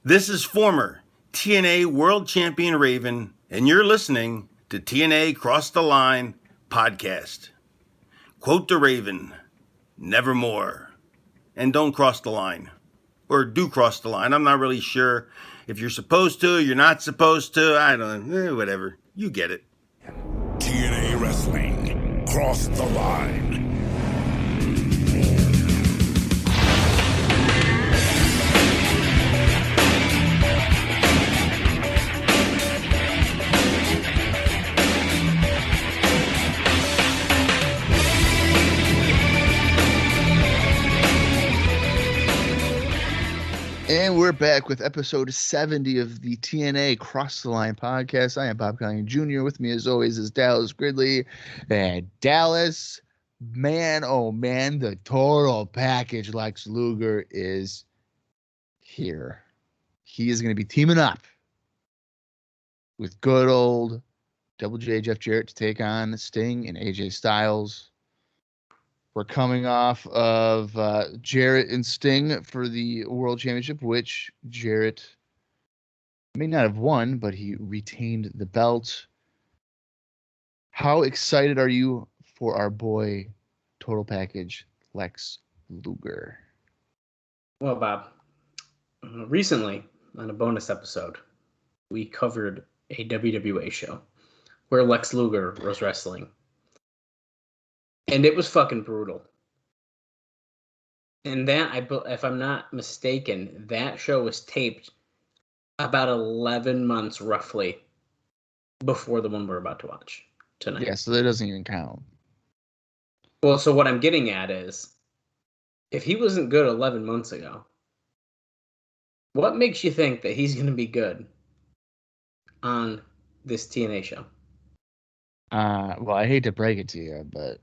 This is former TNA World Champion Raven, and you're listening to TNA Cross the Line podcast. Quote the Raven, nevermore. And don't cross the line. Or do cross the line. I'm not really sure if you're supposed to, you're not supposed to. I don't know. Whatever. You get it. TNA Wrestling. Cross the line. And we're back with episode 70 of the TNA Cross the Line podcast. I am Colling Jr. With me, as always, is Dallas Gridley. And Dallas, man, oh man, the total package Lex Luger is here. He is going to be teaming up with good old Double J Jeff Jarrett to take on Sting and AJ Styles. We're coming off of Jarrett and Sting for the World Championship, which Jarrett may not have won, but he retained the belt. How excited are you for our boy, total package, Lex Luger? Well, Bob, recently on a bonus episode, we covered a WWA show where Lex Luger was wrestling. And it was fucking brutal. And that, if I'm not mistaken, that show was taped about 11 months roughly before the one we're about to watch tonight. Yeah, so that doesn't even count. Well, so what I'm getting at is, if he wasn't good 11 months ago, what makes you think that he's going to be good on this TNA show? Well, I hate to break it to you, but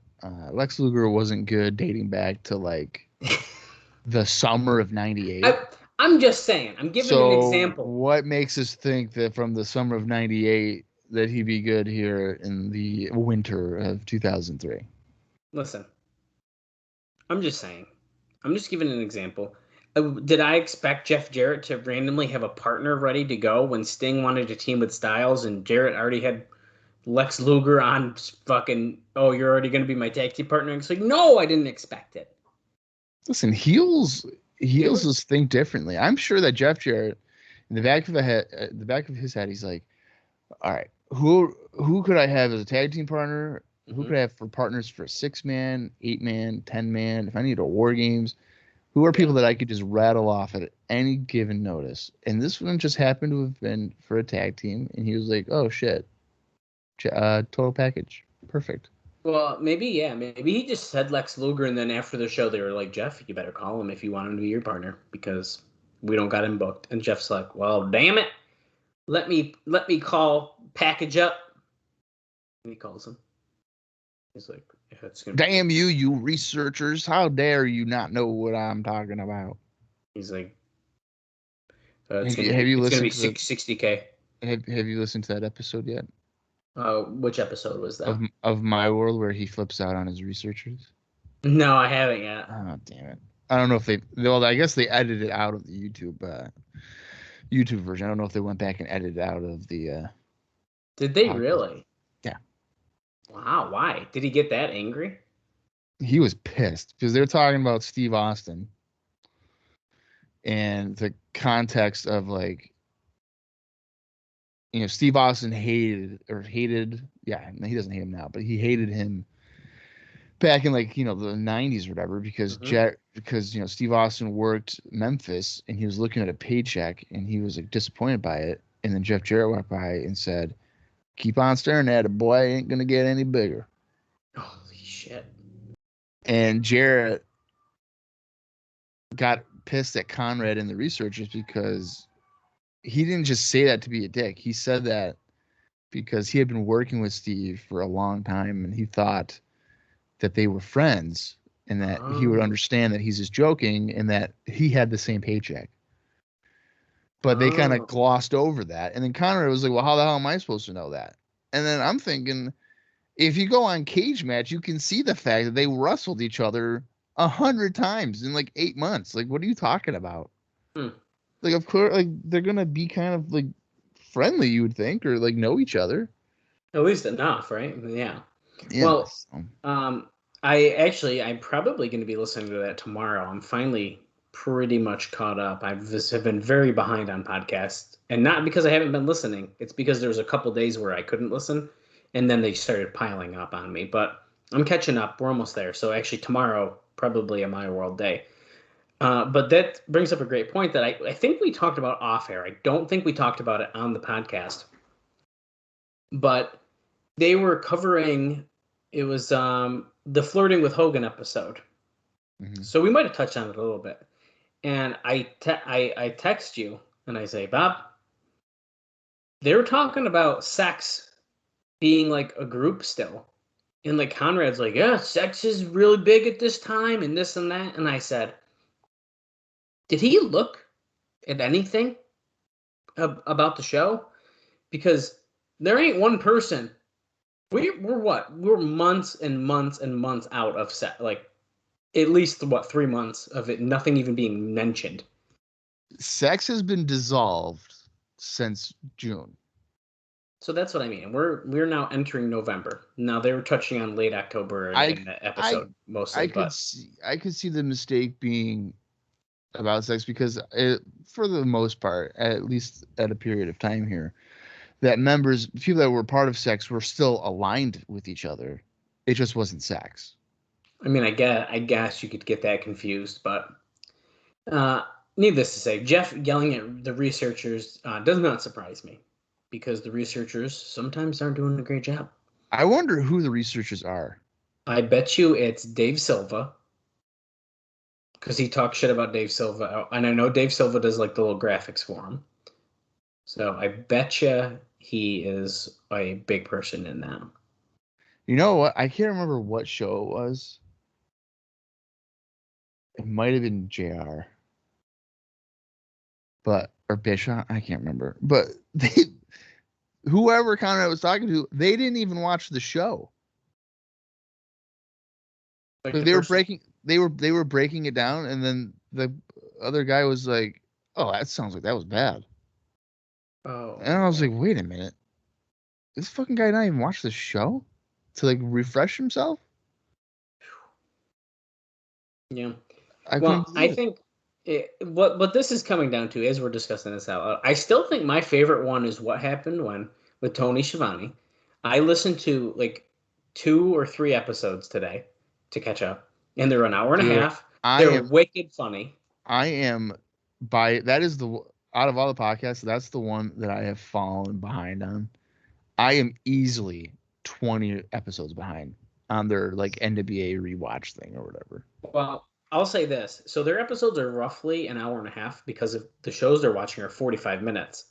Lex Luger wasn't good dating back to like the summer of '98. I'm just saying. I'm giving an example. What makes us think that from the summer of '98 that he'd be good here in the winter of 2003? Listen, I'm just saying. I'm just giving an example. Did I expect Jeff Jarrett to randomly have a partner ready to go when Sting wanted to team with Styles and Jarrett already had Lex Luger on fucking, oh, you're already going to be my tag team partner? It's like, no, I didn't expect it. Listen, heels just think differently. I'm sure that Jeff Jarrett, in the back of his head, he's like, all right, who could I have as a tag team partner? Mm-hmm. Who could I have for partners for 6-man, 8-man, 10-man? If I need a War Games, who are people that I could just rattle off at any given notice? And this one just happened to have been for a tag team, and he was like, oh shit. Total package. Perfect. Well, maybe he just said Lex Luger, and then after the show, they were like, Jeff, you better call him if you want him to be your partner, because we don't got him booked. And Jeff's like, well, damn it. Let me call package up. And he calls him. He's like, yeah, it's gonna damn you researchers. How dare you not know what I'm talking about? He's like, have you listened to 60K. Have you listened to that episode yet? Which episode was that? Of My World, where he flips out on his researchers? No, I haven't yet. Oh, damn it. I don't know if well, I guess they edited it out of the YouTube version. I don't know if they went back and edited it out of the... Did they really? Yeah. Wow, why? Did he get that angry? He was pissed, because they're talking about Steve Austin and the context of, like, you know, Steve Austin hated, yeah, he doesn't hate him now, but he hated him back in, like, you know, the 90s or whatever, because because, you know, Steve Austin worked Memphis and he was looking at a paycheck and he was like disappointed by it. And then Jeff Jarrett went by and said, keep on staring at it, boy, ain't going to get any bigger. Holy shit. And Jarrett got pissed at Conrad and the researchers because he didn't just say that to be a dick. He said that because he had been working with Steve for a long time and he thought that they were friends and that he would understand that he's just joking and that he had the same paycheck. But they kind of glossed over that. And then Conrad was like, well, how the hell am I supposed to know that? And then I'm thinking, if you go on Cage Match, you can see the fact that they wrestled each other 100 times in like 8 months. Like, what are you talking about? Like, of course, like they're gonna be kind of like friendly, you would think, or like know each other. At least enough, right? Yeah. Yeah. Well, I'm probably going to be listening to that tomorrow. I'm finally pretty much caught up. Have been very behind on podcasts, and not because I haven't been listening. It's because there was a couple days where I couldn't listen, and then they started piling up on me. But I'm catching up. We're almost there. So actually, tomorrow probably a My World day. But that brings up a great point that I think we talked about off air. I don't think we talked about it on the podcast, but they were covering. It was the flirting with Hogan episode. Mhm. So we might have touched on it a little bit. And I text you and I say, Bob, they were talking about sex being like a group still. And like Conrad's like, yeah, sex is really big at this time and this and that. And I said, did he look at anything about the show? Because there ain't one person. We're what? We're months and months and months out of set. Like at least 3 months of it, nothing even being mentioned. Sex has been dissolved since June. So that's what I mean. We're now entering November. Now they were touching on late October in that episode mostly, but I could see the mistake being about sex because for the most part, at least at a period of time here, that people that were part of sex were still aligned with each other. It just wasn't sex. I mean, I guess you could get that confused, but needless to say, Jeff yelling at the researchers does not surprise me because the researchers sometimes aren't doing a great job. I wonder who the researchers are. I bet you it's Dave Silva because he talks shit about Dave Silva, and I know Dave Silva does like the little graphics for him. So I bet you he is a big person in that. You know what? I can't remember what show it was. It might have been JR. Or Bishop, I can't remember. But whoever Conrad was talking to, they didn't even watch the show. Like they were breaking it down, and then the other guy was like, "Oh, that sounds like that was bad." Oh. And I was like, "Wait a minute, this fucking guy not even watch the show to like refresh himself?" Yeah. I think what this is coming down to, as we're discussing this out loud, I still think my favorite one is what happened when with Tony Schiavone. I listened to like 2 or 3 episodes today to catch up, and they're an hour and a half. They're wicked funny. That is out of all the podcasts, that's the one that I have fallen behind on. I am easily 20 episodes behind on their like NWA rewatch thing or whatever. Well, I'll say this. So their episodes are roughly an hour and a half because of the shows they're watching are 45 minutes.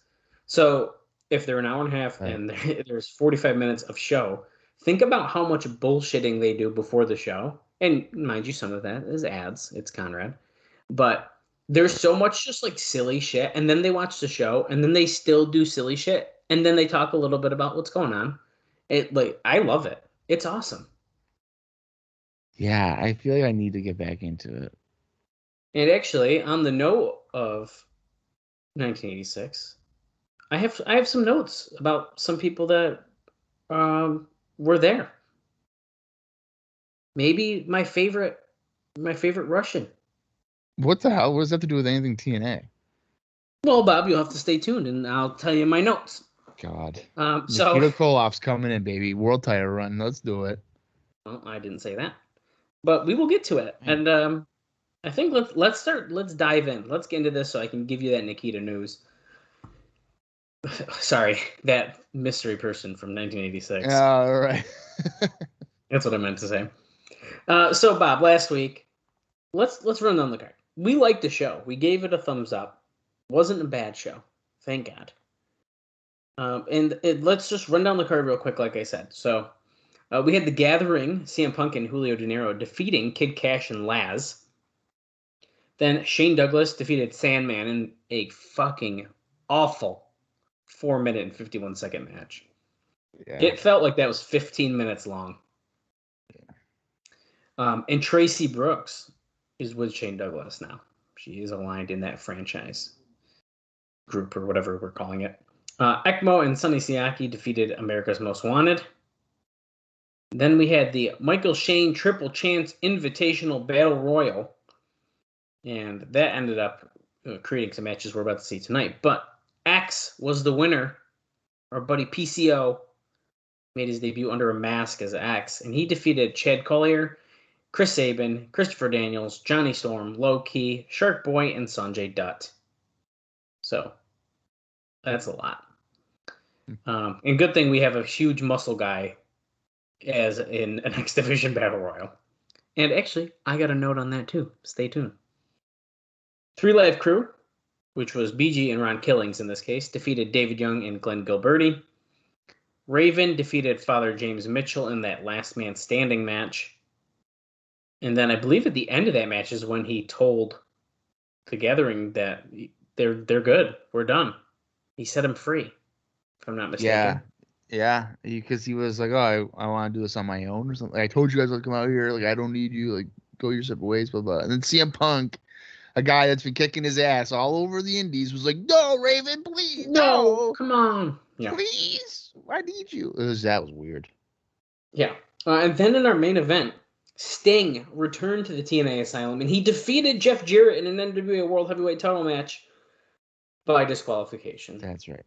So if they're an hour and a half and there's 45 minutes of show, think about how much bullshitting they do before the show. And mind you, some of that is ads. It's Conrad. But there's so much just like silly shit. And then they watch the show and then they still do silly shit. And then they talk a little bit about what's going on. I love it. It's awesome. Yeah, I feel like I need to get back into it. And actually, on the note of 1986, I have some notes about some people that were there. Maybe my favorite Russian. What the hell? What does that have to do with anything TNA? Well, Bob, you'll have to stay tuned, and I'll tell you my notes. God. So Nikita Koloff's coming in, baby. World title run. Let's do it. Well, I didn't say that, but we will get to it. And I think let's dive in. Let's get into this so I can give you that Nikita news. Sorry, that mystery person from 1986. All right. That's what I meant to say. So Bob, last week, let's run down the card. We liked the show. We gave it a thumbs up. Wasn't a bad show. Thank God. Let's just run down the card real quick, like I said. So we had The Gathering, CM Punk and Julio De Niro defeating Kid Cash and Laz. Then Shane Douglas defeated Sandman in a fucking awful 4-minute and 51-second match. Yeah. It felt like that was 15 minutes long. Yeah. And Tracy Brooks is with Shane Douglas now. She is aligned in that franchise. group or whatever we're calling it. ECMO and Sonny Siaki defeated America's Most Wanted. Then we had the Michael Shane Triple Chance Invitational Battle Royal. And that ended up creating some matches we're about to see tonight. But X was the winner. Our buddy PCO made his debut under a mask as X. And he defeated Chad Collier, Chris Sabin, Christopher Daniels, Johnny Storm, Low Key, Shark Boy, and Sonjay Dutt. So, that's a lot. And good thing we have a huge muscle guy as in an X Division Battle Royal. And actually, I got a note on that too. Stay tuned. 3 Live Crew, which was BG and Ron Killings in this case, defeated David Young and Glenn Gilberti. Raven defeated Father James Mitchell in that last man standing match. And then I believe at the end of that match is when he told the gathering that they're good. We're done. He set him free, if I'm not mistaken. Yeah, because he was like, "Oh, I want to do this on my own," or something. Like, I told you guys to come out here. Like, I don't need you. Like, go your separate ways, blah blah. And then CM Punk, a guy that's been kicking his ass all over the Indies, was like, "No, Raven, please, no, come on, please, I need you." That was weird. Yeah, and then in our main event, Sting returned to the TNA Asylum, and he defeated Jeff Jarrett in an NWA World Heavyweight Title match by disqualification. That's right.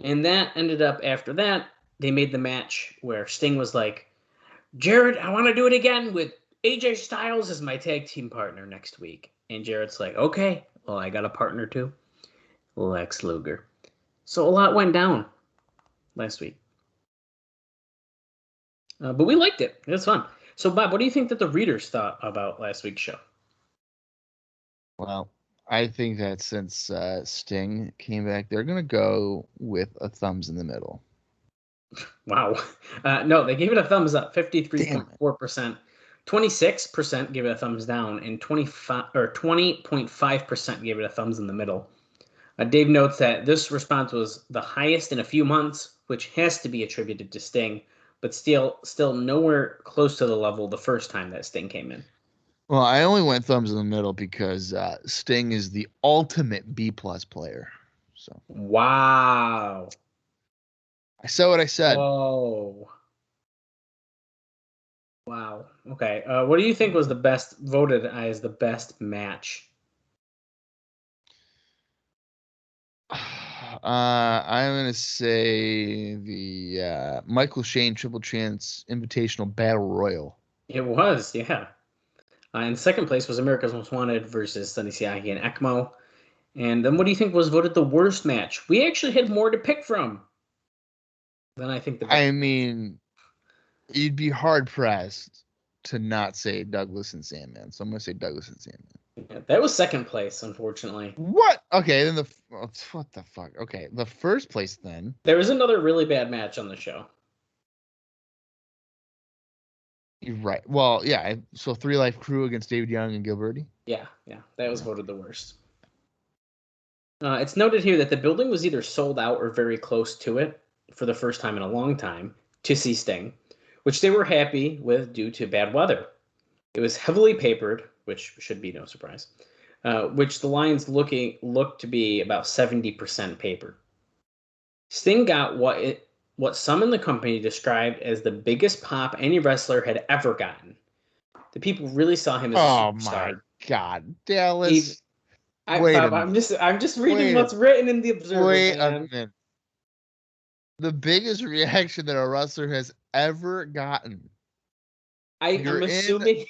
And that ended up, after that, they made the match where Sting was like, "Jarrett, I want to do it again with AJ Styles as my tag team partner next week." And Jarrett's like, "Okay, well, I got a partner too, Lex Luger." So a lot went down last week. But we liked it. It was fun. So, Bob, what do you think that the readers thought about last week's show? Well, I think that since Sting came back, they're going to go with a thumbs in the middle. Wow. No, they gave it a thumbs up, 53.4%. 26% gave it a thumbs down, and 20.5% gave it a thumbs in the middle. Dave notes that this response was the highest in a few months, which has to be attributed to Sting, but still nowhere close to the level the first time that Sting came in. Well, I only went thumbs in the middle because Sting is the ultimate B+ player. So wow. I said what I said. Whoa. Wow. Okay. What do you think was the best voted as the best match? I'm gonna say the Michael Shane Triple Chance Invitational Battle Royal. It was, yeah. In second place was America's Most Wanted versus Sonny Siaki and ECMO. And then what do you think was voted the worst match? We actually had more to pick from than I think the best. I mean, you'd be hard pressed to not say Douglas and Sandman. So I'm gonna say Douglas and Sandman. Yeah, that was second place, unfortunately. What? Okay, then what the fuck? Okay, the first place then. There was another really bad match on the show. You're right. Well, yeah. So 3 Live Crew against David Young and Gilberti. Yeah, that was voted the worst. It's noted here that the building was either sold out or very close to it for the first time in a long time to see Sting, which they were happy with due to bad weather. It was heavily papered, which should be no surprise, which the lines looked to be about 70% paper. Sting got what some in the company described as the biggest pop any wrestler had ever gotten. The people really saw him as a superstar. Oh my God, Dallas! I'm just reading what's written in the Observer. Wait a minute. The biggest reaction that a wrestler has ever gotten. I'm assuming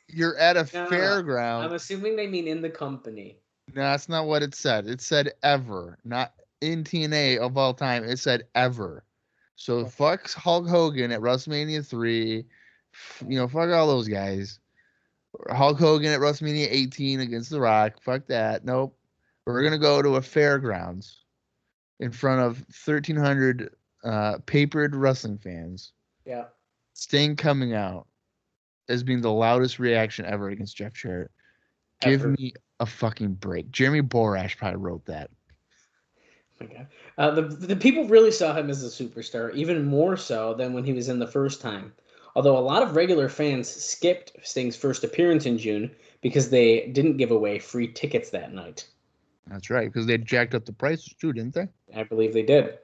you're at a fairground. I'm assuming they mean in the company. No, that's not what it said. It said ever, not in TNA of all time. It said ever. So fuck Hulk Hogan at WrestleMania 3. Fuck all those guys. Hulk Hogan at WrestleMania 18 against The Rock. Fuck that. Nope. We're going to go to a fairgrounds in front of 1,300 papered wrestling fans. Yeah. Sting coming out as being the loudest reaction ever against Jeff Jarrett. Give me a fucking break. Jeremy Borash probably wrote that. Oh my God. The people really saw him as a superstar, even more so than when he was in the first time. Although a lot of regular fans skipped Sting's first appearance in June because they didn't give away free tickets that night. That's right, because they jacked up the prices too, didn't they? I believe they did.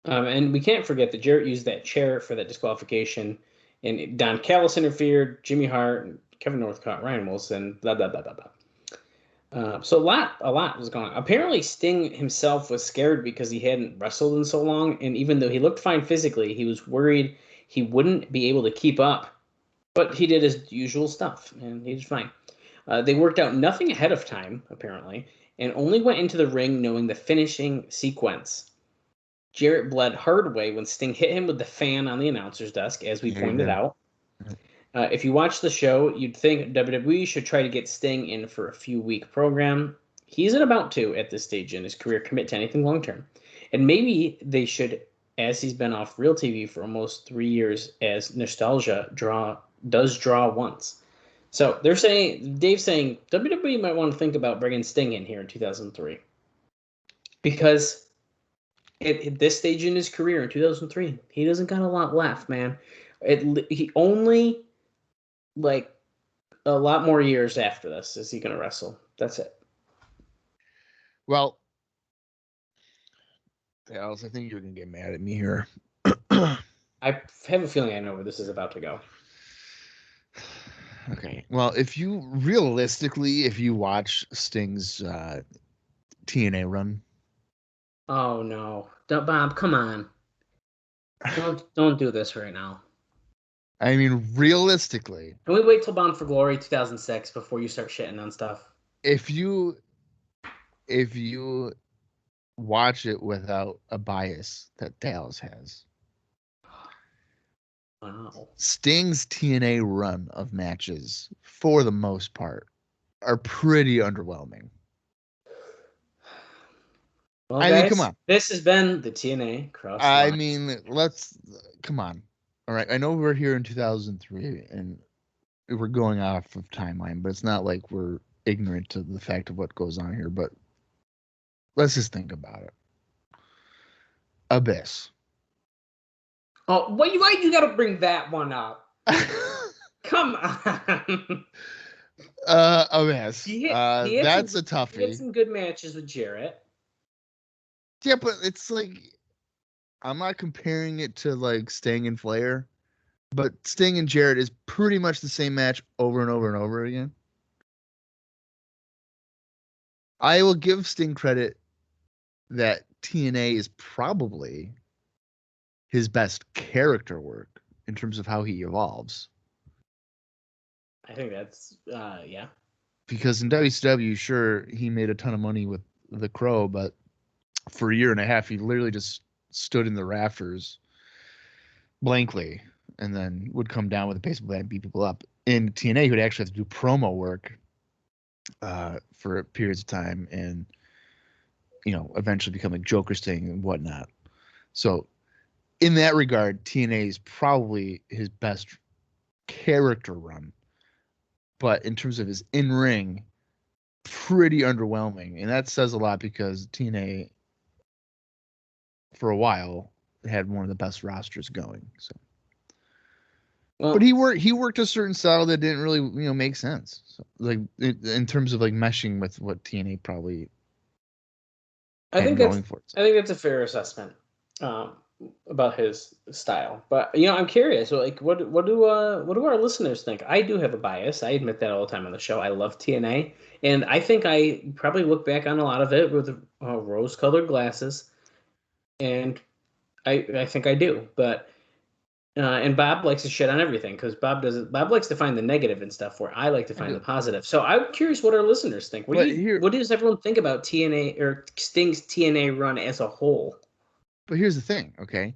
And we can't forget that Jarrett used that chair for that disqualification, and Don Callis interfered, Jimmy Hart, Kevin Northcutt, Ryan Wilson, blah blah blah blah blah. So a lot was going on. Apparently, Sting himself was scared because he hadn't wrestled in so long, and even though he looked fine physically, he was worried he wouldn't be able to keep up. But he did his usual stuff, and he was fine. They worked out nothing ahead of time, apparently, and only went into the ring knowing the finishing sequence. Jarrett bled hard way when Sting hit him with the fan on the announcer's desk, as we pointed out. If you watch the show, you'd think WWE should try to get Sting in for a few-week program. He isn't about to, at this stage in his career, commit to anything long-term. And maybe they should, as he's been off real TV for almost 3 years, as nostalgia does draw once. So they're saying, Dave's saying, WWE might want to think about bringing Sting in here in 2003. Because at this stage in his career in 2003, he doesn't got a lot left, man. He only, like, a lot more years after this is he going to wrestle. That's it. Well, Dallas, I think you're going to get mad at me here. I have a feeling I know where this is about to go. Okay. Well, if you watch Sting's TNA run. Oh no, Bob, come on! Don't do this right now. I mean, realistically, can we wait till Bound for Glory 2006 before you start shitting on stuff? If you watch it without a bias that Dallas has, wow, Sting's TNA run of matches, for the most part, are pretty underwhelming. Well, guys, come on. This has been the TNA Cross. I mean, come on. All right, I know we're here in 2003 and we're going off of timeline, but it's not like we're ignorant to the fact of what goes on here. But let's just think about it. Abyss. Oh, why you got to bring that one up? Come on. Abyss. That's a toughie. He had some good matches with Jarrett. Yeah, but it's like, I'm not comparing it to like Sting and Flair, but Sting and Jarrett is pretty much the same match over and over and over again. I will give Sting credit that TNA is probably his best character work in terms of how he evolves. I think that's, yeah. Because in WCW, sure, he made a ton of money with the Crow, but for a year and a half, he literally just stood in the rafters blankly and then would come down with a baseball bat and beat people up. In TNA, he would actually have to do promo work for periods of time and, eventually become like Joker Sting and whatnot. So in that regard, TNA is probably his best character run. But in terms of his in-ring, pretty underwhelming. And that says a lot because TNA, for a while, had one of the best rosters going. So, well, but he worked a certain style that didn't really, make sense. So, like in terms of like meshing with what TNA probably. I think that's a fair assessment about his style. But I'm curious. Like, what do our listeners think? I do have a bias. I admit that all the time on the show. I love TNA, and I think I probably look back on a lot of it with rose-colored glasses. And I think I do, but and Bob likes to shit on everything because Bob likes to find the negative and stuff where I like to find the positive. So I'm curious what our listeners think. What does everyone think about TNA or Sting's TNA run as a whole? But here's the thing, okay?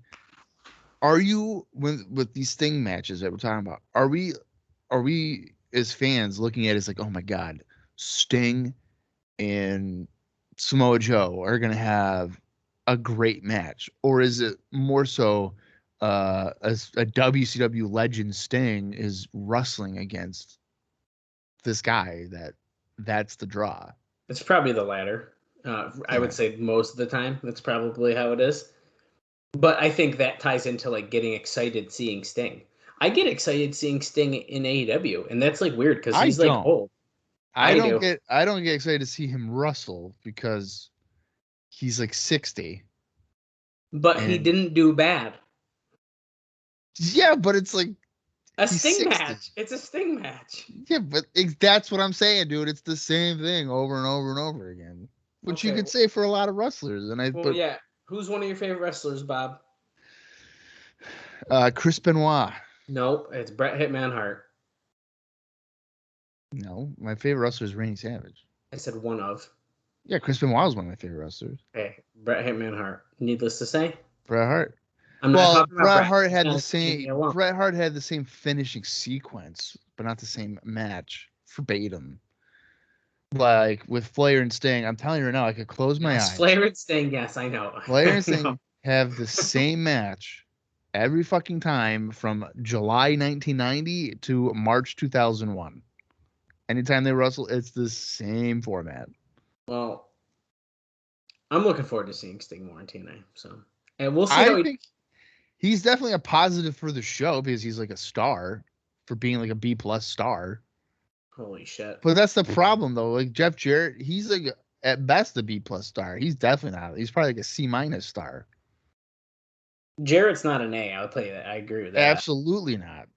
Are you with these Sting matches that we're talking about? Are we as fans looking at it as like, oh my God, Sting and Samoa Joe are gonna have a great match, or is it more so a WCW legend Sting is wrestling against this guy that's the draw? It's probably the latter. I would say most of the time that's probably how it is. But I think that ties into like getting excited seeing Sting. I get excited seeing Sting in AEW, and that's like weird because he's like old. I don't do. get excited to see him wrestle because he's like 60. But he And didn't do bad. yeah, but it's like A he's Sting 60. match. It's a Sting match. Yeah, but that's what I'm saying, dude. It's the same thing over and over and over again, which you Okay, could say for a lot of wrestlers. And Well, yeah. Who's one of your favorite wrestlers, Bob? Chris Benoit. Nope, it's Bret Hitman Hart. No, my favorite wrestler is Randy Savage. I said one of. Yeah, Chris Benoit is one of my favorite wrestlers. Hey, Bret Hitman Hart. Needless to say, Bret Hart. I'm not talking about Bret Hart had He's the not same. leaving me alone. Bret Hart had the same finishing sequence, but not the same match verbatim. Like with Flair and Sting, I'm telling you right now, I could close my eyes. Flair and Sting, yes, I know. Flair and I Sting know. have the same match every fucking time from July 1990 to March 2001. Anytime they wrestle, it's the same format. Well, I'm looking forward to seeing Sting more in TNA. So, and we'll see how I think he's definitely a positive for the show because he's like a star for being like a B+ star. Holy shit! But that's the problem though. Like Jeff Jarrett, he's like at best a B+ star. He's definitely not. He's probably like a C- star. Jarrett's not an A. I'll tell you that. I agree with that. Absolutely not.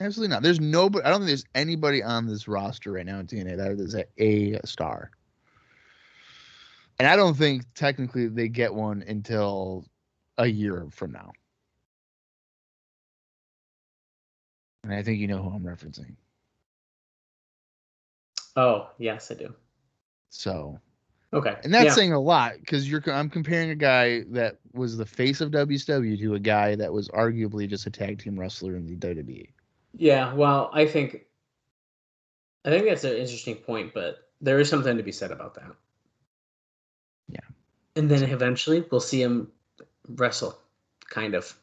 Absolutely not. There's nobody. I don't think there's anybody on this roster right now in TNA that is a star. And I don't think technically they get one until a year from now. And I think you know who I'm referencing. Oh, yes, I do. So, okay. and that's saying a lot because I'm comparing a guy that was the face of WCW to a guy that was arguably just a tag team wrestler in the WWE. Yeah, well, I think that's an interesting point, but there is something to be said about that. Yeah. And then eventually we'll see him wrestle, kind of.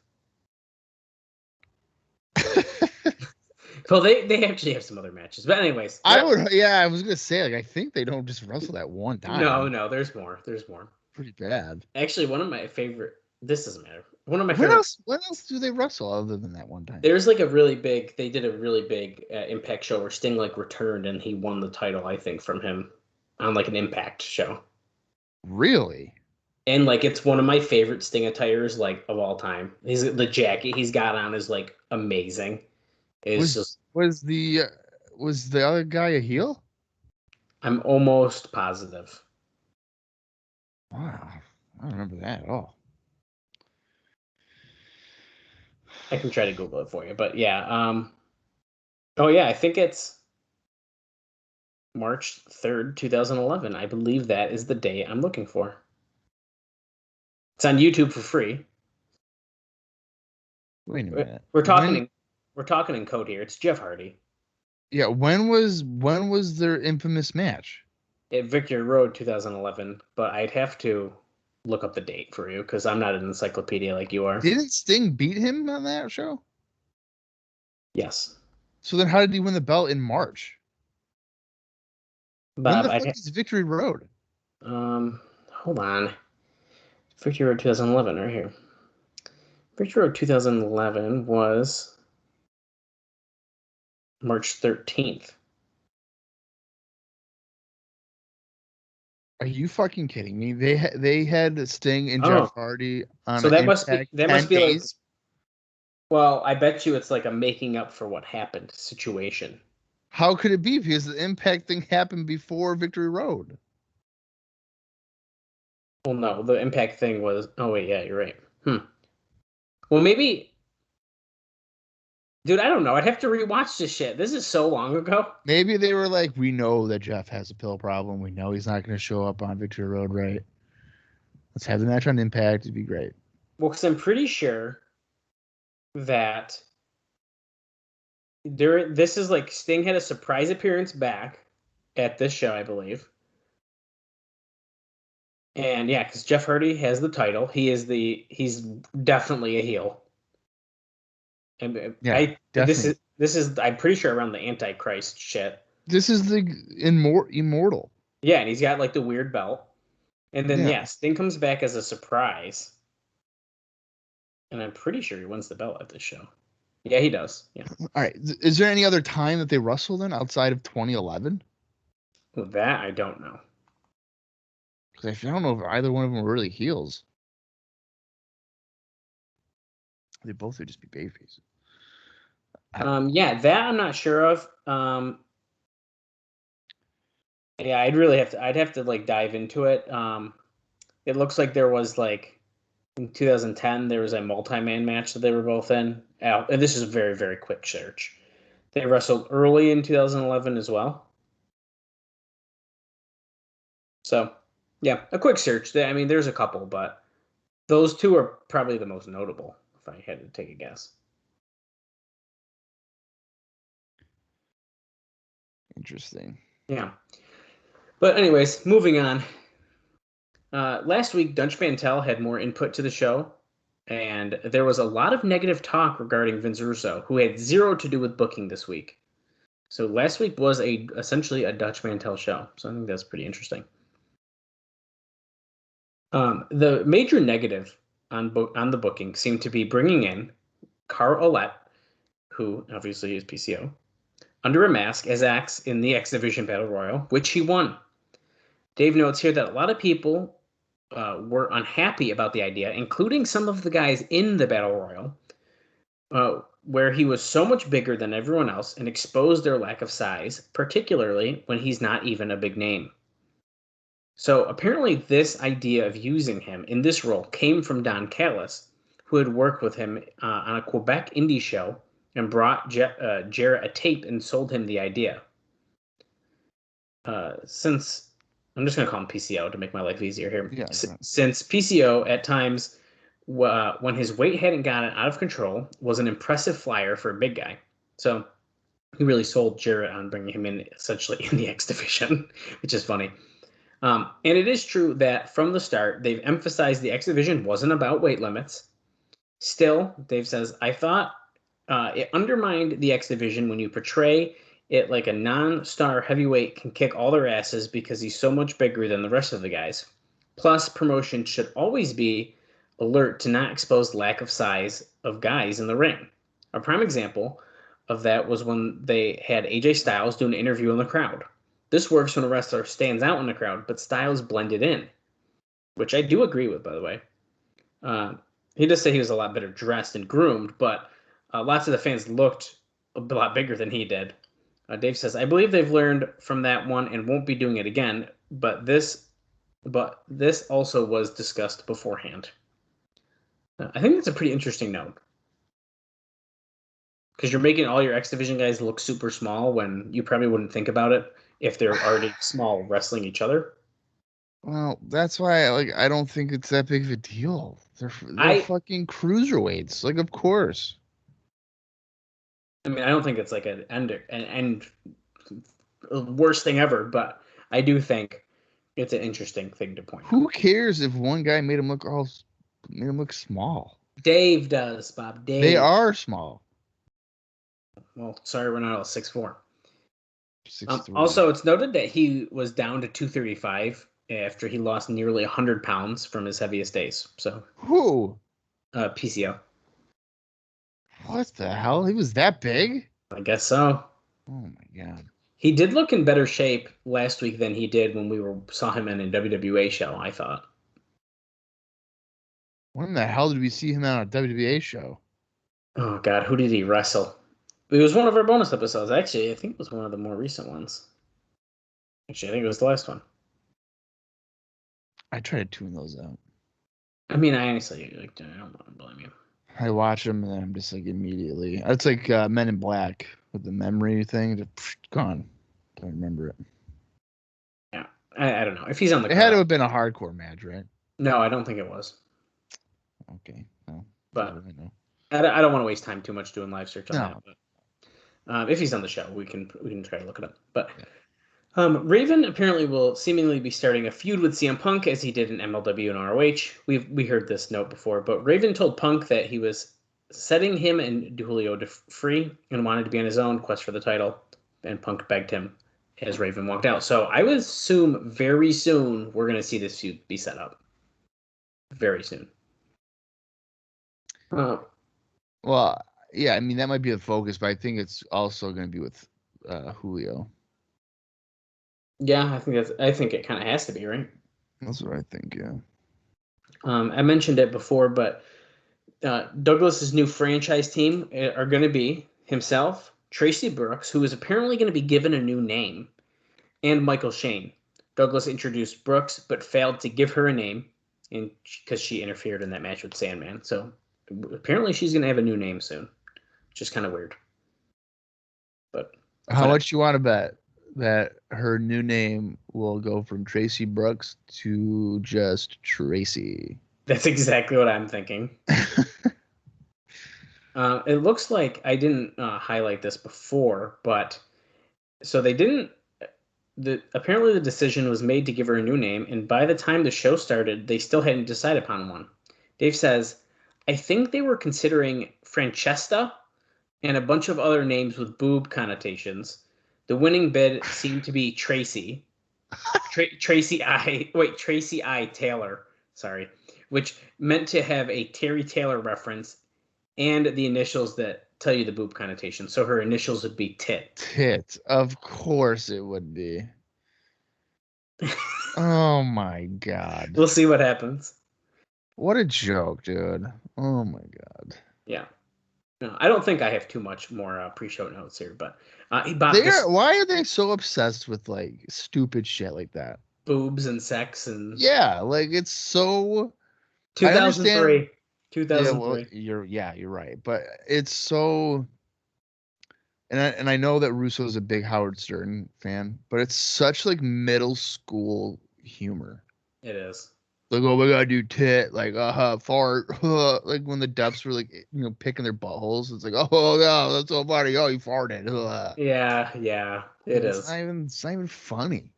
Well, they actually have some other matches, but anyways, I was gonna say I think they don't just wrestle that one time. No, there's more. Pretty bad. Actually, one of my favorite. This doesn't matter. One of my favorite. What else do they wrestle other than that one time? There's like a really big. They did a really big Impact show where Sting like returned and he won the title. I think from him on like an Impact show. Really? And like it's one of my favorite Sting attires like of all time. The jacket he's got on is like amazing. Was the other guy a heel? I'm almost positive. Wow, I don't remember that at all. I can try to Google it for you, but yeah. Oh yeah, I think it's March 3rd, 2011. I believe that is the day I'm looking for. It's on YouTube for free. Wait a minute. We're talking in code here. It's Jeff Hardy. Yeah, when was their infamous match? At Victory Road 2011, but I'd have to look up the date for you because I'm not an encyclopedia like you are. Didn't Sting beat him on that show? Yes. So then how did he win the belt in March? Bob, when the fuck is Victory Road? Hold on. Victory Road 2011, right here. Victory Road 2011 was March 13th. Are you fucking kidding me? They had Sting and Jeff Hardy on. So that must be days? like. Well, I bet you it's like a making up for what happened situation. How could it be? Because the Impact thing happened before Victory Road. Well, no, the Impact thing was. Oh wait, yeah, you're right. Well, maybe. Dude, I don't know. I'd have to rewatch this shit. This is so long ago. Maybe they were like, we know that Jeff has a pill problem. We know he's not going to show up on Victory Road, right? Let's have the match on Impact. It'd be great. Well, because I'm pretty sure that this is like Sting had a surprise appearance back at this show, I believe. And yeah, because Jeff Hardy has the title. He's definitely a heel. And yeah, this is I'm pretty sure around the Antichrist shit. This is the immortal. Yeah, and he's got like the weird belt. And then Sting comes back as a surprise. And I'm pretty sure he wins the belt at this show. Yeah, he does. Yeah. All right. Is there any other time that they wrestled in outside of 2011? Well, that I don't know. Because I don't know if either one of them were really heels. They both would just be babyfaces. Yeah, that I'm not sure of. Yeah, I'd have to like dive into it. It looks like there was like in 2010 there was a multi-man match that they were both in. And this is a very, very quick search. They wrestled early in 2011 as well. So, yeah, a quick search. I mean, there's a couple, but those two are probably the most notable, if I had to take a guess. Interesting. Yeah. But anyways, moving on. Last week, Dunch Mantel had more input to the show, and there was a lot of negative talk regarding Vince Russo, who had zero to do with booking this week. So last week was essentially a Dutch Mantel show, so I think that's pretty interesting. The major negative on the booking seemed to be bringing in Carl Ouellet, who obviously is PCO, under a mask as Axe in the X Division Battle Royal, which he won. Dave notes here that a lot of people were unhappy about the idea, including some of the guys in the Battle Royal, where he was so much bigger than everyone else and exposed their lack of size, particularly when he's not even a big name. So apparently this idea of using him in this role came from Don Callis, who had worked with him on a Quebec indie show and brought Jarrett a tape and sold him the idea. Since I'm just going to call him PCO to make my life easier here. Yeah. Since PCO at times, when his weight hadn't gotten out of control, was an impressive flyer for a big guy. So he really sold Jarrett on bringing him in essentially in the X division, which is funny. And it is true that from the start, they've emphasized the X division wasn't about weight limits. Still, Dave says, I thought it undermined the X division when you portray it like a non-star heavyweight can kick all their asses because he's so much bigger than the rest of the guys. Plus, promotion should always be alert to not expose lack of size of guys in the ring. A prime example of that was when they had AJ Styles do an interview in the crowd. This works when a wrestler stands out in the crowd, but Styles blended in, which I do agree with, by the way. He does say he was a lot better dressed and groomed, but lots of the fans looked a lot bigger than he did. Dave says, I believe they've learned from that one and won't be doing it again, but this also was discussed beforehand. I think that's a pretty interesting note. Because you're making all your X Division guys look super small when you probably wouldn't think about it if they're already small wrestling each other. Well, that's why I don't think it's that big of a deal. They're fucking cruiserweights. Like, of course. I mean, I don't think it's like an end worst thing ever, but I do think it's an interesting thing to point out. Who cares if one guy made him look small? Dave does, Bob. Dave. They are small. Well, sorry, we're not all 6'4". Also, it's noted that he was down to 235 after he lost nearly 100 pounds from his heaviest days. So who? PCO. What the hell? He was that big? I guess so. Oh my god. He did look in better shape last week than he did when we saw him in a WWA show, I thought. When the hell did we see him on a WWA show? Oh god, who did he wrestle? It was one of our bonus episodes. Actually, I think it was one of the more recent ones. Actually, I think it was the last one. I try to tune those out. I mean, I honestly, I don't want to blame you. I watch them and then I'm just like immediately. It's like Men in Black with the memory thing. Just gone. Don't remember it. Yeah, I don't know. If he's on the It had to have been a hardcore match, right? No, I don't think it was. Okay. Well, but I don't want to waste time too much doing live search on that. But if he's on the show, we can try to look it up. But Raven apparently will seemingly be starting a feud with CM Punk as he did in MLW and ROH. We heard this note before, but Raven told Punk that he was setting him and Julio free and wanted to be on his own quest for the title, and Punk begged him as Raven walked out. So I would assume very soon we're going to see this feud be set up. Very soon. Well, Yeah, I mean that might be the focus, but I think it's also going to be with Julio. Yeah, I think it kind of has to be, right? That's what I think. Yeah. I mentioned it before, but Douglas's new franchise team are going to be himself, Tracy Brooks, who is apparently going to be given a new name, and Michael Shane. Douglas introduced Brooks, but failed to give her a name, because she interfered in that match with Sandman. So apparently, she's going to have a new name soon, which is kind of weird. But how much you want to bet that her new name will go from Tracy Brooks to just Tracy? That's exactly what I'm thinking. It looks like I didn't highlight this before, but so they didn't. Apparently the decision was made to give her a new name, and by the time the show started, they still hadn't decided upon one. Dave says, "I think they were considering Francesca and a bunch of other names with boob connotations. The winning bid seemed to be Tracy, Tracy I Taylor, sorry, which meant to have a Terry Taylor reference and the initials that tell you the boob connotation. So her initials would be Tit. Tit, of course it would be. Oh my god. We'll see what happens. What a joke, dude. Oh my god. Yeah. No, I don't think I have too much more pre-show notes here, but why are they so obsessed with like stupid shit like that? Boobs and sex and yeah, like it's so 2003. 2003. Yeah, you're right, but it's so. And I know that Russo's a big Howard Stern fan, but it's such like middle school humor. It is. Like, oh, we gotta do tit, like, fart, like when the Dupps were like, picking their buttholes. It's like, oh no, that's so funny. Oh, you farted. Yeah, it is. It's not even funny.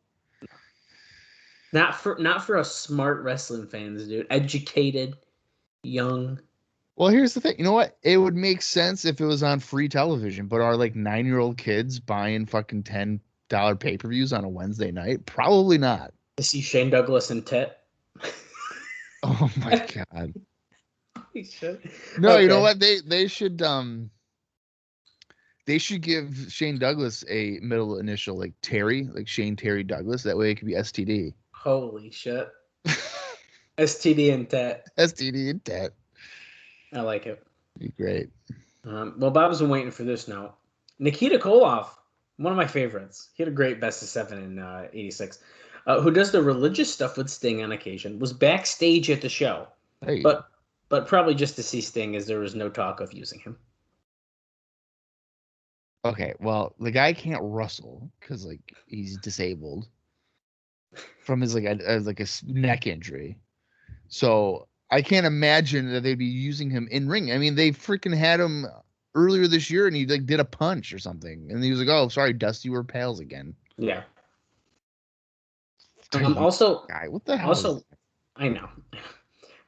Not for us smart wrestling fans, dude. Educated, young. Well, here's the thing. You know what? It would make sense if it was on free television, but are like 9-year-old kids buying fucking $10 pay-per-views on a Wednesday night? Probably not. To see Shane Douglas and Tit. Oh my god. He should. No, okay. You know what? They should give Shane Douglas a middle initial like Terry, like Shane Terry Douglas. That way it could be STD. Holy shit. STD and Tit. STD and Tit. I like it. Be great. Well, Bob's been waiting for this now. Nikita Koloff, one of my favorites. He had a great best of 7 in '86. Who does the religious stuff with Sting on occasion, was backstage at the show. Hey. But probably just to see Sting, as there was no talk of using him. Okay, well, the guy can't wrestle because like he's disabled from his like a neck injury. So I can't imagine that they'd be using him in ring. I mean, they freaking had him earlier this year, and he like did a punch or something, and he was like, "Oh, sorry, Dusty, we're pals again." Yeah. Also, guy, what the hell? Also, I know.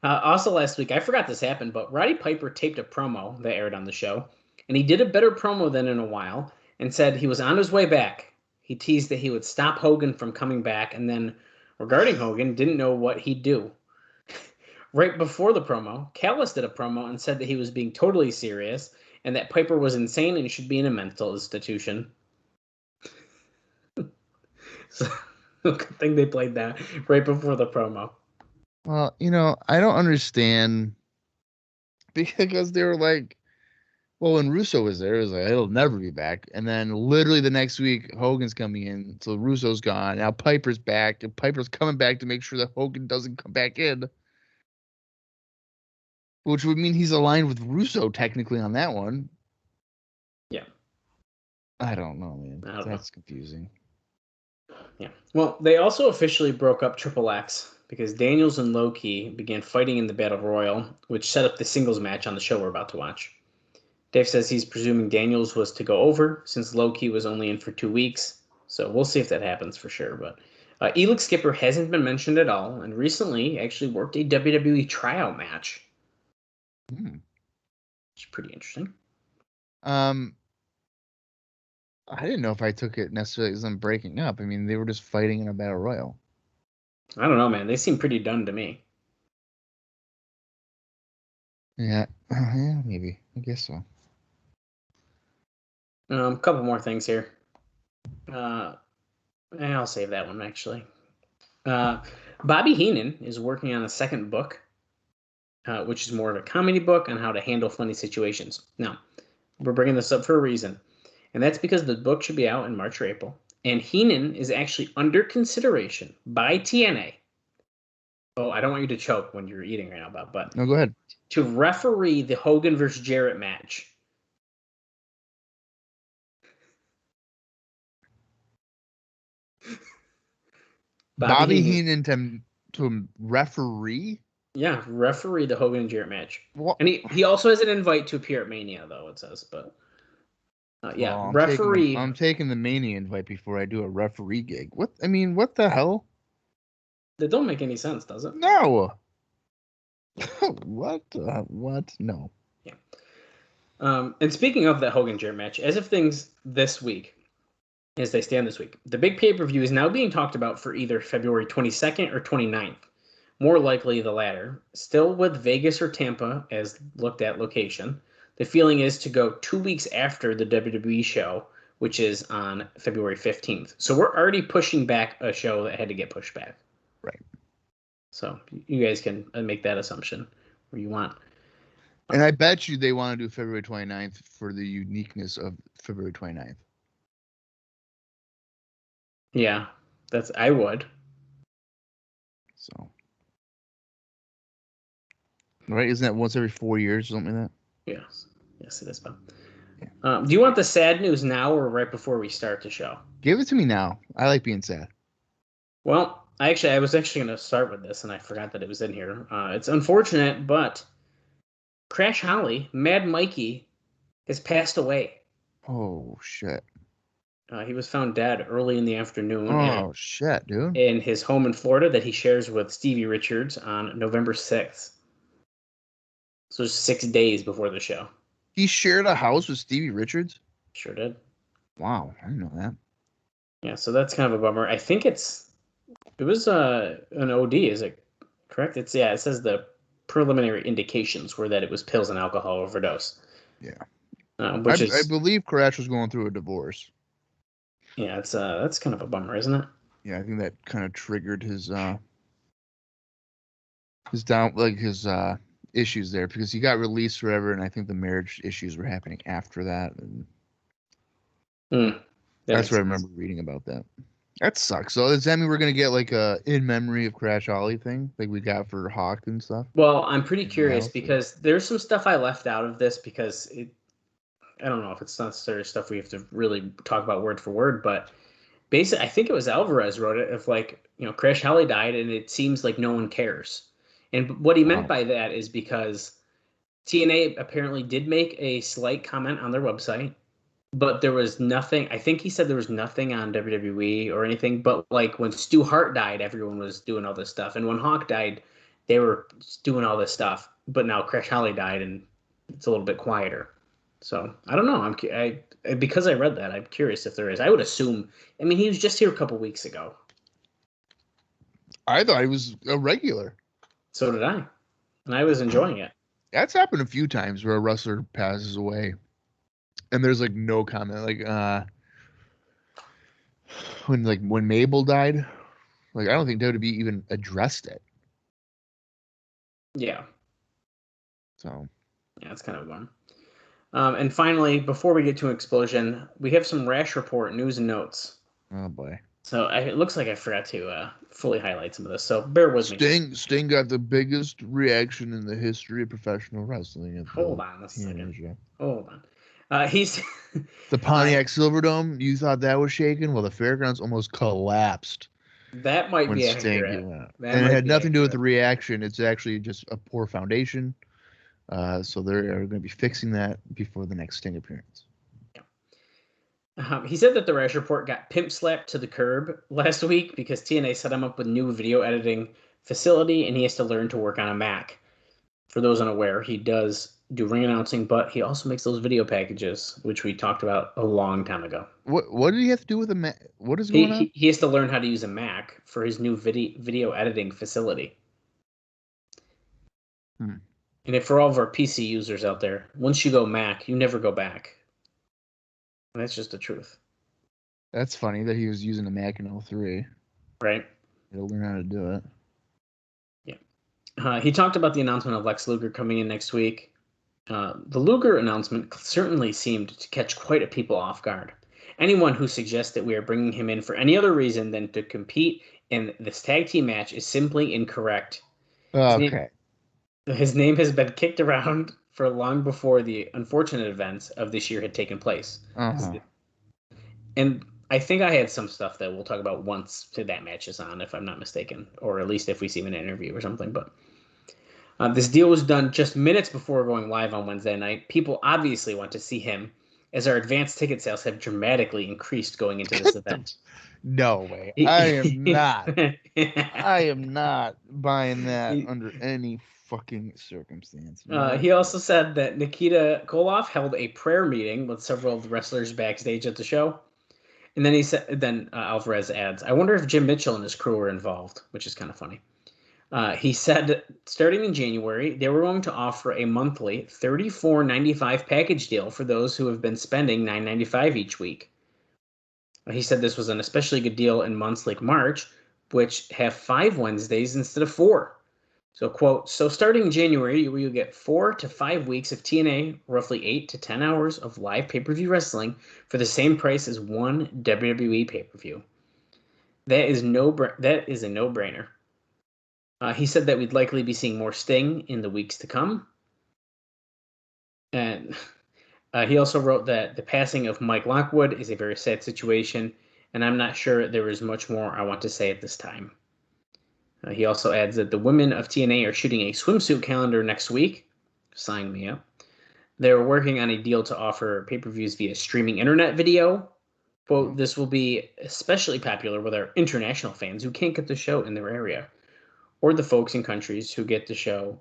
Also, last week I forgot this happened, but Roddy Piper taped a promo that aired on the show, and he did a better promo than in a while, and said he was on his way back. He teased that he would stop Hogan from coming back, and then, regarding Hogan, didn't know what he'd do. Right before the promo, Callis did a promo and said that he was being totally serious and that Piper was insane and should be in a mental institution. So, good thing they played that right before the promo. Well, I don't understand, because they were like, well, when Russo was there, it was like, it'll never be back. And then literally the next week, Hogan's coming in, so Russo's gone. Now Piper's back, and Piper's coming back to make sure that Hogan doesn't come back in. Which would mean he's aligned with Russo technically on that one. Yeah. I don't know, man. That's confusing. Yeah. Well, they also officially broke up Triple X because Daniels and Low-Ki began fighting in the Battle Royal, which set up the singles match on the show we're about to watch. Dave says he's presuming Daniels was to go over since Low-Ki was only in for 2 weeks. So we'll see if that happens for sure. But Elix Skipper hasn't been mentioned at all, and recently actually worked a WWE tryout match. It's pretty interesting. I didn't know if I took it necessarily as them breaking up. I mean, they were just fighting in a battle royal. I don't know, man. They seem pretty done to me. Yeah, maybe. I guess so. A couple more things here. And I'll save that one, actually. Bobby Heenan is working on a second book, which is more of a comedy book on how to handle funny situations. Now, we're bringing this up for a reason, and that's because the book should be out in March or April, and Heenan is actually under consideration by TNA. Oh, I don't want you to choke when you're eating right now, Bob, but No, go ahead. to referee the Hogan versus Jarrett match. Bobby Heenan to referee? Yeah, referee the Hogan and Jarrett match. What? And he also has an invite to appear at Mania, though, it says. But yeah, Well, referee. I'm taking the Mania invite before I do a referee gig. What? I mean, what the hell? That don't make any sense, does it? No. What? What? No. Yeah. And speaking of that Hogan Jarrett match, as of things this week, as they stand this week, the big pay-per-view is now being talked about for either February 22nd or 29th. More likely the latter. Still with Vegas or Tampa as looked at location. The feeling is to go 2 weeks after the WWE show, which is on February 15th. So we're already pushing back a show that had to get pushed back. Right. So you guys can make that assumption where you want. And I bet you they want to do February 29th for the uniqueness of February 29th. Yeah, I would. So. Right? Isn't that once every 4 years or something like that? Yes, it is, Bob. Yeah. Do you want the sad news now or right before we start the show? Give it to me now. I like being sad. Well, I was actually going to start with this, and I forgot that it was in here. It's unfortunate, but Crash Holly, Mad Mikey, has passed away. Oh, shit. He was found dead early in the afternoon. Oh, shit, dude. In his home in Florida that he shares with Stevie Richards on November 6th. So just 6 days before the show. He shared a house with Stevie Richards? Sure did. Wow, I didn't know that. Yeah, so that's kind of a bummer. I think it was an OD, is it correct? It says the preliminary indications were that it was pills and alcohol overdose. Yeah. I believe Crash was going through a divorce. Yeah, that's kind of a bummer, isn't it? Yeah, I think that kind of triggered his issues there because he got released forever, and I think the marriage issues were happening after that. And that's what I remember reading about that. That sucks. So does that mean we're gonna get like a in memory of Crash Holly thing, like we got for Hawk and stuff? Well, I'm pretty curious because there's some stuff I left out of this because I don't know if it's necessary stuff we have to really talk about word for word, but basically, I think it was Alvarez wrote it. If Crash Holly died, and it seems like no one cares. And what he meant by that is because TNA apparently did make a slight comment on their website, but there was nothing. I think he said there was nothing on WWE or anything. But like when Stu Hart died, everyone was doing all this stuff, and when Hawk died, they were doing all this stuff. But now Crash Holly died, and it's a little bit quieter. So I don't know. Because I read that, I'm curious if there is. I would assume. I mean, he was just here a couple weeks ago. I thought he was a regular. So did I, and I was enjoying it. That's happened a few times where a wrestler passes away, and there's like no comment. Like when Mabel died, like I don't think WWE even addressed it. Yeah. So. Yeah, it's kind of fun. And finally, before we get to an explosion, we have some Rash Report news and notes. Oh boy! So it looks like I forgot to fully highlight some of this. So bear with me. Sting got the biggest reaction in the history of professional wrestling. Hold on a second. Hold on. He's the Pontiac Silverdome. You thought that was shaking? Well, the fairgrounds almost collapsed. That might be accurate. And it had nothing to do with the reaction. It's actually just a poor foundation. So they're going to be fixing that before the next Sting appearance. He said that the Rash Report got pimp slapped to the curb last week because TNA set him up with new video editing facility, and he has to learn to work on a Mac. For those unaware, he does do ring announcing, but he also makes those video packages, which we talked about a long time ago. What did he have to do with a Mac? What is going on? He has to learn how to use a Mac for his new video editing facility. And if for all of our PC users out there, once you go Mac, you never go back. That's just the truth. That's funny that he was using a Mac in 03. Right. He'll learn how to do it. Yeah. He talked about the announcement of Lex Luger coming in next week. The Luger announcement certainly seemed to catch quite a people off guard. Anyone who suggests that we are bringing him in for any other reason than to compete in this tag team match is simply incorrect. Okay. His name has been kicked around for long before the unfortunate events of this year had taken place. Uh-huh. And I think I had some stuff that we'll talk about once that match is on, if I'm not mistaken, or at least if we see him in an interview or something. But this deal was done just minutes before going live on Wednesday night. People obviously want to see him, as our advanced ticket sales have dramatically increased going into this event. No way. I am not. I am not buying that under any fucking circumstance. No. He also said that Nikita Koloff held a prayer meeting with several of the wrestlers backstage at the show. And then he said, Alvarez adds, I wonder if Jim Mitchell and his crew were involved, which is kind of funny. He said starting in January, they were going to offer a monthly $34.95 package deal for those who have been spending $9.95 each week. He said this was an especially good deal in months like March, which have 5 Wednesdays instead of 4. So, quote, so starting in January, you'll get 4 to 5 weeks of TNA, roughly 8 to 10 hours of live pay-per-view wrestling for the same price as one WWE pay-per-view. That is a no-brainer. He said that we'd likely be seeing more Sting in the weeks to come. And he also wrote that the passing of Mike Lockwood is a very sad situation, and I'm not sure there is much more I want to say at this time. He also adds that the women of TNA are shooting a swimsuit calendar next week. Sign me up. They're working on a deal to offer pay-per-views via streaming internet video. Quote, this will be especially popular with our international fans who can't get the show in their area, or the folks in countries who get the show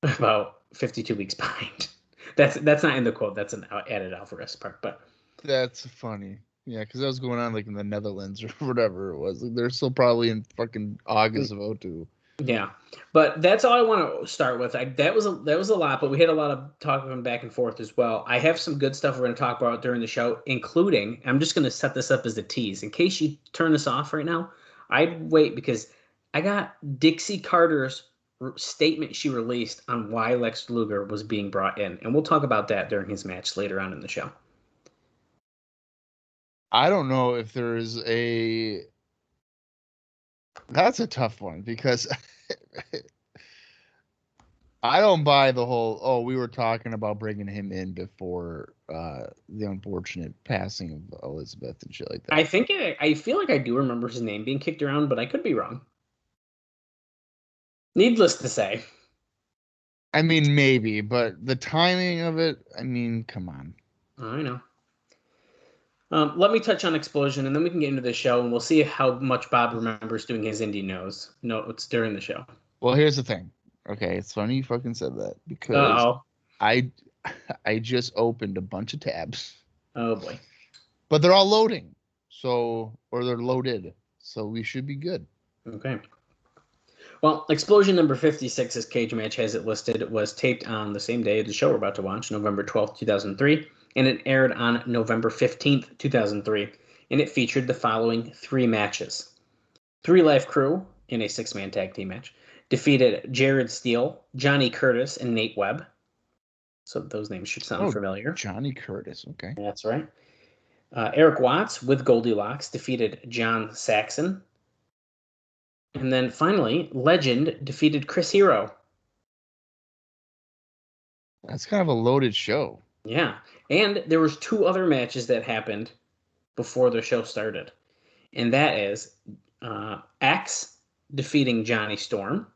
about 52 weeks behind. That's not in the quote. That's an added Alvarez part, but that's funny. Yeah, because that was going on like in the Netherlands or whatever it was. Like, they're still probably in fucking August of 02. Yeah, but that's all I want to start with. That was a lot, but we had a lot of talking back and forth as well. I have some good stuff we're going to talk about during the show, including I'm just going to set this up as a tease in case you turn this off right now. I'd wait because I got Dixie Carter's statement she released on why Lex Luger was being brought in, and we'll talk about that during his match later on in the show. I don't know if there is a... That's a tough one because I don't buy the whole, we were talking about bringing him in before the unfortunate passing of Elizabeth and shit like that. I feel like I do remember his name being kicked around, but I could be wrong. Needless to say. I mean, maybe, but the timing of it, I mean, come on. I know. Let me touch on Explosion, and then we can get into the show, and we'll see how much Bob remembers doing his indie notes during the show. Well, here's the thing. Okay, it's funny you fucking said that because I just opened a bunch of tabs. Oh boy. But they're all loading. Or they're loaded. So we should be good. Okay. Well, Explosion number 56, as Cage Match has it listed, was taped on the same day as the show we're about to watch, November 12th, 2003. And it aired on November 15th, 2003, and it featured the following 3 matches. 3 Live Crew, in a 6-man tag team match, defeated Jared Steele, Johnny Curtis, and Nate Webb. So those names should sound familiar. Johnny Curtis, okay. That's right. Eric Watts, with Goldilocks, defeated John Saxon. And then finally, Legend defeated Chris Hero. That's kind of a loaded show. Yeah. And there was 2 other matches that happened before the show started. And that is X defeating Johnny Storm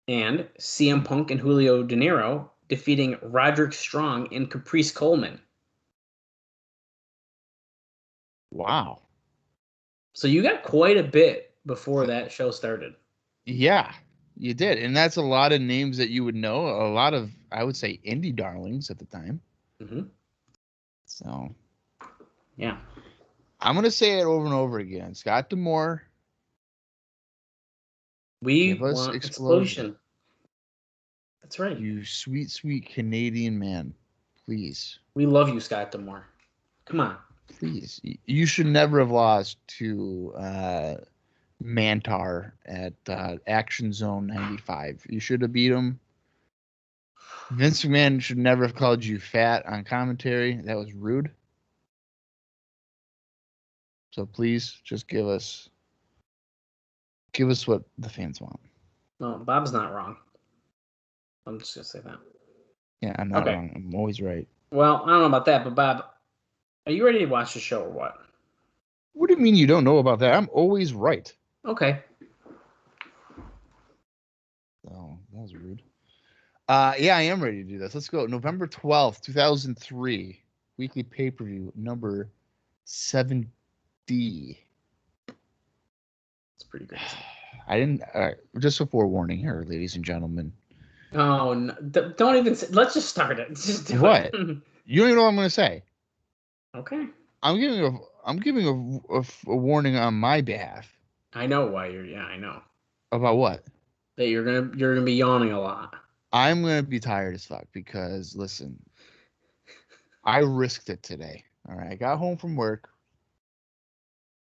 and CM Punk and Julio De Niro defeating Roderick Strong and Caprice Coleman. Wow. So you got quite a bit before that show started. Yeah, you did. And that's a lot of names that you would know. A lot of, I would say, indie darlings at the time. Mm-hmm. So, yeah. I'm going to say it over and over again. Scott D'Amore. We want Explosion. That's right. You sweet, sweet Canadian man. Please. We love you, Scott D'Amore. Come on. Please. You should never have lost to Mantar at Action Zone 95. You should have beat him. Vince McMahon should never have called you fat on commentary. That was rude. So please just give us what the fans want. No, Bob's not wrong. I'm just gonna say that. Yeah, I'm not wrong. I'm always right. Well, I don't know about that, but Bob, are you ready to watch the show or what? What do you mean you don't know about that? I'm always right. Okay. Oh, that was rude. Yeah, I am ready to do this. Let's go. November 12th, 2003, weekly pay-per-view number 7D. It's pretty crazy. I didn't. Just a forewarning here, ladies and gentlemen. Oh, no, don't even. Let's just start it. Just do What? it. You don't even know what I'm going to say. Okay. I'm giving a warning on my behalf. I know why you're. Yeah, I know. About what? That you're gonna be yawning a lot. I'm gonna be tired as fuck because listen, I risked it today. All right, I got home from work,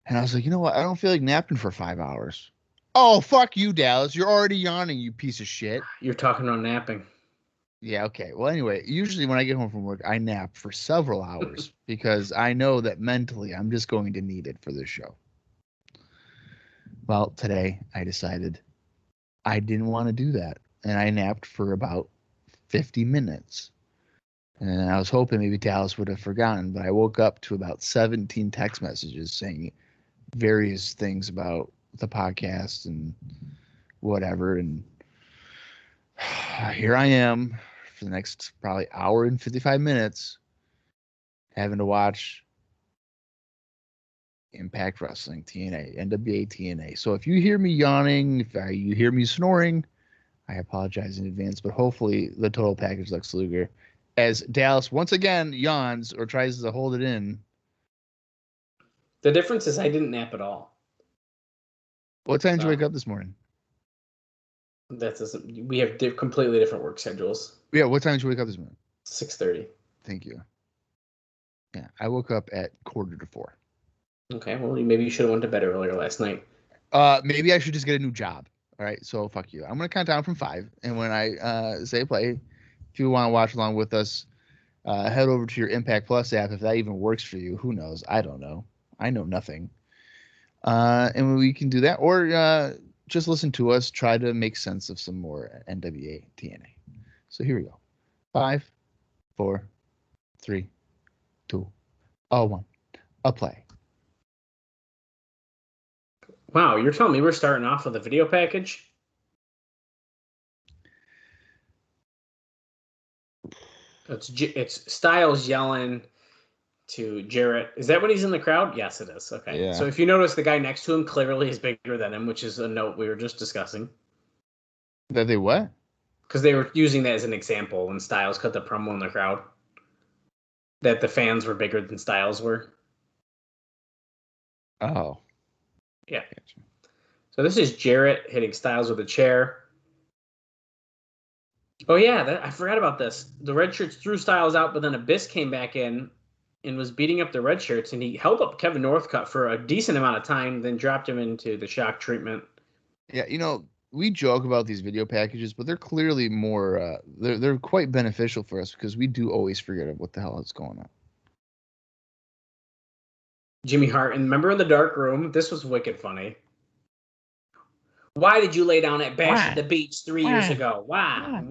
and I was like, you know what? I don't feel like napping for 5 hours. Oh, fuck you, Dallas! You're already yawning, you piece of shit. You're talking about napping. Yeah, okay. Well, anyway, usually when I get home from work, I nap for several hours because I know that mentally I'm just going to need it for this show. Well, today I decided I didn't want to do that, and I napped for about 50 minutes. And I was hoping maybe Dallas would have forgotten, but I woke up to about 17 text messages saying various things about the podcast and whatever. And here I am for the next probably hour and 55 minutes having to watch Impact Wrestling, TNA, NWA TNA. So if you hear me yawning, if you hear me snoring, I apologize in advance, but hopefully the total package Lex Luger, as Dallas once again yawns or tries to hold it in. The difference is I didn't nap at all. What time did you wake up this morning? We have completely different work schedules. Yeah, what time did you wake up this morning? 6:30. Thank you. Yeah, I woke up at 3:45. Okay, well, maybe you should have went to bed earlier last night. Maybe I should just get a new job. All right, so fuck you. I'm gonna count down from 5, and when I say play, if you want to watch along with us, head over to your Impact Plus app. If that even works for you, who knows? I don't know. I know nothing. And we can do that, or just listen to us try to make sense of some more NWA TNA. So here we go. 5, 4, 3, 2, 1. A play. Wow, you're telling me we're starting off with a video package? It's Styles yelling to Jarrett. Is that when he's in the crowd? Yes, it is. Okay. Yeah. So if you notice, the guy next to him clearly is bigger than him, which is a note we were just discussing. That they what? Because they were using that as an example when Styles cut the promo in the crowd. That the fans were bigger than Styles were. Oh. Yeah. Gotcha. So this is Jarrett hitting Styles with a chair. Oh, yeah, I forgot about this. The red shirts threw Styles out, but then Abyss came back in and was beating up the red shirts, and he held up Kevin Northcutt for a decent amount of time, then dropped him into the shock treatment. Yeah, we joke about these video packages, but they're clearly more, they're quite beneficial for us because we do always forget what the hell is going on. Jimmy Hart, and remember in the dark room? This was wicked funny. Why did you lay down at Bash at the Beach 3 years ago? Why?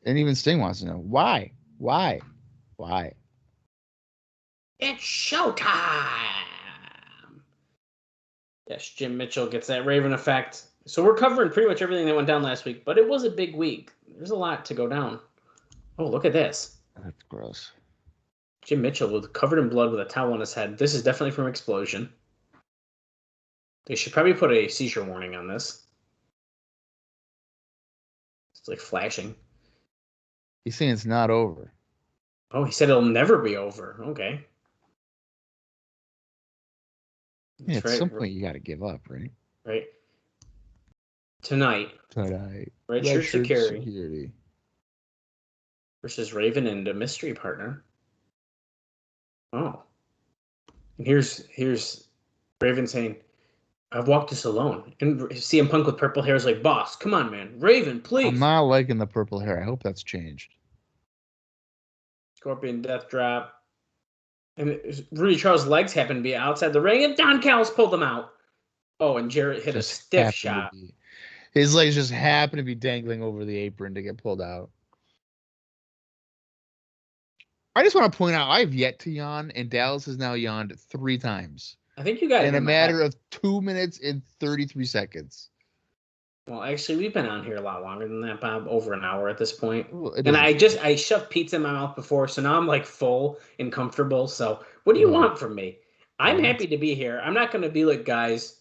And even Sting wants to know why. It's showtime. Yes, Jim Mitchell gets that Raven effect. So we're covering pretty much everything that went down last week, but it was a big week. There's a lot to go down. Oh, look at this. That's gross. Jim Mitchell covered in blood with a towel on his head. This is definitely from Explosion. They should probably put a seizure warning on this. It's like flashing. He's saying it's not over. Oh, he said it'll never be over. Okay. Yeah, at some point you got to give up, right? Right. Tonight. Red Shirt Security versus Raven and a mystery partner. Oh. And here's Raven saying, I've walked this alone. And CM Punk with purple hair is like, boss, come on, man. Raven, please. I'm not liking the purple hair. I hope that's changed. Scorpion Death Drop. And Rudy Charles' legs happen to be outside the ring, and Don Callis pulled them out. Oh, and Jarrett hit a stiff shot. His legs just happen to be dangling over the apron to get pulled out. I just want to point out, I've yet to yawn, and Dallas has now yawned 3 times. I think you got it in a matter of 2 minutes and 33 seconds. Well, actually, we've been on here a lot longer than that, Bob. Over an hour at this point. Well, and I shoved pizza in my mouth before, so now I'm like full and comfortable. So what do you want from me? I'm happy to be here. I'm not going to be like, guys,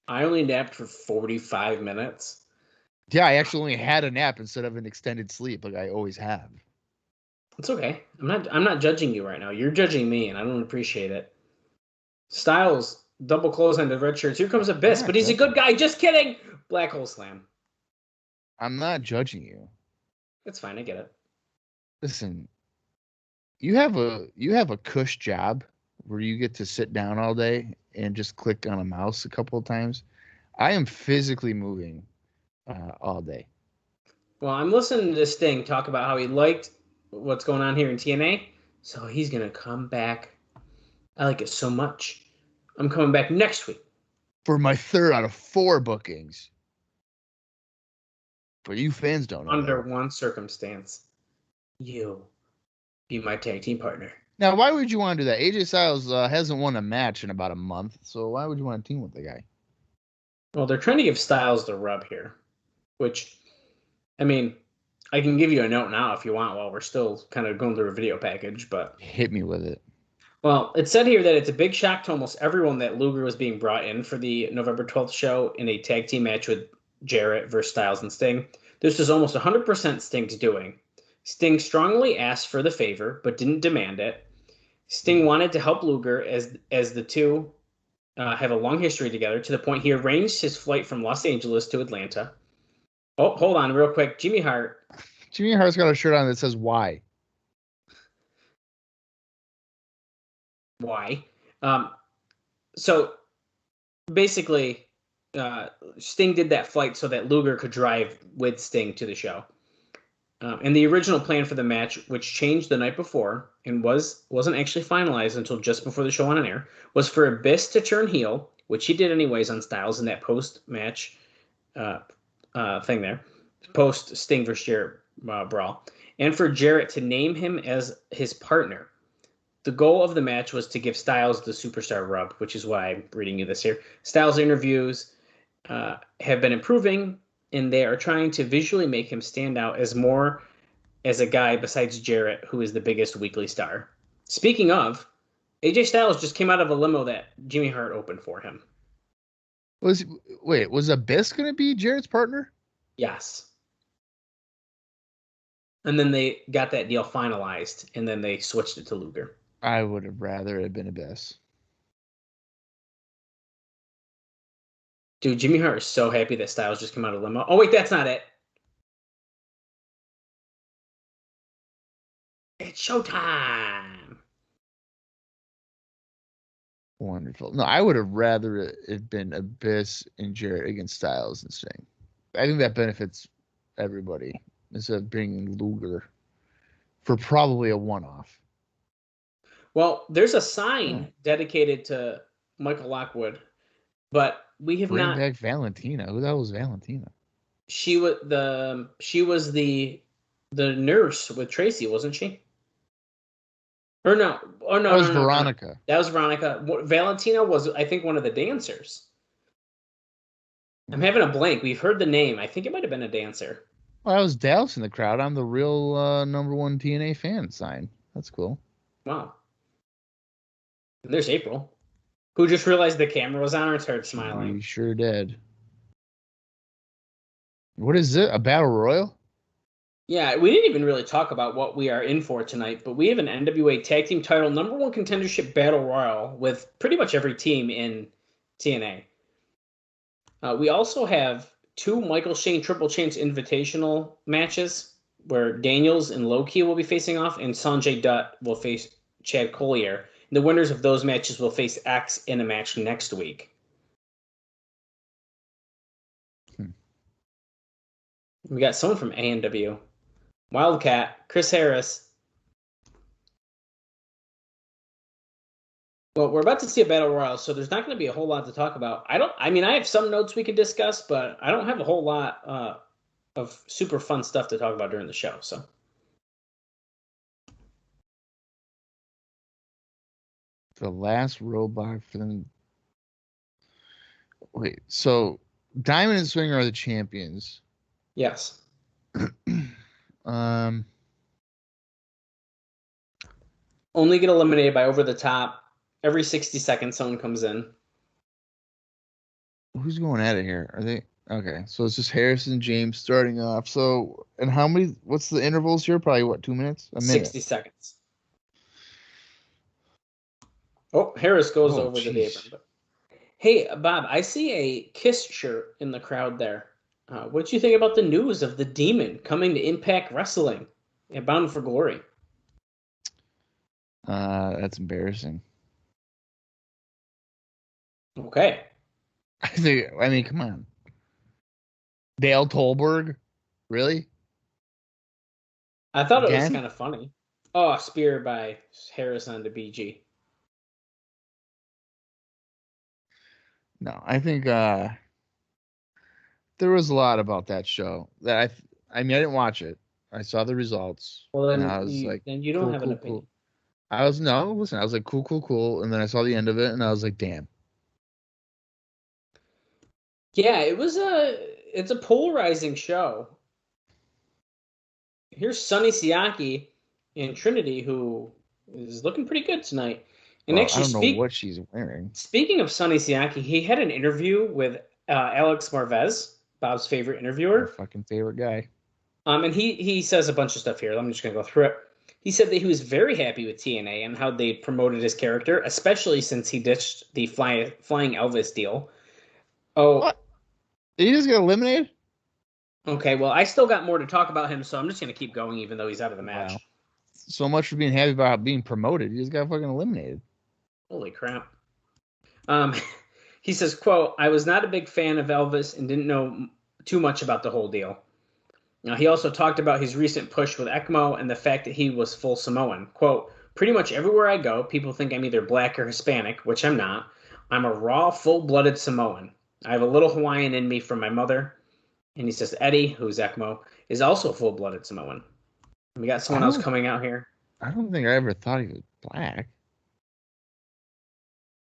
I only napped for 45 minutes. Yeah, I actually only had a nap instead of an extended sleep like I always have. It's okay. I'm not judging you right now. You're judging me, and I don't appreciate it. Styles, double close on the red shirts. Here comes Abyss, but he's a good guy. Just kidding. Black hole slam. I'm not judging you. It's fine. I get it. Listen, you have a cush job where you get to sit down all day and just click on a mouse a couple of times. I am physically moving all day. Well, I'm listening to Sting talk about how he liked what's going on here in TNA, so he's going to come back. I like it so much. I'm coming back next week. For my 3rd out of 4 bookings. But you fans don't know Under that. one circumstance. You be my tag team partner. Now, why would you want to do that? AJ Styles hasn't won a match in about a month, so why would you want to team with the guy? Well, they're trying to give Styles the rub here, which, I mean, I can give you a note now if you want while we're still kind of going through a video package, but... Hit me with it. Well, it said here that it's a big shock to almost everyone that Luger was being brought in for the November 12th show in a tag team match with Jarrett versus Styles and Sting. This was almost 100% Sting's doing. Sting strongly asked for the favor, but didn't demand it. Sting wanted to help Luger as the two have a long history together, to the point he arranged his flight from Los Angeles to Atlanta. Oh, hold on real quick. Jimmy Hart's got a shirt on that says why. Why? So basically, Sting did that flight so that Luger could drive with Sting to the show. And the original plan for the match, which changed the night before and wasn't actually finalized until just before the show went on air, was for Abyss to turn heel, which he did anyways on Styles in that post-match thing there, post-Sting versus Jarrett brawl, and for Jarrett to name him as his partner. The goal of the match was to give Styles the superstar rub, which is why I'm reading you this here. Styles' interviews have been improving, and they are trying to visually make him stand out as more as a guy besides Jarrett, who is the biggest weekly star. Speaking of, AJ Styles just came out of a limo that Jimmy Hart opened for him. Was Abyss going to be Jarrett's partner? Yes. And then they got that deal finalized, and then they switched it to Luger. I would have rather it had been Abyss. Dude, Jimmy Hart is so happy that Styles just came out of limo. Oh, wait, that's not it. It's showtime. Wonderful. No, I would have rather it been Abyss and Jarrett against Styles and Sting. I think that benefits everybody instead of bringing Luger for probably a one-off. Well, there's a sign dedicated to Michael Lockwood, but we have Bring back Valentina. Who the hell was Valentina? She was the nurse with Tracy, wasn't she? Or no? Oh no, that was no, Veronica. No. That was Veronica. Valentina was, I think, one of the dancers. I'm having a blank. We've heard the name. I think it might have been a dancer. Well, that was Dallas in the crowd. I'm the real #1 TNA fan sign. That's cool. Wow. And there's April, who just realized the camera was on her and started smiling. We sure did. What is it? A battle royal? Yeah, we didn't even really talk about what we are in for tonight, but we have an NWA Tag Team title #1 contendership battle royal with pretty much every team in TNA. We also have 2 Michael Shane Triple Chance Invitational matches where Daniels and Low-Key will be facing off, and Sonjay Dutt will face Chad Collier. And The winners of those matches will face X in a match next week. We got someone from A&W. Wildcat, Chris Harris. Well, we're about to see a battle royal, so there's not going to be a whole lot to talk about. I have some notes we could discuss, but I don't have a whole lot of super fun stuff to talk about during the show. So, the last roadblock for them. Wait, so Diamond and Swinger are the champions. yes. Only get eliminated by Over the Top. Every 60 seconds, someone comes in. Who's going at it here? Are they okay? So it's just Harrison James starting off. So, and how many? What's the intervals here? Probably what? 2 minutes? A minute? 60 seconds. Oh, Harris goes over geez. the apron. But... Hey, Bob, I see a Kiss shirt in the crowd there. What do you think about the news of the Demon coming to Impact Wrestling and Bound for Glory? That's embarrassing. Okay. I mean, come on. Dale Tolberg? Really? I thought it was kind of funny. Oh, spear by Harris onto BG. No, I think there was a lot about that show that I mean, I didn't watch it. I saw the results. Well, then I was like, then you don't cool, have cool, an opinion. cool. I was like, cool. And then I saw the end of it and I was like, damn. Yeah, it's a polarizing show. Here's Sonny Siaki in Trinity, who is looking pretty good tonight. And actually, I don't know what she's wearing. Speaking of Sonny Siaki, he had an interview with Alex Marvez, Bob's favorite interviewer. My fucking favorite guy. And he says a bunch of stuff here. I'm just going to go through it. He said that he was very happy with TNA and how they promoted his character, especially since he ditched the Flying Elvis deal. Oh, what? Did he just get eliminated? Okay, well, I still got more to talk about him, so I'm just going to keep going even though he's out of the match. Wow. So much for being happy about being promoted. He just got fucking eliminated. Holy crap. He says, quote, I was not a big fan of Elvis and didn't know too much about the whole deal. Now, he also talked about his recent push with ECMO and the fact that he was full Samoan. Quote, pretty much everywhere I go, people think I'm either black or Hispanic, which I'm not. I'm a raw, full-blooded Samoan. I have a little Hawaiian in me from my mother. And he says Eddie, who's ECMO, is also full-blooded Samoan. We got someone else coming out here. I don't think I ever thought he was black.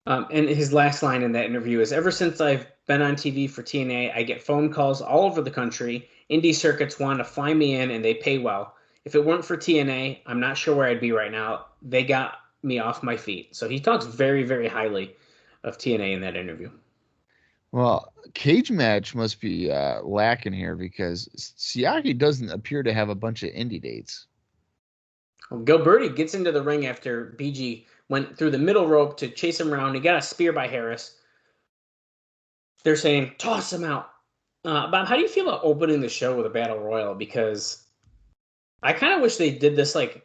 And his last line in that interview is, ever since I've been on TV for TNA, I get phone calls all over the country. Indie circuits want to fly me in, and they pay well. If it weren't for TNA, I'm not sure where I'd be right now. They got me off my feet. So he talks very, very highly of TNA in that interview. Well, cage match must be lacking here because Siaki doesn't appear to have a bunch of indie dates. Well, Gilberti gets into the ring after BG went through the middle rope to chase him around. He got a spear by Harris. They're saying, toss him out. Bob, how do you feel about opening the show with a battle royal? Because I kind of wish they did this like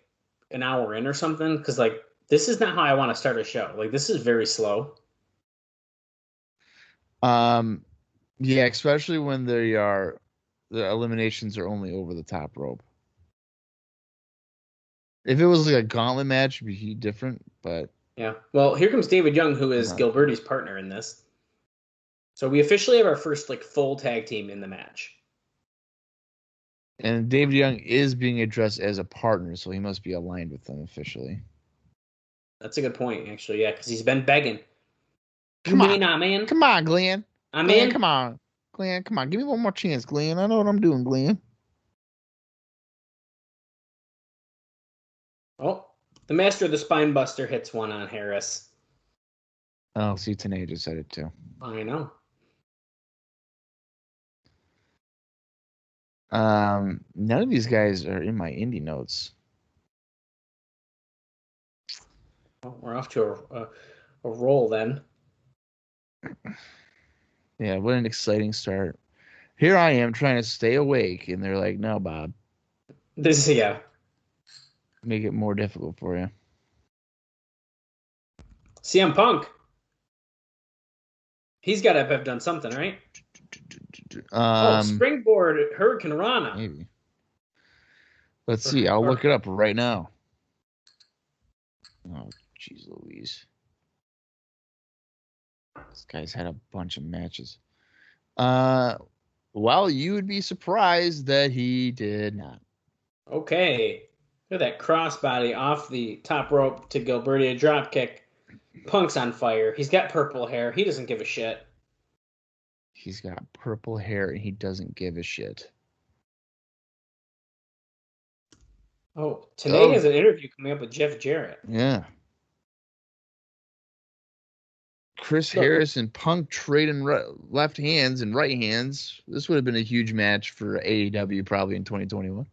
an hour in or something. Because like this is not how I want to start a show. Like this is very slow. Yeah, especially when the eliminations are only over the top rope. If it was like a gauntlet match, it'd be different, but yeah. Well, here comes David Young, who is Gilberti's partner in this. So we officially have our first like full tag team in the match. And David Young is being addressed as a partner, so he must be aligned with them officially. That's a good point, actually. Yeah, because he's been begging. Come on, man. Come on, Glenn. I'm Glenn, in. Come on, Glenn. Come on. Give me one more chance, Glenn. I know what I'm doing, Glenn. Oh, the Master of the Spine Buster hits one on Harris. Oh, see, Tanae just said it too. I know. None of these guys are in my indie notes. Well, we're off to a roll then. Yeah, what an exciting start. Here I am trying to stay awake, and they're like, no, Bob. Yeah. Make it more difficult for you. CM Punk. He's got to have done something, right? Springboard Hurricane Rana. Maybe. Let's see. I'll look it up right now. Oh, jeez Louise. This guy's had a bunch of matches. Well, you would be surprised that he did not. Okay. Look at that crossbody off the top rope to Gilberti, a drop kick. Punk's on fire. He's got purple hair. He doesn't give a shit. He's got purple hair and he doesn't give a shit. Oh, today has an interview coming up with Jeff Jarrett. Yeah. Chris Harris and Punk trading left hands and right hands. This would have been a huge match for AEW probably in 2021.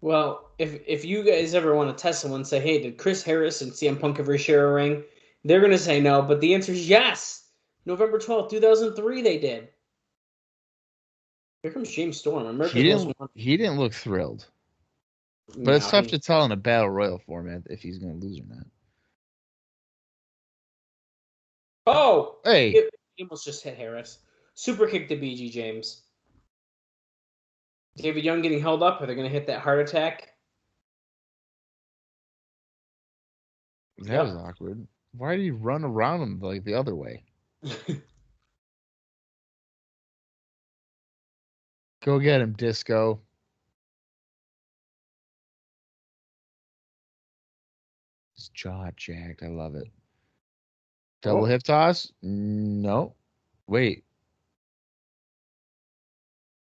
Well, if you guys ever want to test someone and say, hey, did Chris Harris and CM Punk ever share a ring? They're going to say no, but the answer is yes. November 12th, 2003, they did. Here comes James Storm. He didn't look thrilled. But it's tough to tell in a Battle Royal format if he's going to lose or not. Oh! Hey! He almost just hit Harris. Super kick to BG James. David Young getting held up. Are they going to hit that heart attack? That was awkward. Why did he run around him like the other way? Go get him, Disco. His jaw jacked. I love it. Double hip toss? No. Wait.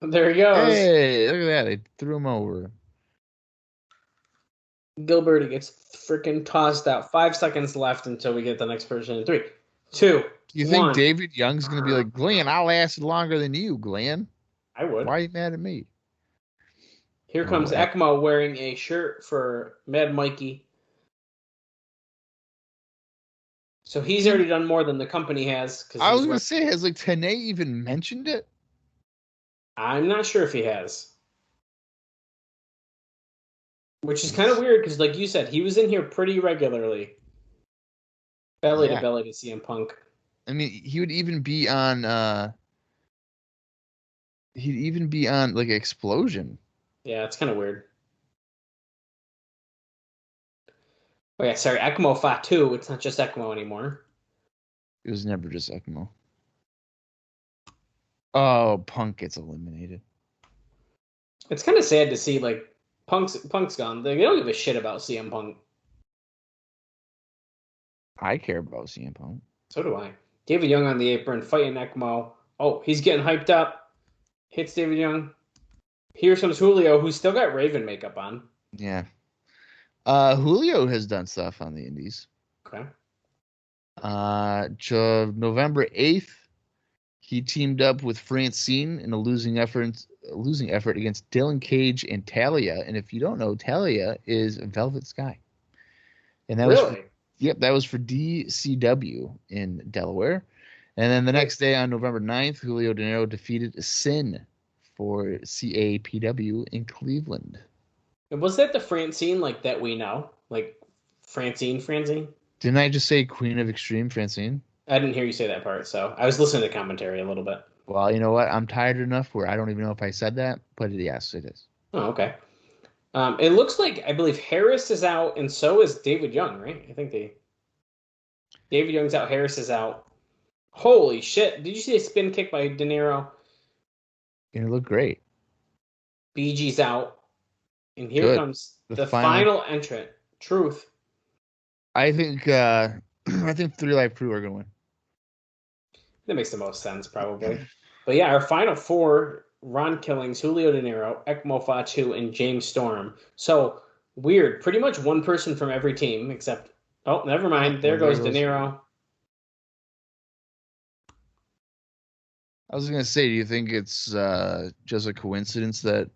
There he goes. Hey, look at that. They threw him over. Gilberti gets freaking tossed out. 5 seconds left until we get the next person in 3, 2, Do you think David Young's going to be like, Glenn, I lasted longer than you, Glenn? I would. Why are you mad at me? Here comes ECMO wearing a shirt for Mad Mikey. So he's already done more than the company has. I was going to say, has like TNA even mentioned it? I'm not sure if he has. Which is kind of weird because, like you said, he was in here pretty regularly. Belly to belly to CM Punk. I mean, he would even be on like Explosion. Yeah, it's kind of weird. Oh yeah, sorry, ECMO Fatu. It's not just ECMO anymore. It was never just ECMO. Oh, Punk gets eliminated. It's kind of sad to see like Punk's gone. They don't give a shit about CM Punk. I care about CM Punk. So do I. David Young on the apron, fighting ECMO. Oh, he's getting hyped up. Hits David Young. Here comes Julio, who's still got Raven makeup on. Yeah. Julio has done stuff on the Indies. Okay. November 8th, he teamed up with Francine in a losing effort against Dylan Cage and Talia. And if you don't know, Talia is Velvet Sky. And that was for DCW in Delaware. And then the next day on November 9th, Julio De Niro defeated Sin for CAPW in Cleveland. And was that the Francine like that we know? Like Francine? Didn't I just say Queen of Extreme, Francine? I didn't hear you say that part, so I was listening to commentary a little bit. Well, you know what? I'm tired enough where I don't even know if I said that, but yes, it is. Oh, okay. It looks like, I believe Harris is out, and so is David Young, right? I think David Young's out, Harris is out. Holy shit. Did you see a spin kick by De Niro? It looked great. BG's out. And here comes the final entrant, Truth. I think 3 Live Crew are going to win. That makes the most sense, probably. But yeah, our final 4, Ron Killings, Julio De Niro, ECMO Fatu, and James Storm. So, weird. Pretty much one person from every team, except... Oh, never mind. There goes De Niro. I was going to say, do you think it's just a coincidence that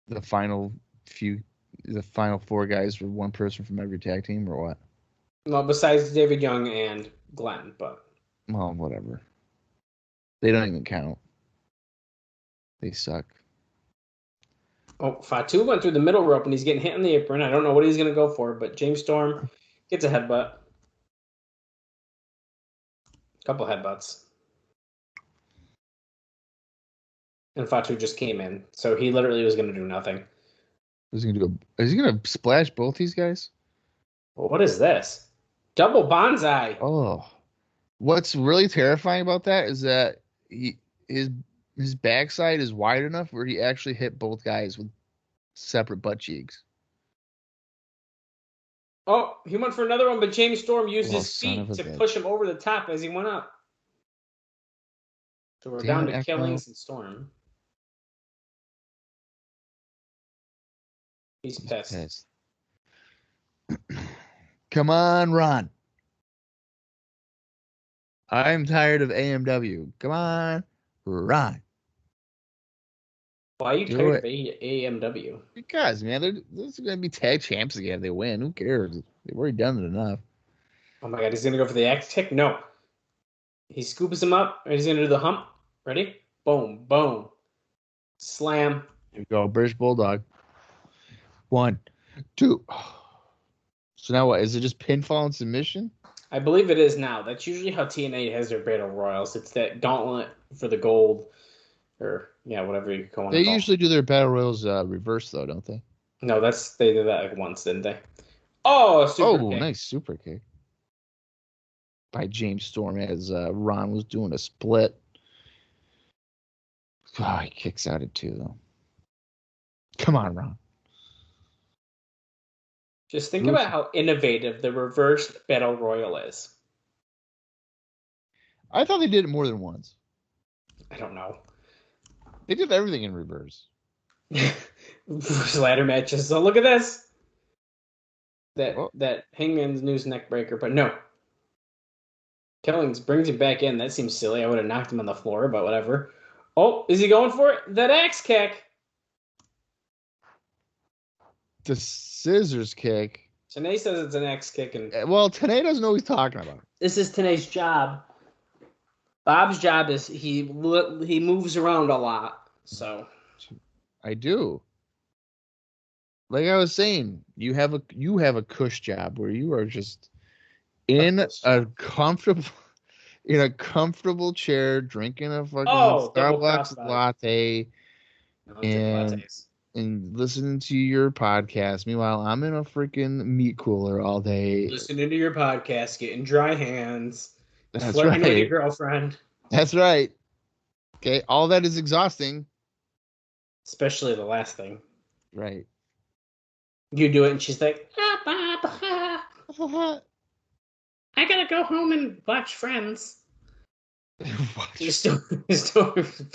the final 4 guys were one person from every tag team, or what? Well, besides David Young and Glenn, but... Well, whatever. They don't even count. They suck. Oh, Fatu went through the middle rope, and he's getting hit on the apron. I don't know what he's going to go for, but James Storm gets a headbutt. Couple headbutts. And Fatu just came in, so he literally was going to do nothing. Is he gonna splash both these guys? Well, what is this? Double bonsai. Oh, what's really terrifying about that is that his backside is wide enough where he actually hit both guys with separate butt cheeks. Oh, he went for another one, but James Storm used Oh, his son of feet a to bitch. push him over the top as he went up. So we're Damn down it, to Echo. Killings and Storm. He's pissed. Come on, Ron. I'm tired of AMW. Come on, Ron. Why are you Do tired it. of AMW? Because, man, this is going to be tag champs again if they win. Who cares? They've already done it enough. Oh my god, he's going to go for the axe kick? No. He scoops him up, and he's going to do the hump. Ready? Boom, boom. Slam. Here we go, British Bulldog. 1, 2. So now what? Is it just pinfall and submission? I believe it is now. That's usually how TNA has their battle royals. It's that gauntlet for the gold, or whatever you call it. They usually do their battle royals reverse though, don't they? No, they did that like once, didn't they? Oh, super kick. Nice super kick by James Storm as Ron was doing a split. Oh, he kicks out at 2 though. Come on, Ron. Just think about how innovative the reverse battle royal is. I thought they did it more than once. I don't know. They did everything in reverse. Ladder matches. So look at this. That Hangman's News neck breaker, but no. Killings brings him back in. That seems silly. I would have knocked him on the floor, but whatever. Oh, is he going for it? That axe kick. The scissors kick. Tenay says it's an axe kick, and Well, Tenay doesn't know what he's talking about. this is Tenay's job. Bob's job is he moves around a lot, so I do. Like I was saying, you have a cush job where you are just in a comfortable chair drinking a fucking Starbucks latte and listening to your podcast. Meanwhile, I'm in a freaking meat cooler all day. Listening to your podcast, getting dry hands, That's flirting right. with your girlfriend. That's right. Okay, all that is exhausting. Especially the last thing. Right. You do it, and she's like, I gotta go home and watch Friends. You're still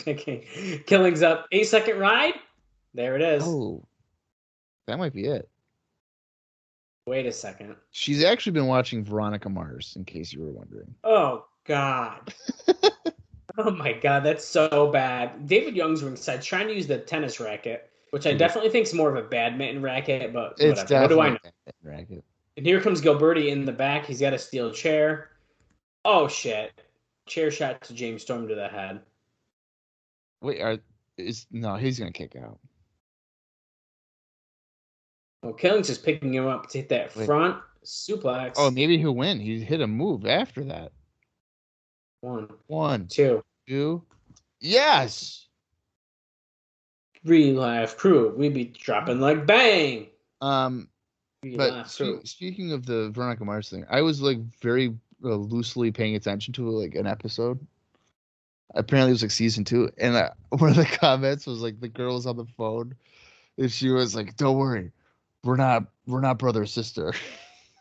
picking. Killings up. 8-second ride. There it is. Oh, that might be it. Wait a second. She's actually been watching Veronica Mars, in case you were wondering. Oh, God. Oh, my God. That's so bad. David Young's ringside trying to use the tennis racket, which I definitely think is more of a badminton racket, but It's whatever. What do I know? A racket. And here comes Gilberti in the back. He's got a steel chair. Oh, shit. Chair shot to James Storm to the head. Wait, he's gonna kick out. Well, Killings is picking him up to hit that front suplex. Oh, maybe he'll win. He hit a move after that. 1, 2. Yes. Real life crew. We be dropping like bang. But speaking of the Veronica Mars thing, I was like very loosely paying attention to like an episode. Apparently, it was like season 2, and one of the comments was like the girl was on the phone, and she was like, "Don't worry, we're not brother or sister."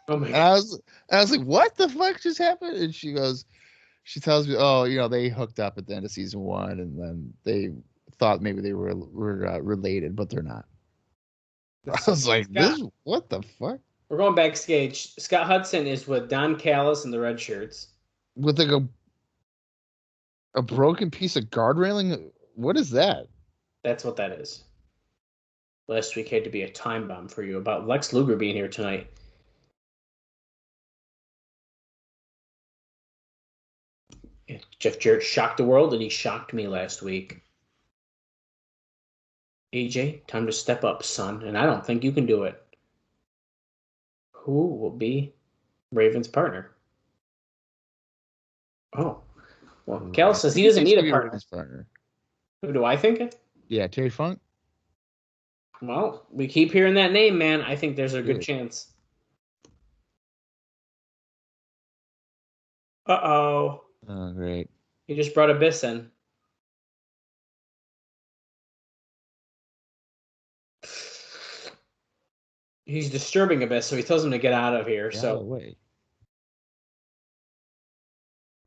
Oh my God. And I was like, "What the fuck just happened?" And she tells me, "Oh, they hooked up at the end of season 1, and then they thought maybe they were related, but they're not." I was like, what the fuck? We're going backstage. Scott Hudson is with Don Callis and the Red Shirts. With like a broken piece of guard railing? What is that? That's what that is. Last week had to be a time bomb for you about Lex Luger being here tonight. Yeah, Jeff Jarrett shocked the world, and he shocked me last week. AJ, time to step up, son, and I don't think you can do it. Who will be Raven's partner? Oh, well, Cal says he doesn't need a partner. Who do I think it? Yeah, Terry Funk. Well, we keep hearing that name, man. I think there's a good chance. Uh-oh. Oh, great. He just brought Abyss in. He's disturbing Abyss, so he tells him to get out of here. Get so, out of the way.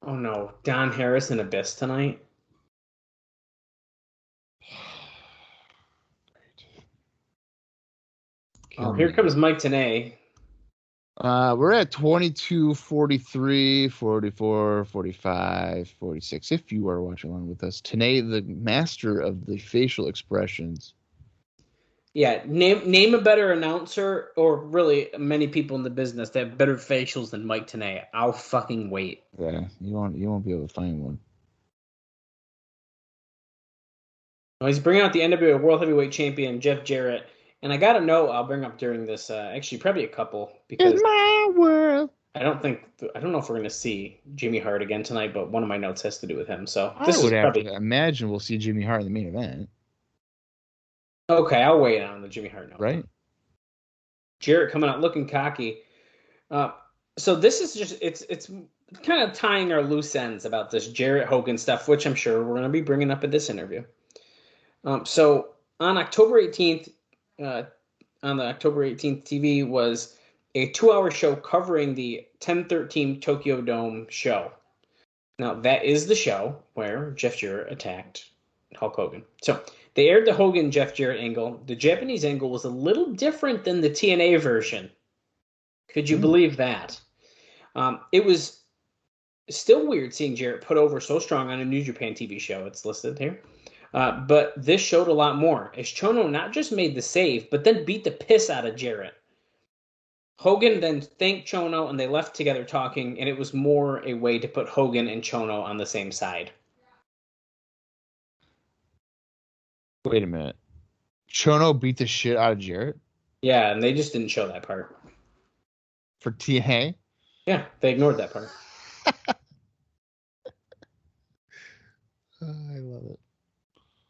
Oh no, Don Harris and Abyss tonight. Oh, here comes Mike TNA. We're at 22, 43, 44, 45, 46. If you are watching along with us, TNA, the master of the facial expressions. Yeah, name a better announcer, or really many people in the business that have better facials than Mike TNA. I'll fucking wait. Yeah, you won't be able to find one. Well, he's bringing out the NWA World Heavyweight Champion Jeff Jarrett, and I got a note I'll bring up during this. Actually, probably a couple because it's my world. I don't know if we're gonna see Jimmy Hart again tonight, but one of my notes has to do with him. So I would have to imagine we'll see Jimmy Hart in the main event. Okay, I'll wait on the Jimmy Hart note. Right. Jarrett coming out looking cocky. So this is just it's kind of tying our loose ends about this Jarrett Hogan stuff, which I'm sure we're going to be bringing up in this interview. So on October 18th, on the October 18th TV was a 2-hour show covering the 10/13 Tokyo Dome show. Now that is the show where Jeff Jarrett attacked Hulk Hogan. So they aired the Hogan-Jeff Jarrett angle. The Japanese angle was a little different than the TNA version. Could you believe that? It was still weird seeing Jarrett put over so strong on a New Japan TV show. It's listed here. But this showed a lot more, as Chono not just made the save, but then beat the piss out of Jarrett. Hogan then thanked Chono, and they left together talking, and it was more a way to put Hogan and Chono on the same side. Wait a minute. Chono beat the shit out of Jarrett? Yeah, and they just didn't show that part. For TNA? Yeah, they ignored that part. I love it.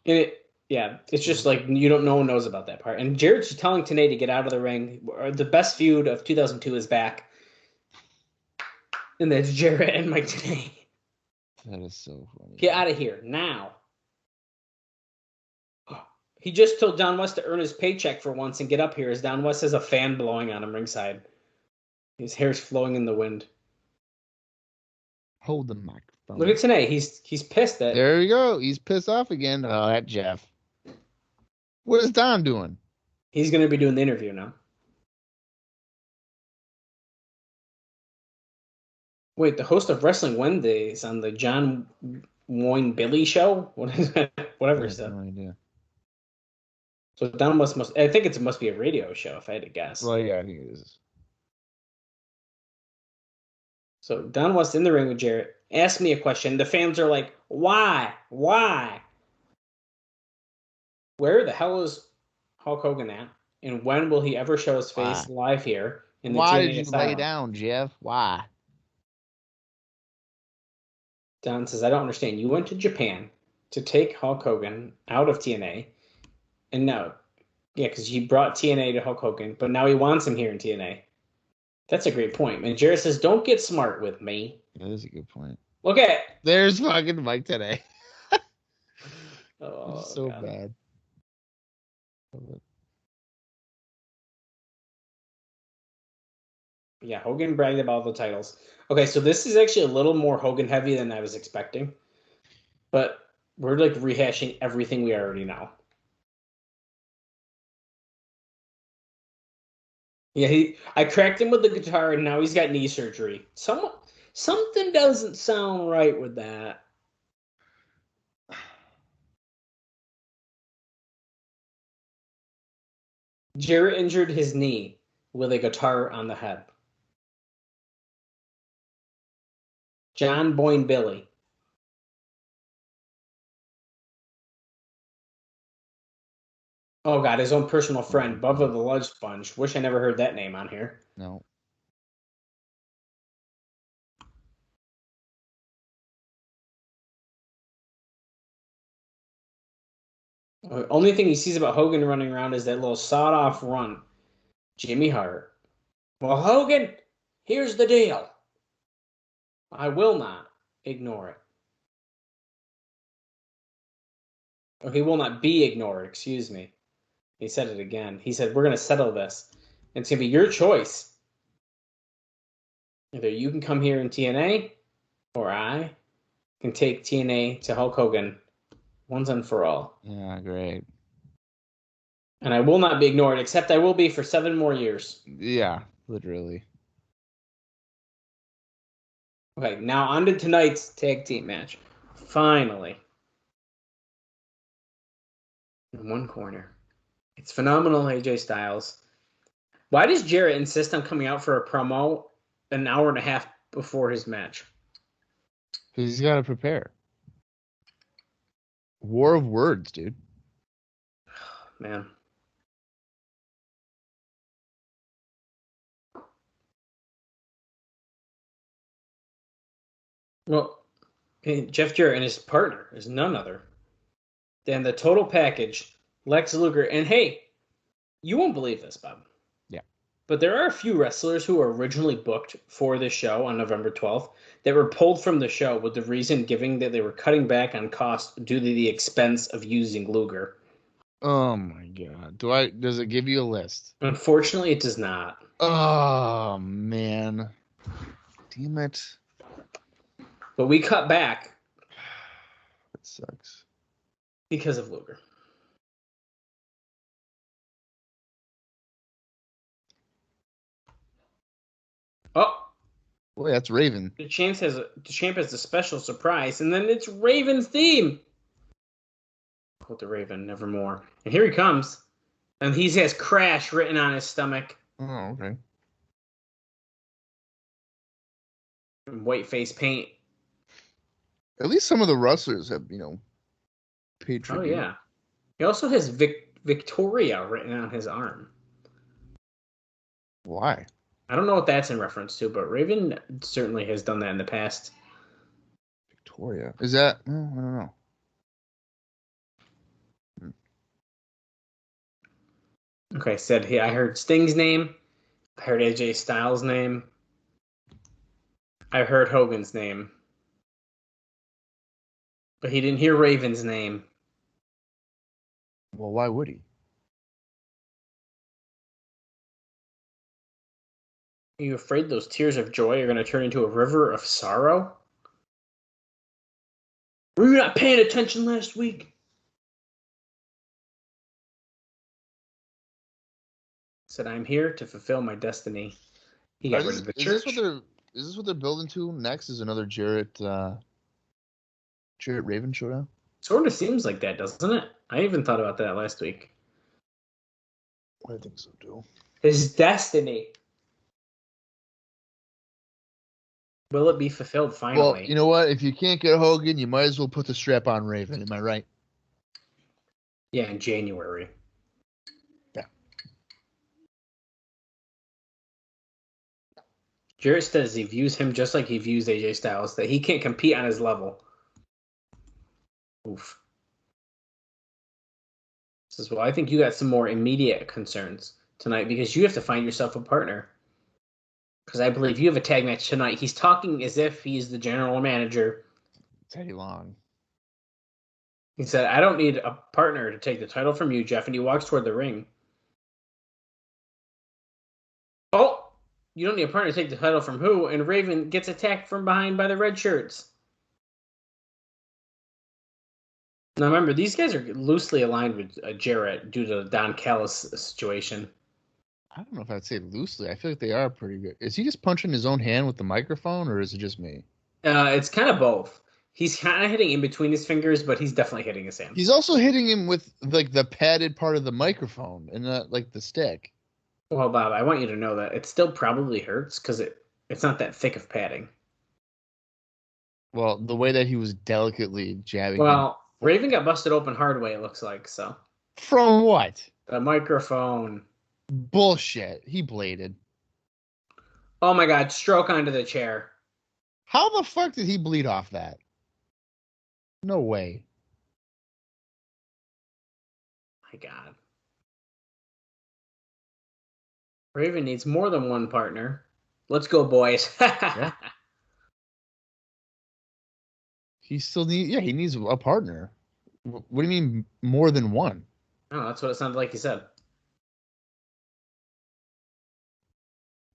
And it's just like no one knows about that part. And Jarrett's just telling TNA to get out of the ring. The best feud of 2002 is back. And that's Jarrett and Mike TNA. That is so funny. Get out of here now. He just told Don West to earn his paycheck for once and get up here, as Don West has a fan blowing on him ringside. His hair's flowing in the wind. Hold the microphone. Look at TNA. He's pissed at. There you go. He's pissed off again. Oh, that Jeff. What is Don doing? He's going to be doing the interview now. Wait, the host of Wrestling Wednesdays on the John Wayne Billy show? What is that? Whatever it's that. No idea. So Don must I think it must be a radio show if I had to guess. Well, yeah, I think it is. So Don West in the ring with Jarrett. Ask me a question. The fans are like, why? Why? Where the hell is Hulk Hogan at? And when will he ever show his face live here in the Why TNA did you Asylum? lay down, Jeff? Why? Don says, I don't understand. You went to Japan to take Hulk Hogan out of TNA. And now, because he brought TNA to Hulk Hogan, but now he wants him here in TNA. That's a great point. And Jarrett says, don't get smart with me. That is a good point. Look at it. There's fucking Mike TNA. Oh, so God. bad. Yeah, Hogan bragged about all the titles. Okay, so this is actually a little more Hogan heavy than I was expecting. But we're like rehashing everything we already know. Yeah, I cracked him with the guitar, and now he's got knee surgery. Something doesn't sound right with that. Jarrett injured his knee with a guitar on the head. John Boyne Billy. Oh, God, his own personal friend, Bubba the Love Sponge. Wish I never heard that name on here. No. The only thing he sees about Hogan running around is that little sawed-off run. Jimmy Hart. Well, Hogan, here's the deal. I will not ignore it. Or he will not be ignored, excuse me. He said it again. He said, we're going to settle this. And it's going to be your choice. Either you can come here in TNA, or I can take TNA to Hulk Hogan once and for all. Yeah, great. And I will not be ignored, except I will be for 7 more years. Yeah, literally. Okay, now on to tonight's tag team match. Finally. In one corner. It's phenomenal AJ Styles. Why does Jarrett insist on coming out for a promo an hour and a half before his match? Because he's got to prepare. War of words, dude. Man. Well, Jeff Jarrett and his partner is none other than the total package, Lex Luger. And hey, you won't believe this, Bob. Yeah. But there are a few wrestlers who were originally booked for this show on November 12th that were pulled from the show with the reason giving that they were cutting back on cost due to the expense of using Luger. Oh my god. Does it give you a list? Unfortunately, it does not. Oh man. Damn it. But we cut back That sucks. because of Luger. Oh, Boy, that's Raven. the champ has a special surprise, and then it's Raven's theme. Quote the Raven, nevermore. And here he comes, and he has Crash written on his stomach. Oh, okay. White face paint. At least some of the wrestlers have, paid Oh tribute. yeah. He also has Victoria written on his arm. Why? I don't know what that's in reference to, but Raven certainly has done that in the past. Victoria. Is that? I don't know. Okay, said he. I heard Sting's name. I heard AJ Styles' name. I heard Hogan's name. But he didn't hear Raven's name. Well, why would he? Are you afraid those tears of joy are going to turn into a river of sorrow? Were you not paying attention last week? Said, I'm here to fulfill my destiny. He got rid of the church. Is this what they're building to next? Is another Jarrett Raven showdown? Sort of seems like that, doesn't it? I even thought about that last week. I think so too. His destiny. Will it be fulfilled finally? Well, you know what? If you can't get Hogan, you might as well put the strap on Raven. Am I right? Yeah, in January. Yeah. Jarrett says he views him just like he views AJ Styles, that he can't compete on his level. Oof. Says, well, I think you got some more immediate concerns tonight because you have to find yourself a partner. Because I believe you have a tag match tonight. He's talking as if he's the general manager. Teddy Long. He said, I don't need a partner to take the title from you, Jeff. And he walks toward the ring. Oh, you don't need a partner to take the title from who? And Raven gets attacked from behind by the red shirts. Now remember, these guys are loosely aligned with Jarrett due to the Don Callis situation. I don't know if I'd say loosely. I feel like they are pretty good. Is he just punching his own hand with the microphone, or is it just me? It's kind of both. He's kind of hitting in between his fingers, but he's definitely hitting his hand. He's also hitting him with like the padded part of the microphone and not like the stick. Well, Bob, I want you to know that it still probably hurts because it's not that thick of padding. Well, the way that he was delicately jabbing. Well, Raven got busted open hard way, it looks like, so. From what? The microphone. Bullshit. He bladed. Oh my god, stroke onto the chair. How the fuck did he bleed off that? No way. My God. Raven needs more than one partner. Let's go, boys. Yeah. He needs a partner. What do you mean more than one? No, that's what it sounded like he said.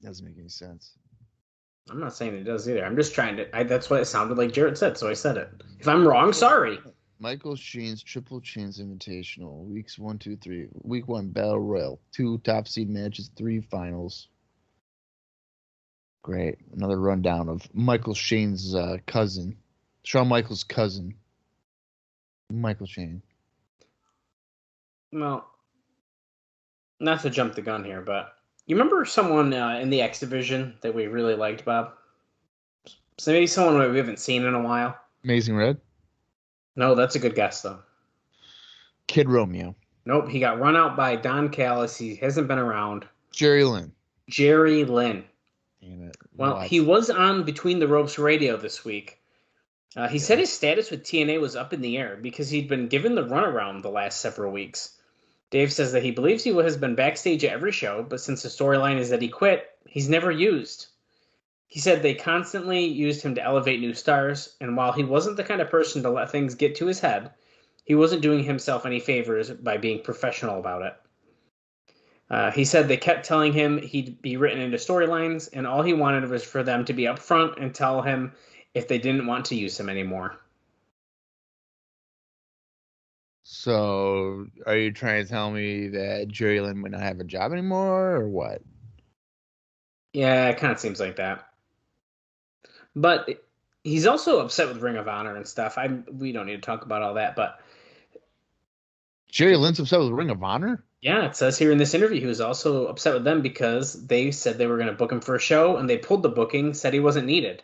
Doesn't make any sense. I'm not saying it does either. I'm just trying to. That's what it sounded like Jarrett said, so I said it. If I'm wrong, sorry. Michael Shane's Triple Chains Invitational. Weeks 1, 2, 3. Week 1, Battle Royal. 2 top seed matches, 3 finals. Great. Another rundown of Michael Shane's cousin. Shawn Michaels' cousin. Michael Shane. Well, not to jump the gun here, but you remember someone in the X Division that we really liked, Bob? So maybe someone we haven't seen in a while. Amazing Red? No, that's a good guess, though. Kid Romeo. Nope, he got run out by Don Callis. He hasn't been around. Jerry Lynn. Jerry Lynn. Damn it. Well, he was on Between the Ropes radio this week. He said his status with TNA was up in the air because he'd been given the runaround the last several weeks. Dave says that he believes he has been backstage at every show, but since the storyline is that he quit, he's never used. He said they constantly used him to elevate new stars, and while he wasn't the kind of person to let things get to his head, he wasn't doing himself any favors by being professional about it. He said they kept telling him he'd be written into storylines, and all he wanted was for them to be upfront and tell him if they didn't want to use him anymore. So, are you trying to tell me that Jerry Lynn might not have a job anymore, or what? Yeah, it kind of seems like that. But he's also upset with Ring of Honor and stuff. We don't need to talk about all that, but Jerry Lynn's upset with Ring of Honor? yeah, it says here in this interview he was also upset with them because they said they were going to book him for a show, and they pulled the booking, said he wasn't needed.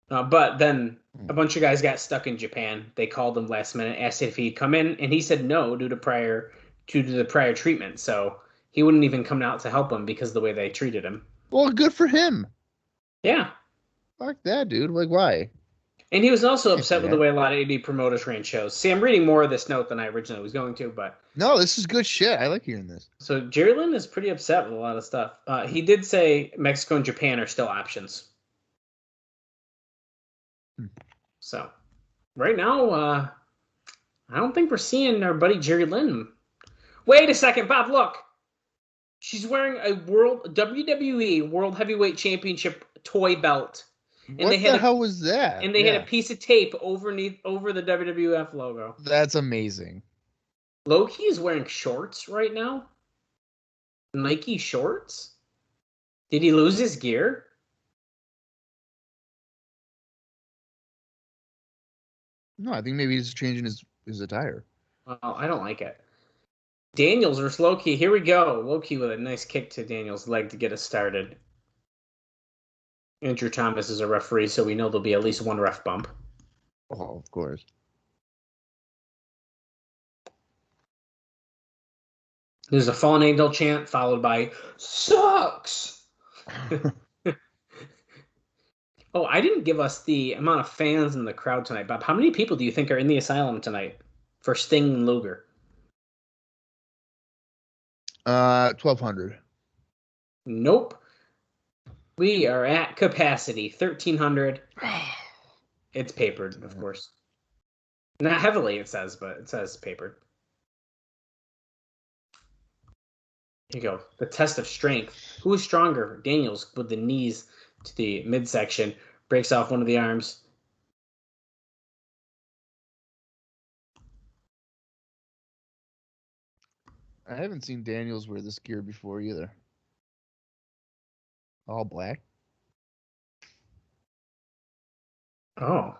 But then a bunch of guys got stuck in Japan. They called him last minute, asked if he'd come in, and he said no due to the prior treatment. So he wouldn't even come out to help him because of the way they treated him. Well, good for him. Yeah. Fuck that, dude. Like, why? And he was also upset with the way a lot of AD promoters ran shows. See, I'm reading more of this note than I originally was going to, but... No, this is good shit. I like hearing this. So Jerry Lynn is pretty upset with a lot of stuff. He did say Mexico and Japan are still options. So, right now, I don't think we're seeing our buddy Jerry Lynn. Wait a second, Bob, look! She's wearing a WWE World Heavyweight Championship toy belt. And what the hell was that? And they had a piece of tape over the WWF logo. That's amazing. Loki is wearing shorts right now? Nike shorts? Did he lose his gear? No, I think maybe he's changing his attire. Well, I don't like it. Daniels versus Loki. Here we go. Loki with a nice kick to Daniels' leg to get us started. Andrew Thomas is a referee, so we know there'll be at least one ref bump. Oh, of course. There's a Fallen Angel chant followed by sucks. Oh, I didn't give us the amount of fans in the crowd tonight, Bob. How many people do you think are in the Asylum tonight for Sting and Luger? 1,200. Nope. We are at capacity, 1,300. It's papered, of course. Not heavily, it says, but it says papered. Here you go. The test of strength. Who is stronger? Daniels with the knees to the midsection. Breaks off one of the arms. I haven't seen Daniels wear this gear before either. All black. Oh,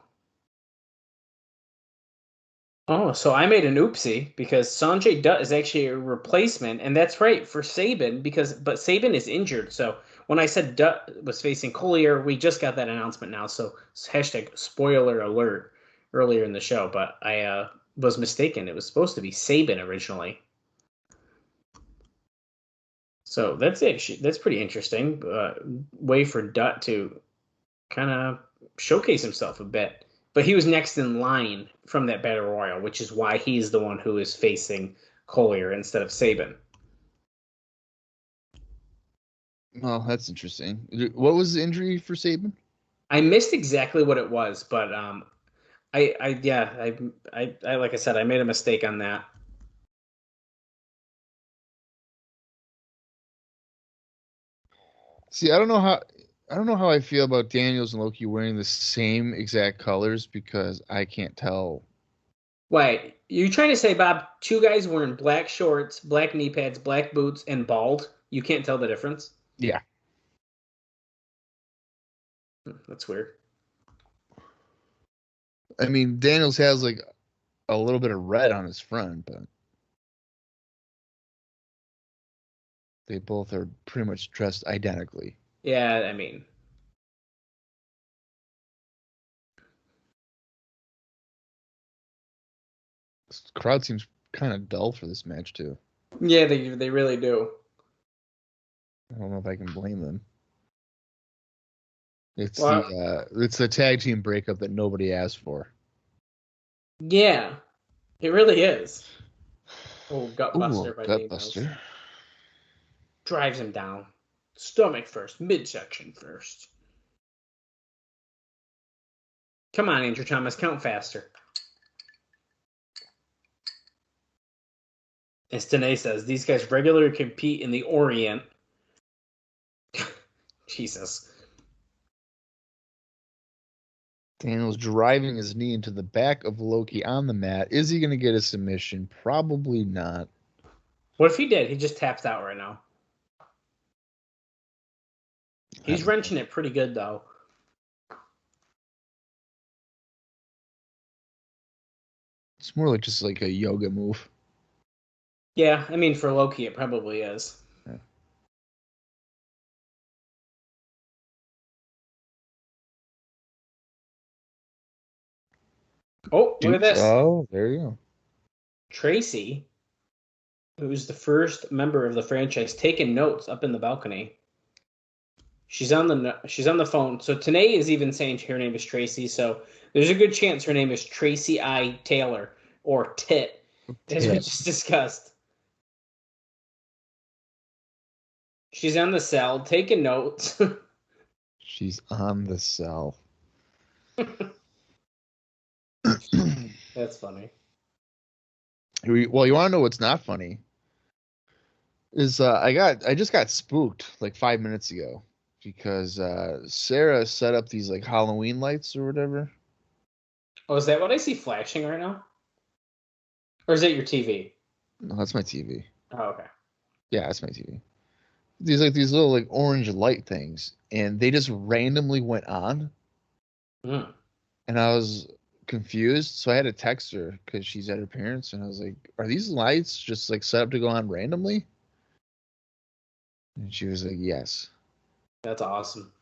so I made an oopsie because Sonjay Dutt is actually a replacement, and that's right for Sabin but Sabin is injured. So when I said Dutt was facing Collier, we just got that announcement now. So hashtag spoiler alert earlier in the show, but I was mistaken. It was supposed to be Sabin originally. So that's pretty interesting. Way for Dutt to kind of showcase himself a bit But he was next in line from that Battle Royal, which is why he's the one who is facing Collier instead of Sabin. Oh, that's interesting. What was the injury for Sabin? I missed exactly what it was, but I like I said, I made a mistake on that. See, I don't know how I feel about Daniels and Loki wearing the same exact colors because I can't tell. Wait, you trying to say, Bob, two guys wearing black shorts, black knee pads, black boots, and bald? You can't tell the difference? Yeah. That's weird. I mean, Daniels has like a little bit of red on his front, but they both are pretty much dressed identically. Yeah, I mean, This crowd seems kind of dull for this match too. yeah, they really do. I don't know if I can blame them. It's Well, it's the tag team breakup that nobody asked for. yeah, it really is. Oh, Gutbuster Ooh, by Daniels. Gutbuster. Drives him down. Stomach first, midsection first. Come on, Andrew Thomas, count faster. As Tanae says, these guys regularly compete in the Orient. Jesus. Daniels driving his knee into the back of Loki on the mat. Is he going to get a submission? Probably not. What if he did? He just taps out right now. He's wrenching it pretty good, though. It's more like just like a yoga move. Yeah, I mean, for Loki, it probably is. Yeah. Oh, look at this. Oh, there you go. Tracy, who's the first member of the franchise, taking notes up in the balcony. She's on the phone. So Tanae is even saying her name is Tracy. So there's a good chance her name is Tracy I. Taylor or Tit, as we just discussed. She's on the cell taking notes. She's on the cell. That's funny. Well, you want to know what's not funny? Is I just got spooked like 5 minutes ago because Sarah set up these like Halloween lights or whatever. Oh, is that what I see flashing right now? Or is that your TV? No, that's my TV. Oh, okay. Yeah, that's my TV. These little like orange light things, and they just randomly went on, Mm. and I was confused. So I had to text her because she's at her parents', and I was like, "Are these lights just like set up to go on randomly?" And she was like, "Yes." That's awesome.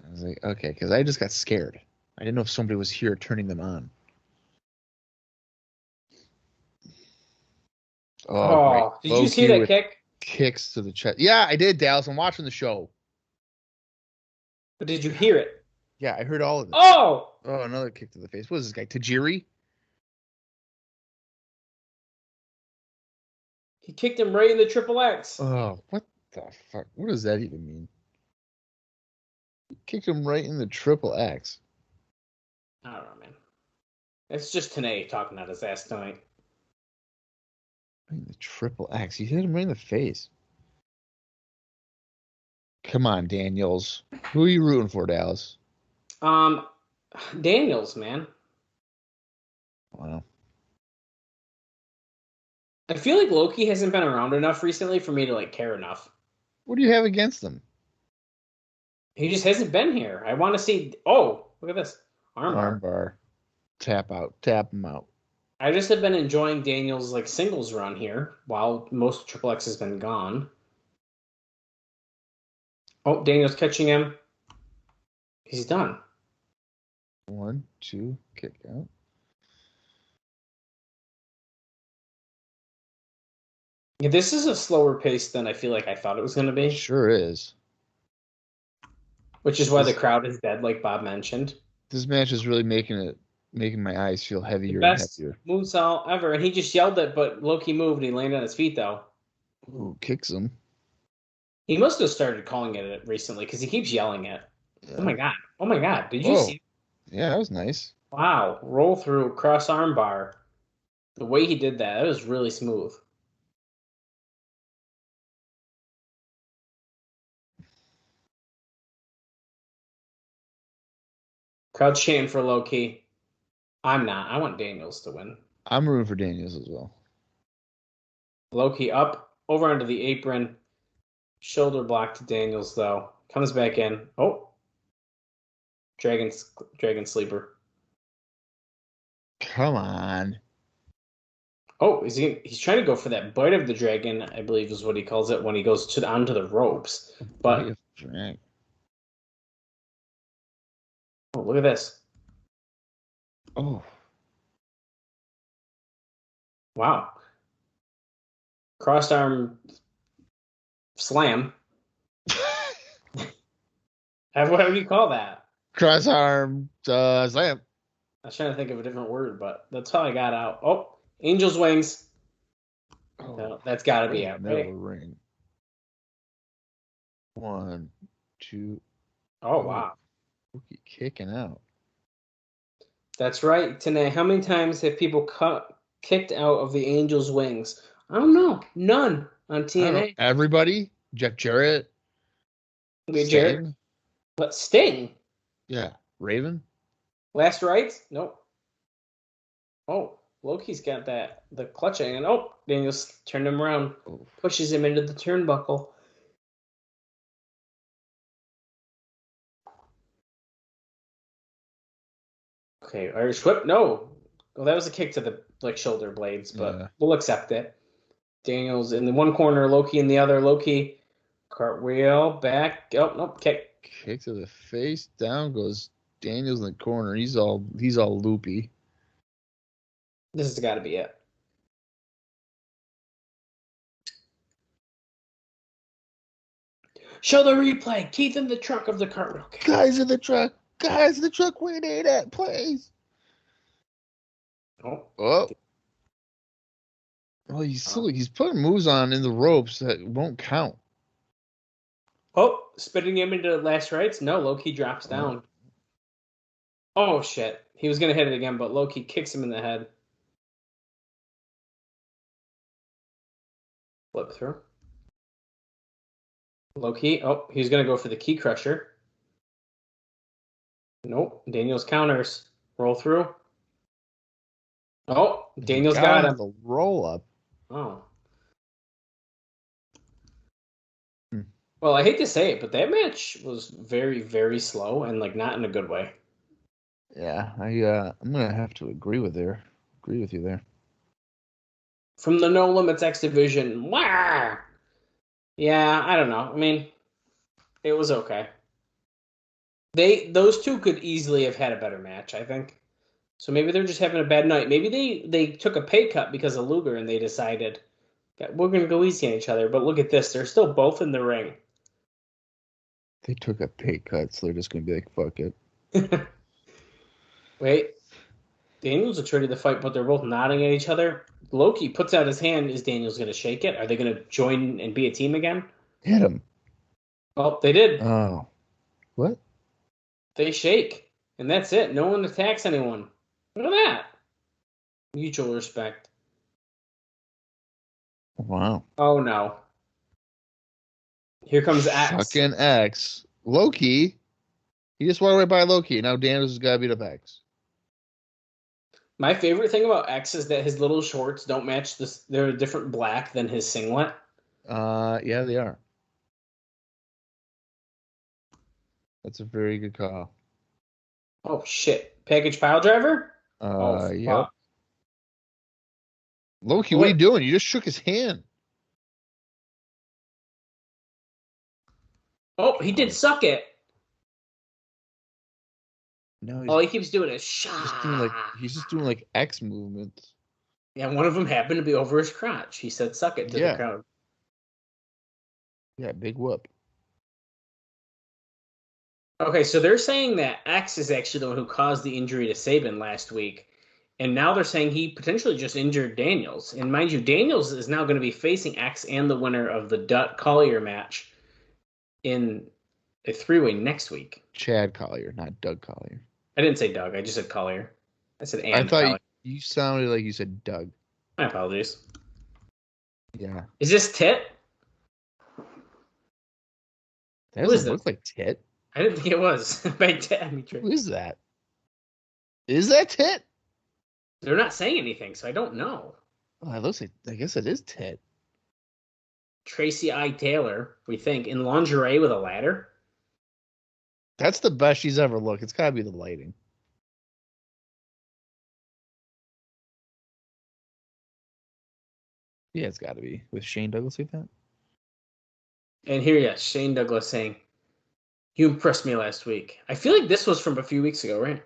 I was like, "Okay," because I just got scared. I didn't know if somebody was here turning them on. Oh, great. did you see that with kick? Kicks to the chest. Yeah, I did, Dallas. I'm watching the show. But did you hear it? Yeah, I heard all of it. Oh! Oh, another kick to the face. What is this guy? Tajiri? He kicked him right in the triple X. Oh, what the fuck? What does that even mean? He kicked him right in the triple X. I don't know, man. It's just Tanae talking out his ass tonight. Right in the triple X. He hit him right in the face. Come on, Daniels. Who are you rooting for, Dallas? Daniels, man. Wow. I feel like Loki hasn't been around enough recently for me to like care enough. What do you have against them? He just hasn't been here. I want to see. Oh, look at this armbar. Armbar. Tap out. Tap him out. I just have been enjoying Daniel's like singles run here while most of Triple X has been gone. Oh, Daniel's catching him. He's done. 1, 2, kick out. Yeah, this is a slower pace than I feel like I thought it was going to be. Sure is. Which is why the crowd is dead, like Bob mentioned. This match is really making it making my eyes feel The heavier and best heavier. moonsault ever. And he just yelled it, but Loki moved and he landed on his feet, though. Ooh, kicks him. He must have started calling it recently because he keeps yelling it. Yeah. Oh my god. Oh my god. Did you Whoa. see? Yeah, that was nice. Wow. Roll through cross arm bar. The way he did that, it was really smooth. Crowd's chanting for Loki. I'm not. I want Daniels to win. I'm rooting for Daniels as well. Loki up, over onto the apron. Shoulder block to Daniels, though. Comes back in. Oh. Dragon sleeper. Come on. Oh, he's trying to go for that bite of the dragon, I believe is what he calls it when he goes onto the ropes. But oh, look at this. Oh. Wow. Crossed arm slam. What do you call that? Cross arm slam. I was trying to think of a different word, but that's how I got out. Oh, Angel's wings. Oh, No, that's got to be right out, in the middle right? of the ring. 1, 2. Oh, wow. Loki kicking out. That's right, Tanae. How many times have people kicked out of the Angel's wings? I don't know. None on TNA. Everybody? Jeff Jarrett? Jarrett. Sting? But Sting? Yeah. Raven? Last rights? Nope. Oh, Loki's got the clutching, and oh, Daniels turned him around, pushes him into the turnbuckle. Okay, Irish whip? No. Well, that was a kick to the shoulder blades, but we'll accept it. Daniels in the one corner, Loki in the other. Loki, cartwheel, back. Oh, nope, kick. Kick to the face. Down goes Daniels in the corner. He's all loopy. This has got to be it. Show the replay. Keith in the trunk of the cartwheel. Guys in the truck. Guys in the truck. Where they at? Please. Oh. Well, he's putting moves on in the ropes that won't count. Oh, spitting him into last rights? No, Loki drops down. Oh, shit. He was going to hit it again, but Loki kicks him in the head. Flip through. Loki. Oh, he's going to go for the key crusher. Nope. Daniels counters. Roll through. Oh, Daniels got him. The roll up. Oh. Well, I hate to say it, but that match was very, very slow and not in a good way. Yeah, I'm gonna have to agree with you there. From the No Limits X Division, wah! Yeah, I don't know. I mean, it was okay. Those two could easily have had a better match, I think. So maybe they're just having a bad night. Maybe they took a pay cut because of Luger and they decided that we're gonna go easy on each other. But look at this; they're still both in the ring. They took a pay cut, so they're just gonna be like, "Fuck it." Wait, Daniels are ready to fight, but they're both nodding at each other. Loki puts out his hand. Is Daniels going to shake it? Are they going to join and be a team again? Hit him. Oh, they did. Oh. What? They shake, and that's it. No one attacks anyone. Look at that. Mutual respect. Wow. Oh, no. Here comes X. Fucking X. Loki. He just walked right by Loki. Now Daniels has got to beat up X. My favorite thing about X is that his little shorts don't match this. They're a different black than his singlet. Yeah, they are. That's a very good call. Oh, shit. Package pile driver? Yep. Loki, what are you doing? You just shook his hand. Oh, he did suck it. No, all he keeps doing is shot. He's just doing like X movements. Yeah, one of them happened to be over his crotch. He said, "Suck it" to the crowd. Yeah, big whoop. Okay, so they're saying that X is actually the one who caused the injury to Saban last week. And now they're saying he potentially just injured Daniels. And mind you, Daniels is now going to be facing X and the winner of the Dutt Collier match in a three-way next week. Chad Collier, not Doug Collier. I didn't say Doug. I just said Collier. I said I and thought Collier. you sounded like you said Doug. My apologies. Yeah. Is this Tit? That Who is doesn't look like Tit. I didn't think it was. By Tit, I mean Trick. Who is that? Is that Tit? They're not saying anything, so I don't know. Oh, it looks like, I guess it is Tit. Tracy I. Taylor, we think, in lingerie with a ladder. That's the best she's ever looked. It's got to be the lighting. Yeah, it's got to be. With Shane Douglas like that? And here, yes, Shane Douglas saying, "You impressed me last week." I feel like this was from a few weeks ago, right?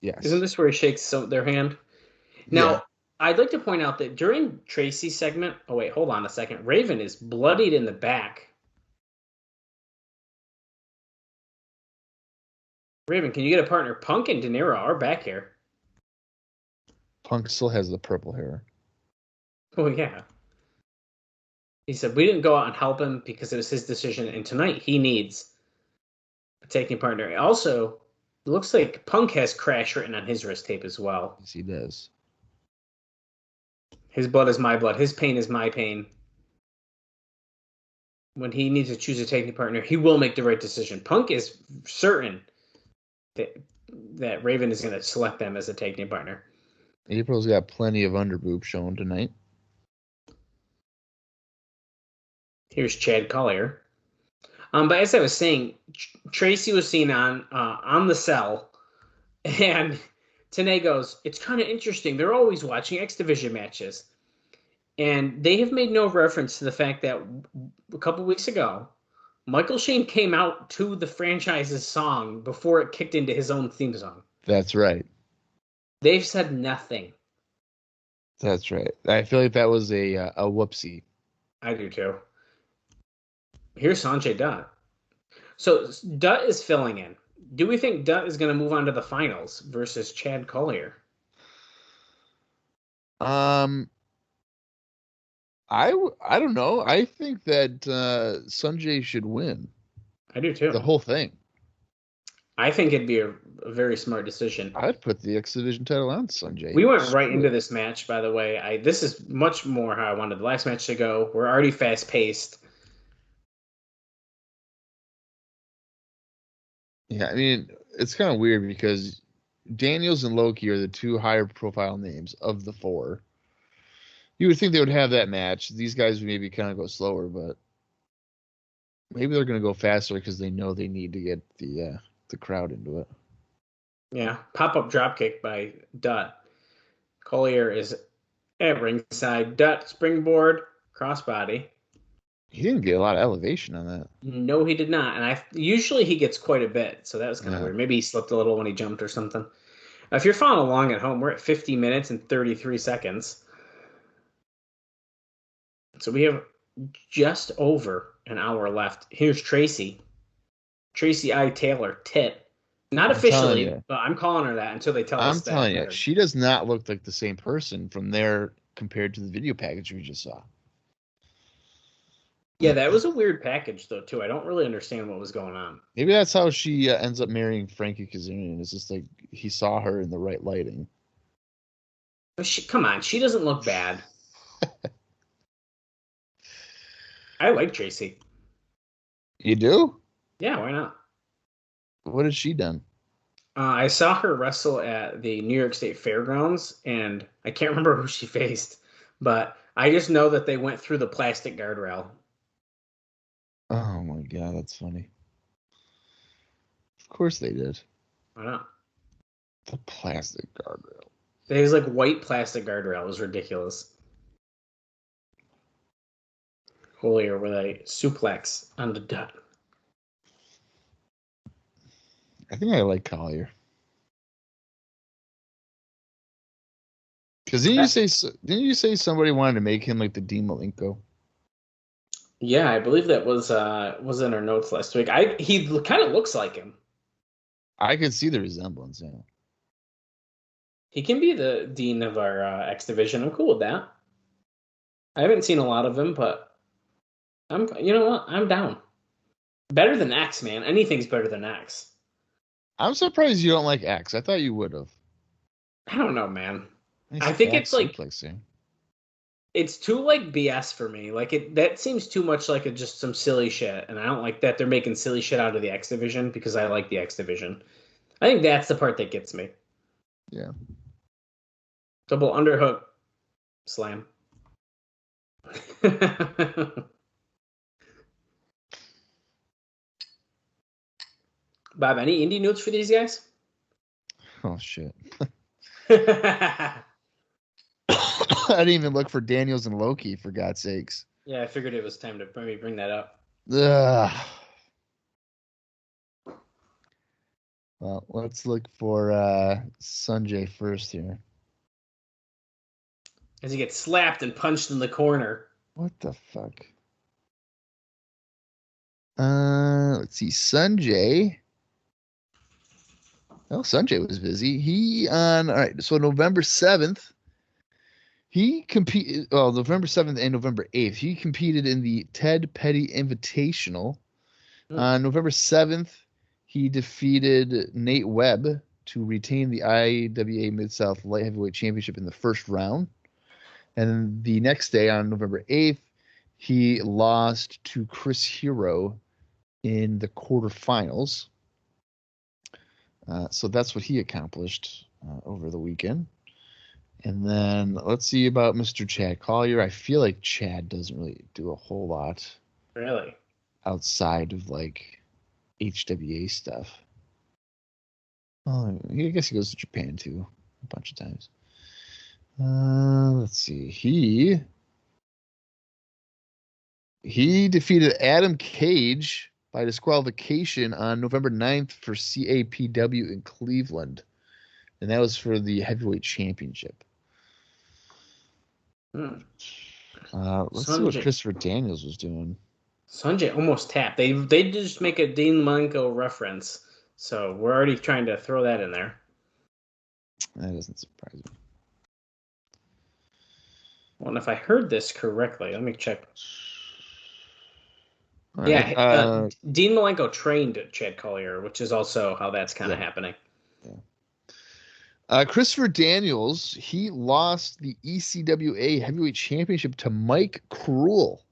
Yes. Isn't this where he shakes their hand? Now, Yeah. I'd like to point out that during Tracy's segment, oh wait, hold on a second. Raven is bloodied in the back. Raven, can you get a partner? Punk and De Niro are back here. Punk still has the purple hair. Oh, yeah. He said, we didn't go out and help him because it was his decision, and tonight he needs a taking partner. Also, it looks like Punk has Crash written on his wrist tape as well. Yes, he does. His blood is my blood. His pain is my pain. When he needs to choose a taking partner, he will make the right decision. Punk is certain that Raven is going to select them as a taking partner. April's got plenty of underboob shown tonight. Here's Chad Collier. But as I was saying, Tracy was seen on the cell, and Tenay goes, "It's kind of interesting. They're always watching X Division matches." And they have made no reference to the fact that a couple weeks ago, Michael Shane came out to the franchise's song before it kicked into his own theme song. That's right. They've said nothing. That's right. I feel like that was a whoopsie. I do too. Here's Sonjay Dutt. So Dutt is filling in. Do we think Dutt is going to move on to the finals versus Chad Collier? I don't know. I think that Sonjay should win. I do too. The whole thing. I think it'd be a very smart decision. I'd put the X Division title on Sonjay. We went right into this match, by the way. This is much more how I wanted the last match to go. We're already fast paced. Yeah, I mean, it's kind of weird because Daniels and Loki are the two higher profile names of the four. You would think they would have that match. These guys would maybe kind of go slower, but maybe they're going to go faster because they know they need to get the crowd into it. Yeah, pop-up dropkick by Dutt. Collier is at ringside. Dutt, springboard, crossbody. He didn't get a lot of elevation on that. No, he did not. And usually he gets quite a bit, so that was kind of weird. Maybe he slipped a little when he jumped or something. If you're following along at home, we're at 50 minutes and 33 seconds. So we have just over an hour left. Here's Tracy. Tracy I. Taylor, Tit. Not officially, but I'm calling her that until they tell us that. I'm telling you, she does not look like the same person from there compared to the video package we just saw. Yeah, that was a weird package, though, too. I don't really understand what was going on. Maybe that's how she ends up marrying Frankie Kazarian. It's just like he saw her in the right lighting. But come on, she doesn't look bad. I like Tracy. You do? Yeah, why not? What has she done? I saw her wrestle at the New York State Fairgrounds, and I can't remember who she faced, but I just know that they went through the plastic guardrail. Oh my god, that's funny. Of course they did. Why not? The plastic guardrail. It was like white plastic guardrail. It was ridiculous. Collier with a suplex on the Dutt. I think I like Collier. Because didn't you say somebody wanted to make him like the Dean Malenko? Yeah, I believe that was in our notes last week. He kind of looks like him. I can see the resemblance. Yeah. He can be the dean of our X division. I'm cool with that. I haven't seen a lot of him, but you know what? I'm down. Better than X, man. Anything's better than X. I'm surprised you don't like X. I thought you would have. I don't know, man. Nice I think back it's like suplexing. it's too like BS for me. Like that seems too much like just some silly shit, and I don't like that they're making silly shit out of the X division because I like the X division. I think that's the part that gets me. Yeah. Double underhook slam. Bob, any indie notes for these guys? Oh shit. Yeah, I didn't even look for Daniels and Loki, for God's sakes. I figured it was time to maybe bring that up. Ugh. Well, let's look for Sonjay first here. As he gets slapped and punched in the corner. What the fuck? Let's see. Sonjay. Oh, Sonjay was busy. All right. So November 7th, he competed. Well, November 7th and November 8th, he competed in the Ted Petty Invitational. On November 7th, he defeated Nate Webb to retain the IWA Mid-South Light Heavyweight Championship in the first round. And then the next day, on November 8th, he lost to Chris Hero in the quarterfinals. So that's what he accomplished over the weekend. And then let's see about Mr. Chad Collier. I feel like Chad doesn't really do a whole lot. Really? Outside of like HWA stuff. Oh, I guess he goes to Japan too a bunch of times. Let's see. He defeated Adam Cage by disqualification on November 9th for CAPW in Cleveland. And that was for the heavyweight championship. Let's see what Christopher Daniels was doing. Sonjay almost tapped. They just make a Dean Malenko reference. So we're already trying to throw that in there. That doesn't surprise me. Well, and if I heard this correctly, let me check. All yeah, right. Dean Malenko trained Chad Collier, which is also how that's kind of happening. Yeah. Christopher Daniels, he lost the ECWA Heavyweight Championship to Mike Cruel.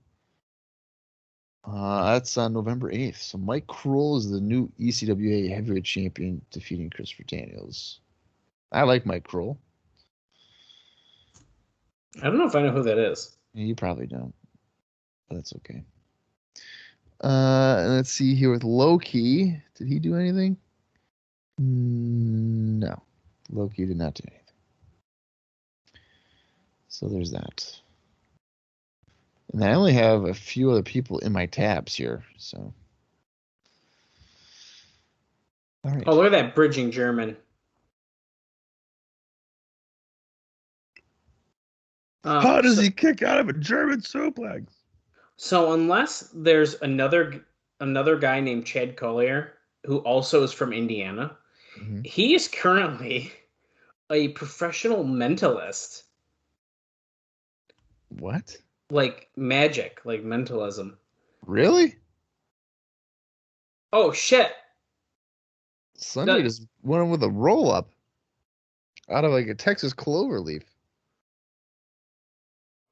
That's on November 8th. So Mike Cruel is the new ECWA Heavyweight Champion, defeating Christopher Daniels. I like Mike Cruel. I don't know if I know who that is. You probably don't. But that's okay. Let's see here with Loki. Did he do anything? No. Loki did not do anything. So there's that. And I only have a few other people in my tabs here, so. All right. Oh, look at that bridging German. How does he kick out of a German suplex? So unless there's another guy named Chad Collier who also is from Indiana, he is currently a professional mentalist. What? Like magic, like mentalism. Really? Oh shit! Sonjay just went with a roll up out of like a Texas clover leaf.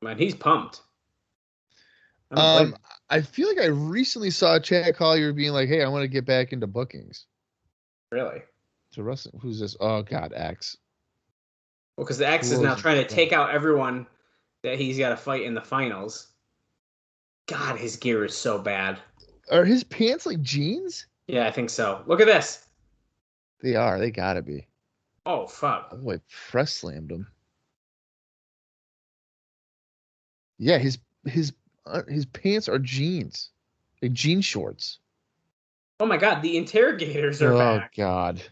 Man, he's pumped. I feel like I recently saw Chad Collier being like, "Hey, I want to get back into bookings." Really? To wrestling. Who's this? Oh God, X. Well, because the X is now trying to take out everyone that he's got to fight in the finals. God, his gear is so bad. Are his pants like jeans? Yeah, I think so. Look at this. They are. They gotta be. Oh fuck! Oh, I press slammed him. Yeah, his pants are jeans, like jean shorts. Oh my God, the interrogators are back. Oh God.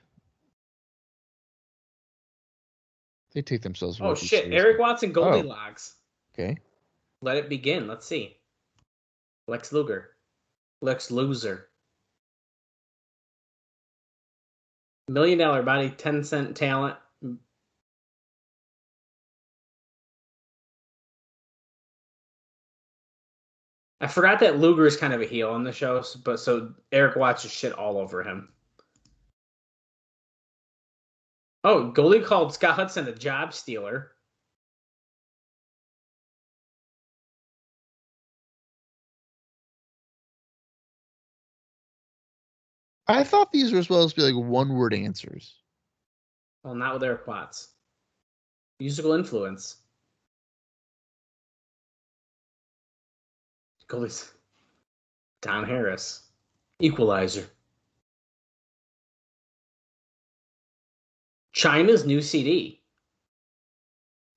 They take themselves. Oh shit! Seriously. Eric Watson, Goldilocks. Okay. Let it begin. Let's see. Lex Luger. Lex Luger. $1 million body, 10-cent talent. I forgot that Luger is kind of a heel on the show, but so Eric Watts is shit all over him. Oh, Goldie called Scott Hudson a job stealer. I thought these were supposed to be like one-word answers. Well, not with Eric Watts. Musical influence. Goldie's Don Harris. Equalizer. China's new CD.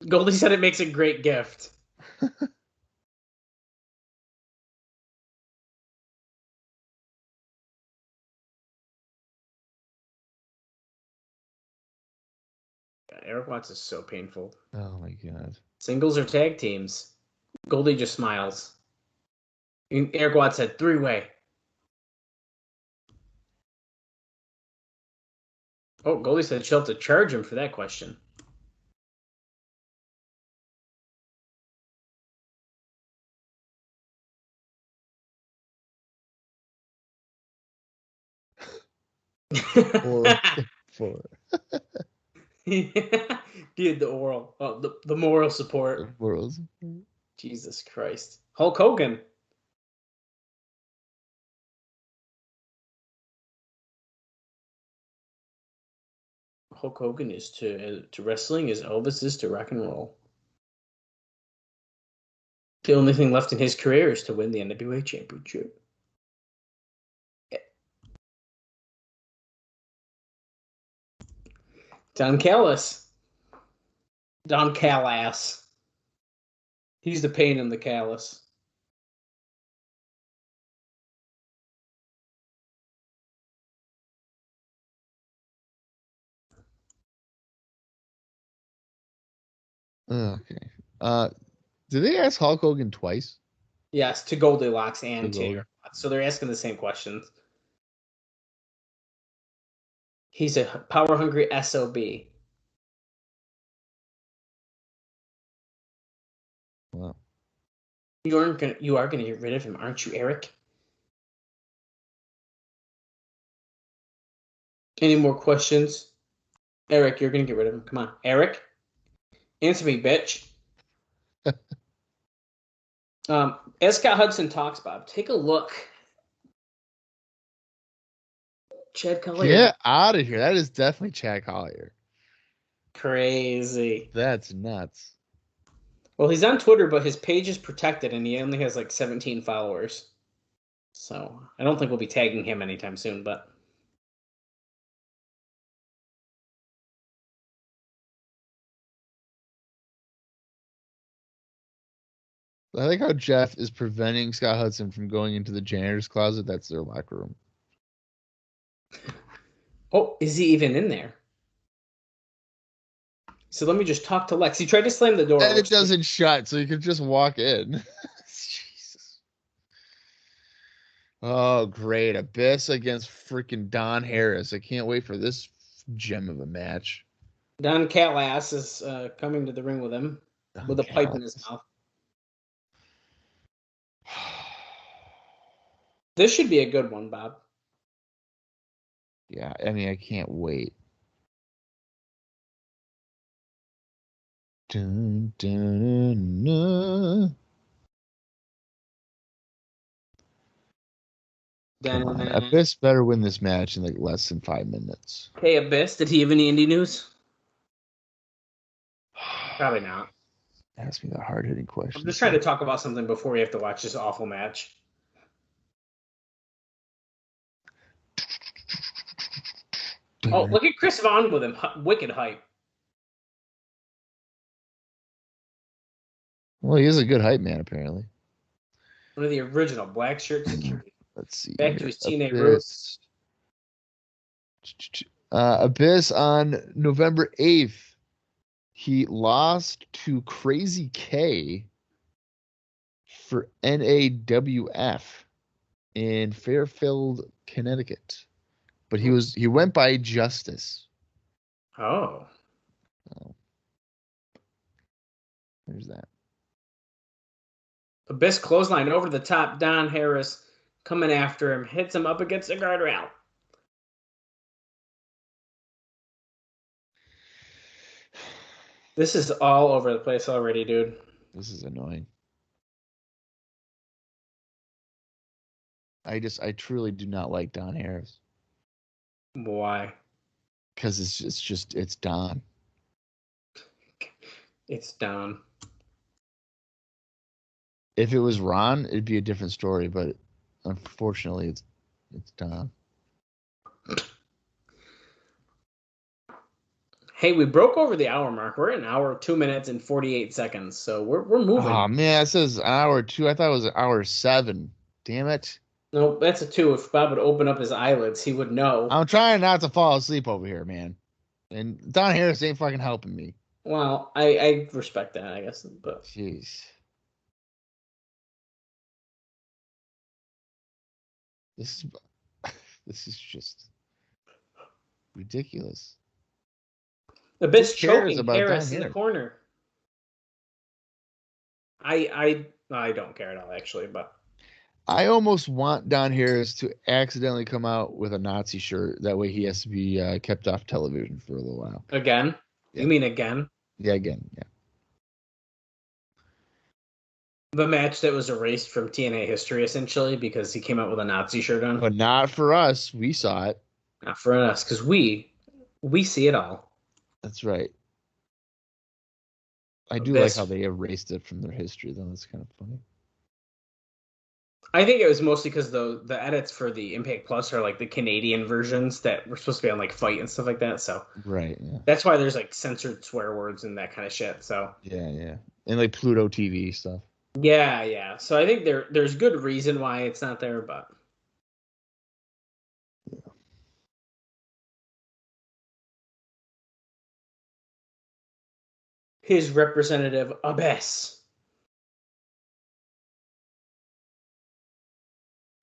Goldie said it makes a great gift. Eric Watts is so painful. Oh my god. Singles or tag teams? Goldie just smiles. And Eric Watts said 3-way. Oh, Goldie said she'll have to charge him for that question. Four. Dude, the oral. Oh, the moral support. Morals. Jesus Christ. Hulk Hogan. Hulk Hogan is to wrestling as Elvis is to rock and roll. The only thing left in his career is to win the NWA Championship. Don Callis. Don Callis. He's the pain in the callus. Okay. Did they ask Hulk Hogan twice? Yes, to Goldilocks and To to Gold. Eric Watts. So they're asking the same questions. He's a power hungry SOB. Wow. You are gonna get rid of him, aren't you, Eric? Any more questions? Eric, you're gonna get rid of him. Come on. Eric? Answer me, bitch. As Scott Hudson talks, Bob, take a look. Chad Collier. Get out of here. That is definitely Chad Collier. Crazy. That's nuts. Well, he's on Twitter, but his page is protected, and he only has like 17 followers. So I don't think we'll be tagging him anytime soon, but... I like how Jeff is preventing Scott Hudson from going into the janitor's closet. That's their locker room. Oh, is he even in there? So let me just talk to Lex. He tried to slam the door. And it doesn't shut, so you can just walk in. Jesus. Oh, great. Abyss against freaking Don Harris. I can't wait for this gem of a match. Don Callis is coming to the ring with him with a pipe in his mouth. This should be a good one, Bob. Yeah, I mean, I can't wait. Dun, dun, dun, dun. Come on. Abyss better win this match in like less than 5 minutes. Hey, Abyss, did he have any indie news? Probably not. Ask me the hard-hitting question. I'm just trying to talk about something before we have to watch this awful match. Oh, look at Chris Vaughn with him. Wicked hype. Well, he is a good hype man, apparently. One of the original black shirt security. Let's see. Back to his TNA roots. Abyss on November 8th. He lost to Crazy K for NAWF in Fairfield, Connecticut. but he went by Justice. Oh. So, there's that. Abyss clothesline over the top. Don Harris coming after him. Hits him up against the guardrail. This is all over the place already, dude. This is annoying. I truly do not like Don Harris. Why? Because it's Don. It's Don. If it was Ron, it'd be a different story, but unfortunately it's Don. Hey, we broke over the hour mark. We're at an hour, 2 minutes, and 48 seconds. So we're moving. Oh man, it says an hour 2. I thought it was an hour 7. Damn it. No, that's a 2. If Bob would open up his eyelids, he would know. I'm trying not to fall asleep over here, man. And Don Harris ain't fucking helping me. Well, I respect that, I guess. But Jeez. This is just ridiculous. Abyss Who cares choking about Harris Don in the Harris? corner. I don't care at all, actually, but I almost want Don Harris to accidentally come out with a Nazi shirt. That way he has to be kept off television for a little while. again? Yeah. You mean again? Yeah, again. Yeah. The match that was erased from TNA history, essentially, because he came out with a Nazi shirt on. But not for us. We saw it. Not for us, because we see it all. That's right. I do Abyss. like how they erased it from their history, though. That's kind of funny. I think it was mostly because the edits for the Impact Plus are like the Canadian versions that were supposed to be on like Fight and stuff like that. So Right. Yeah. that's why there's like censored swear words and that kind of shit. So Yeah. And like Pluto TV stuff. yeah. So I think there's good reason why it's not there, but his representative Abyss.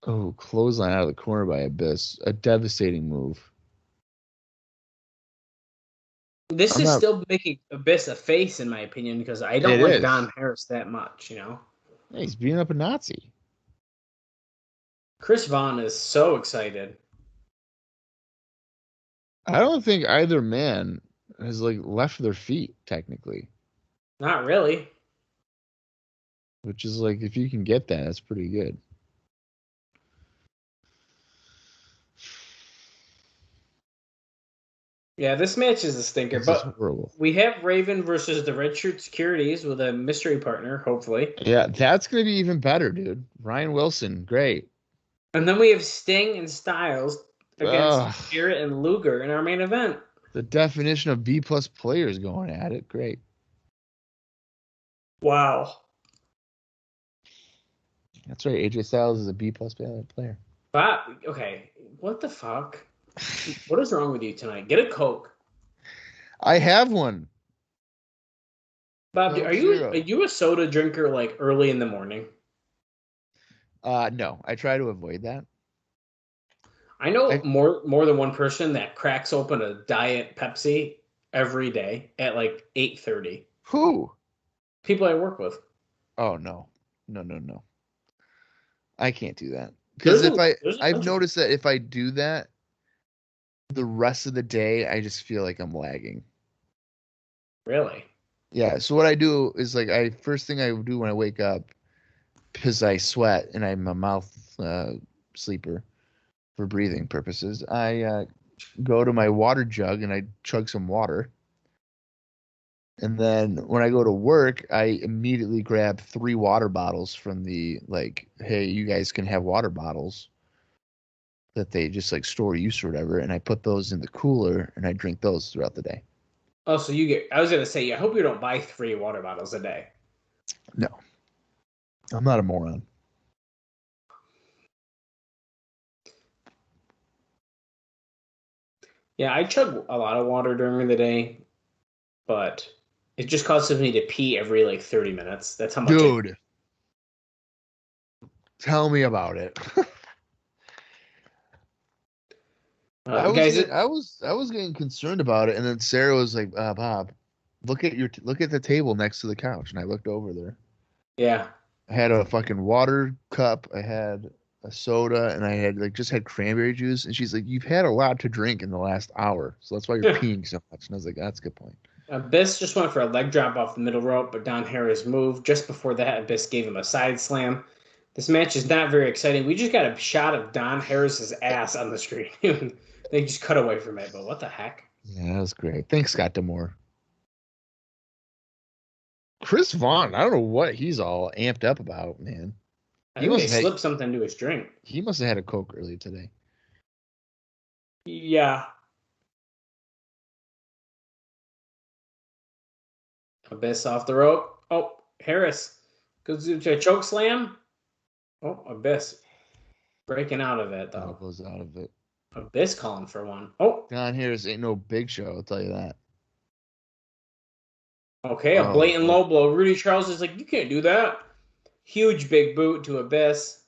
Oh, clothesline out of the corner by Abyss. A devastating move. This is still making Abyss a face, in my opinion, because I don't like Don Harris that much, you know? Yeah, he's beating up a Nazi. Chris Vaughn is so excited. I don't think either man has like left their feet, technically. Not really. Which is like, if you can get that, that's pretty good. Yeah, this match is a stinker, This is but horrible. we have Raven versus the Red Shirt Securities with a mystery partner, hopefully. Yeah, that's going to be even better, dude. Ryan Wilson, great. And then we have Sting and Styles against Ugh. Jarrett and Luger in our main event. The definition of B+ players going at it. Great. Wow. That's right. AJ Styles is a B+ player. Bob, okay, what the fuck? What is wrong with you tonight? Get a Coke. I have one. Bob, Coke are you Zero. a soda drinker like early in the morning? No, I try to avoid that. I know more than one person that cracks open a Diet Pepsi every day at like 8:30. Who? People I work with. Oh, no. No. I can't do that. Because I've noticed that if I do that, the rest of the day, I just feel like I'm lagging. Really? Yeah. So what I do is like, first thing I do when I wake up, because I sweat and I'm a mouth sleeper for breathing purposes, I go to my water jug and I chug some water. And then when I go to work, I immediately grab 3 water bottles from the, like, hey, you guys can have water bottles that they just like store use or whatever. And I put those in the cooler and I drink those throughout the day. Oh, so I was going to say, I hope you don't buy 3 water bottles a day. No, I'm not a moron. Yeah, I chug a lot of water during the day, but it just causes me to pee every like 30 minutes. That's how much. Dude, tell me about it. Guys, I was getting concerned about it, and then Sarah was like, "Bob, look at the table next to the couch." And I looked over there. yeah. I had a fucking water cup. I had a soda, and I had just had cranberry juice. And she's like, "You've had a lot to drink in the last hour, so that's why you're peeing so much." And I was like, "That's a good point." Abyss just went for a leg drop off the middle rope, but Don Harris moved. Just before that, Abyss gave him a side slam. This match is not very exciting. We just got a shot of Don Harris's ass on the screen. They just cut away from it, but what the heck? Yeah, that was great. Thanks, Scott D'Amore. Chris Vaughn, I don't know what he's all amped up about, man. I think they slipped something to his drink. He must have had a Coke earlier today. Yeah. Abyss off the rope. Oh, Harris goes to a choke slam. Oh, Abyss breaking out of it, though. Elbows out of it. Abyss calling for one. Oh. Don Harris ain't no big show, I'll tell you that. Okay, a blatant low blow. Rudy Charles is like, you can't do that. Huge big boot to Abyss.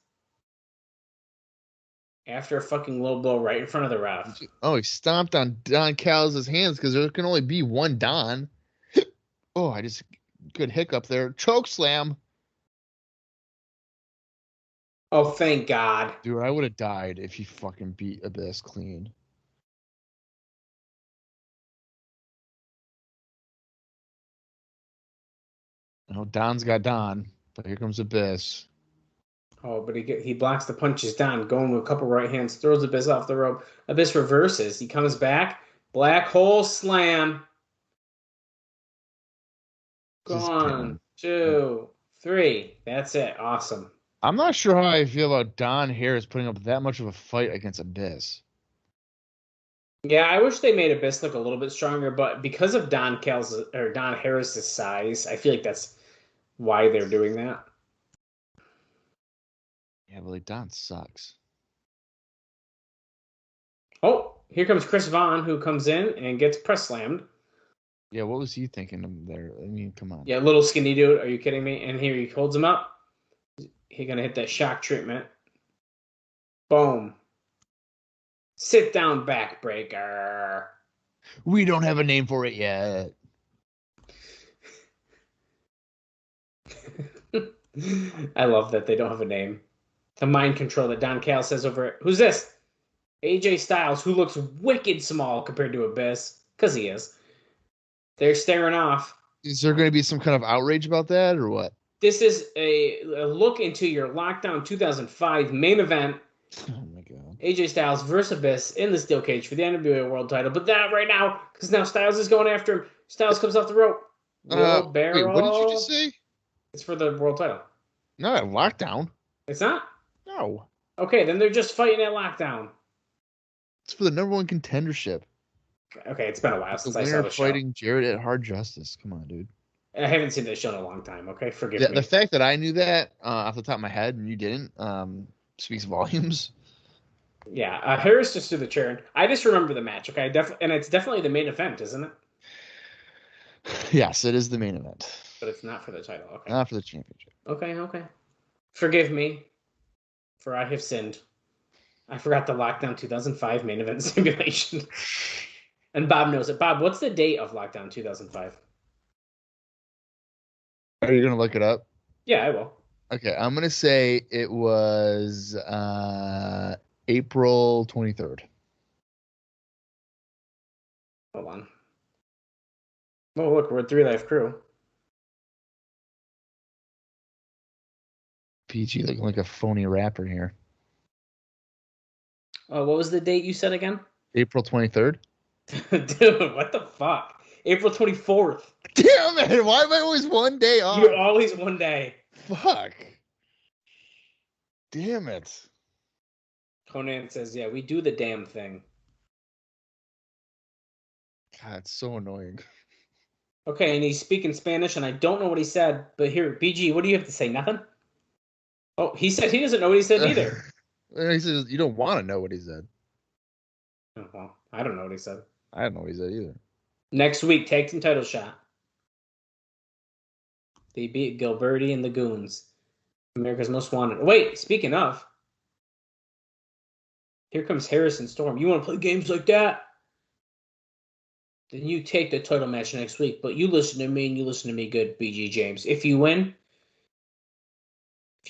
After a fucking low blow right in front of the ref. Oh, he stomped on Don Callis' hands because there can only be one Don. Oh, I just good hiccup there. Choke slam. Oh, thank God. Dude, I would have died if he fucking beat Abyss clean. No, Don's got Don, but here comes Abyss. Oh, but he blocks the punches down, going with a couple right hands, throws Abyss off the rope. Abyss reverses. He comes back. Black hole slam. 1, 2, 3. That's it. Awesome. I'm not sure how I feel about Don Harris putting up that much of a fight against Abyss. Yeah, I wish they made Abyss look a little bit stronger, but because of Don Harris's size, I feel like that's why they're doing that. Yeah, but Don sucks. Oh, here comes Chris Vaughn, who comes in and gets press slammed. Yeah, what was he thinking of there? I mean, come on. Yeah, little skinny dude. Are you kidding me? And here he holds him up. He's going to hit that shock treatment. Boom. Sit down backbreaker. We don't have a name for it yet. I love that they don't have a name. The mind control that Don Callis says over it. Who's this? AJ Styles, who looks wicked small compared to Abyss. Because he is. They're staring off. Is there going to be some kind of outrage about that or what? This is a look into your Lockdown 2005 main event. Oh my God. AJ Styles versus Abyss in the steel cage for the NWA World title. But that right now, because now Styles is going after him. Styles comes off the rope. Wait, what did you just say? It's for the world title. Not Lockdown. It's not? No. Okay, then they're just fighting at Lockdown. It's for the #1 contendership. Okay, it's been a while since I saw winner the show. fighting Jarrett at Hard Justice. Come on, dude. I haven't seen this show in a long time, okay? Forgive me. The fact that I knew that off the top of my head and you didn't speaks volumes. Yeah, Harris just threw the chair. I just remember the match, okay? And it's definitely the main event, isn't it? Yes, it is the main event. But it's not for the title, okay? Not for the championship. Okay. Forgive me, for I have sinned. I forgot the Lockdown 2005 main event simulation. And Bob knows it. Bob, what's the date of Lockdown 2005? Are you going to look it up? Yeah, I will. Okay, I'm going to say it was April 23rd. Hold on. Oh, look, we're at 3 Life Crew. PG looking like a phony rapper here. Oh, what was the date you said again? April 23rd. Dude, what the fuck? April 24th. Damn it! Why am I always one day off? You're always one day. Fuck. Damn it. Conan says, yeah, we do the damn thing. God, it's so annoying. Okay, and he's speaking Spanish, and I don't know what he said, but here, BG, what do you have to say? Nothing? Oh, he said he doesn't know what he said either. He says you don't want to know what he said. Oh, well, I don't know what he said. I don't know what he said either. Next week, tag team title shot. They beat Gilberti and the Goons. America's Most Wanted. Wait, speaking of. Here comes Harrison Storm. You want to play games like that? Then you take the title match next week. But you listen to me and you listen to me good, BG James. If you win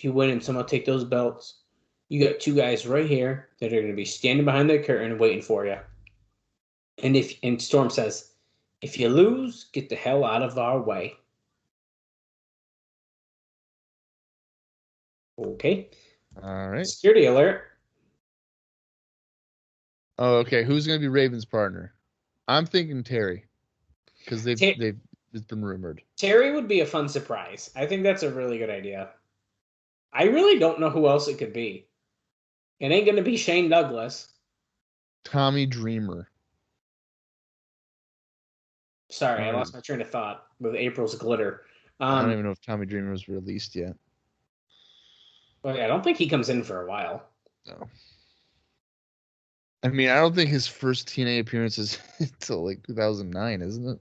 and someone take those belts, you got two guys right here that are going to be standing behind the curtain waiting for you. And Storm says, if you lose, get the hell out of our way. Okay. All right. Security alert. Oh, okay. Who's going to be Raven's partner? I'm thinking Terry, because it's been rumored. Terry would be a fun surprise. I think that's a really good idea. I really don't know who else it could be. It ain't going to be Shane Douglas. Tommy Dreamer. Sorry, I lost my train of thought with April's glitter. I don't even know if Tommy Dreamer was released yet. Well, I don't think he comes in for a while. No. I mean, I don't think his first TNA appearance is until like 2009, isn't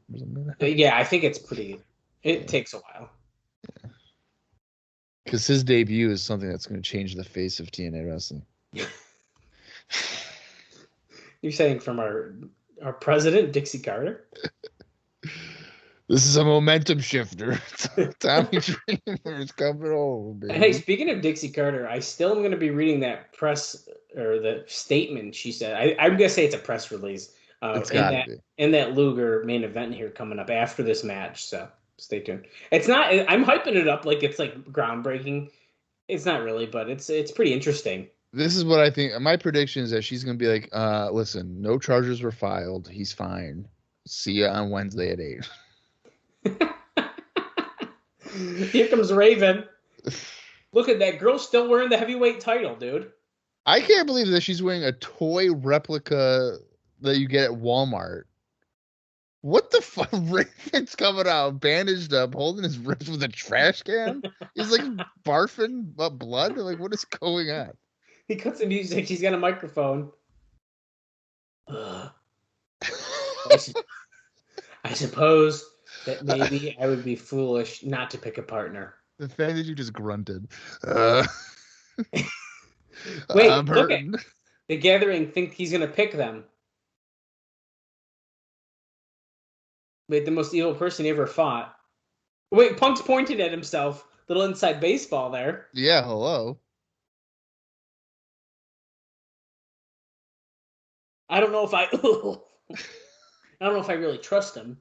it? Yeah, I think it takes a while. Because his debut is something that's going to change the face of TNA wrestling. You're saying from our president, Dixie Carter? This is a momentum shifter. Tommy Dreamer is coming home, baby. Hey, speaking of Dixie Carter, I still am going to be reading that press or the statement she said. I'm going to say it's a press release. It's gotta be. In that Luger main event here coming up after this match. So stay tuned. It's not. I'm hyping it up like it's like groundbreaking. It's not really, but it's pretty interesting. This is what I think. My prediction is that she's going to be like, listen, no charges were filed. He's fine. See you on Wednesday at 8. Here comes Raven. Look at that girl still wearing the heavyweight title, dude. I can't believe that she's wearing a toy replica that you get at Walmart. What the fuck? Raven's coming out, bandaged up, holding his wrist with a trash can. He's like barfing up blood. Like, what is going on? He cuts the music. She's got a microphone. I suppose that maybe I would be foolish not to pick a partner. The fact that you just grunted. Wait, look at the Gathering think he's going to pick them. Wait, the most evil person he ever fought. Wait, Punk's pointed at himself. Little inside baseball there. Yeah, hello. I don't know if I don't know if I really trust him.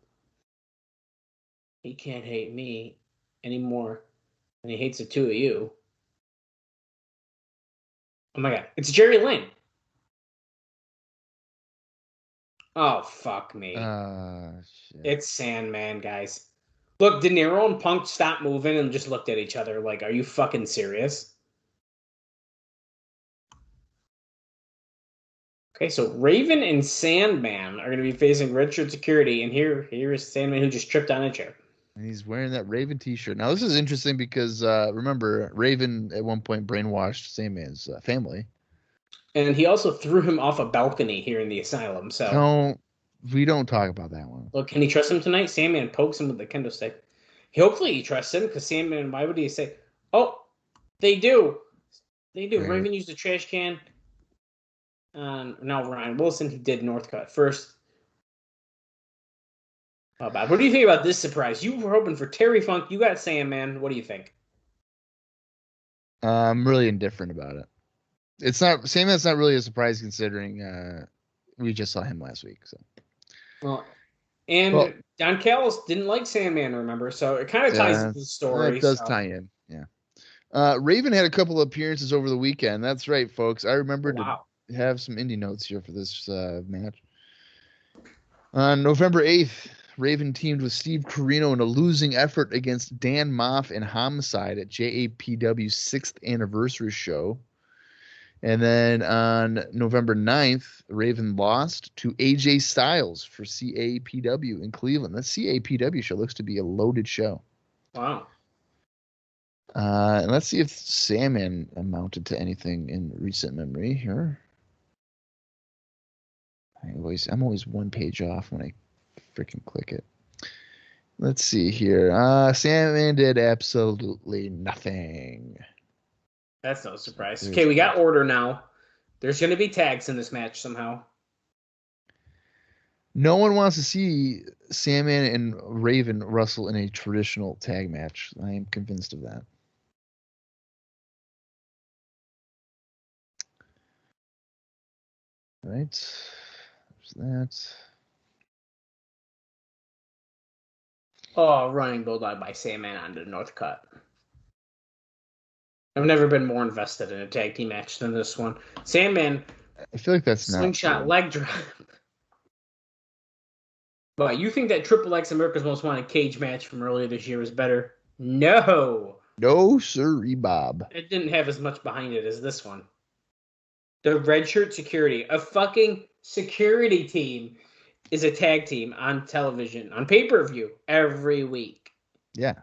He can't hate me anymore than he hates the two of you. Oh my god, it's Jerry Lynn. Oh, fuck me. Shit. It's Sandman, guys. Look, De Niro and Punk stopped moving and just looked at each other like, are you fucking serious? Okay, so Raven and Sandman are going to be facing Redshirt Security, and here is Sandman who just tripped on a chair. And he's wearing that Raven t-shirt. Now, this is interesting because, remember, Raven at one point brainwashed Sandman's family. And he also threw him off a balcony here in the asylum. So we don't talk about that one. Look, can he trust him tonight? Sandman pokes him with the kendo stick. Hopefully he trusts him, because Sandman, why would he say, oh, they do. They do. Right. Raven used a trash can. Now Ryan Wilson, he did Northcutt first. How bad? What do you think about this surprise? You were hoping for Terry Funk. You got Sandman. What do you think? I'm really indifferent about it. It's not Sandman's not really a surprise considering we just saw him last week. So, Don Callis didn't like Sandman, remember? So it kind of ties into the story. It does tie in, yeah. Raven had a couple of appearances over the weekend. That's right, folks. I remember to have some indie notes here for this match. On November 8th, Raven teamed with Steve Corino in a losing effort against Dan Moff and Homicide at JAPW's 6th anniversary show. And then on November 9th, Raven lost to AJ Styles for CAPW in Cleveland. That CAPW show looks to be a loaded show. Wow. And let's see if Sandman amounted to anything in recent memory here. I'm always one page off when I freaking click it. Let's see here. Sandman did absolutely nothing. That's no surprise. Okay, we got order now. There's going to be tags in this match somehow. No one wants to see Sandman and Raven wrestle in a traditional tag match. I am convinced of that. Right. There's that. Oh, running bulldog by Sandman onto the North Cut. I've never been more invested in a tag team match than this one. Sandman, I feel like that's slingshot not leg drop. But you think that Triple X America's Most Wanted cage match from earlier this year was better? No. No, sirree, Bob. It didn't have as much behind it as this one. The Red Shirt Security, a fucking security team, is a tag team on television, on pay-per-view, every week. Yeah.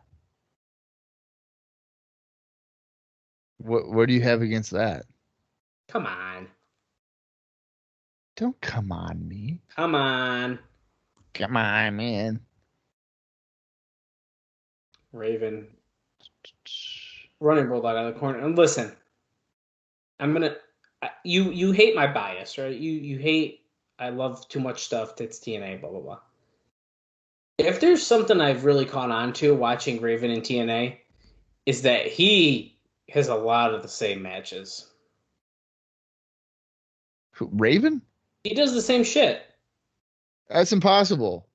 What do you have against that? Come on. Don't come on me. Come on. Come on, man. Raven. Running bulldog out of the corner. And listen, I'm gonna. You hate my bias, right? You hate. I love too much stuff that's TNA. Blah blah blah. If there's something I've really caught on to watching Raven in TNA, is that he has a lot of the same matches. Raven? He does the same shit. That's impossible.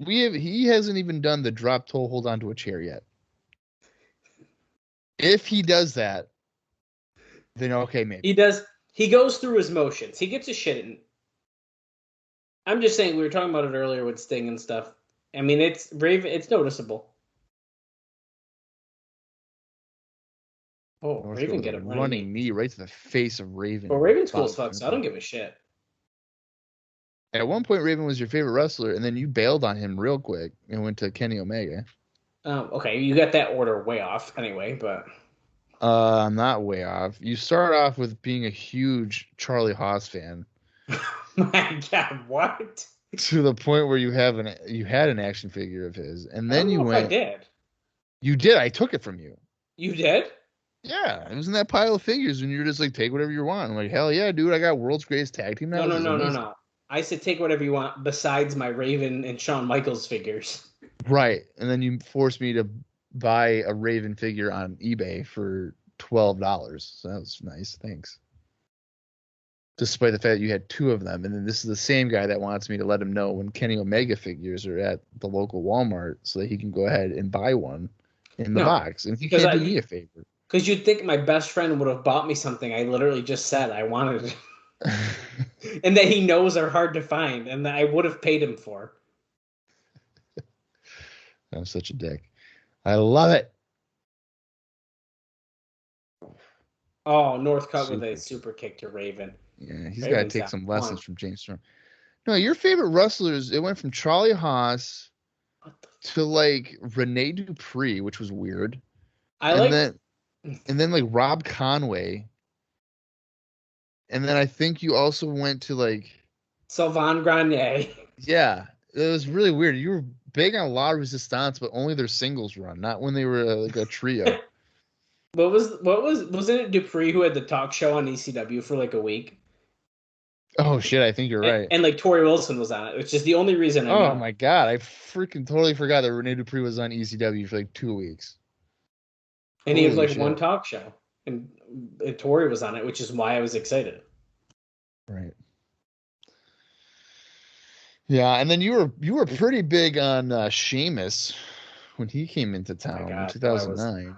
He hasn't even done the drop toe hold onto a chair yet. If he does that, then okay, maybe. He does. He goes through his motions. He gets his shit in. I'm just saying, we were talking about it earlier with Sting and stuff. I mean, it's Raven. It's noticeable. Oh, Raven get a running knee right to the face of Raven. Well, Raven's cool as fuck, so I don't give a shit. At one point, Raven was your favorite wrestler, and then you bailed on him real quick and went to Kenny Omega. Okay, you got that order way off anyway, but... I'm not way off. You start off with being a huge Charlie Haas fan. My God, what? To the point where you had an action figure of his, and then you went... I did. You did. I took it from you. You did? Yeah, it was in that pile of figures, and you're just like, take whatever you want. I'm like, hell yeah, dude, I got world's greatest tag team now. No. I said take whatever you want besides my Raven and Shawn Michaels figures. Right, and then you forced me to buy a Raven figure on eBay for $12. So that was nice. Thanks. Despite the fact that you had two of them, and then this is the same guy that wants me to let him know when Kenny Omega figures are at the local Walmart so that he can go ahead and buy one in the box. And he can't do me a favor. Because you'd think my best friend would have bought me something I literally just said I wanted. And that he knows are hard to find, and that I would have paid him for. I'm such a dick. I love it. Oh, North Cut with a super kick to Raven. Yeah, he's got to take some lessons from James Storm. No, your favorite wrestlers, it went from Charlie Haas to like Rene Dupree, which was weird. And then like Rob Conway. And then I think you also went to like Sylvain Grenier. Yeah, it was really weird. You were big on La Resistance, but only their singles run, not when they were like a trio. Wasn't it Dupree who had the talk show on ECW for like a week? Oh shit, I think you're right. And like Tori Wilson was on it, which is the only reason I know. Oh my god, I freaking totally forgot that Rene Dupree was on ECW for like 2 weeks. And he was like one talk show, and Tori was on it, which is why I was excited. Right. Yeah, and then you were pretty big on Sheamus when he came into town in 2009.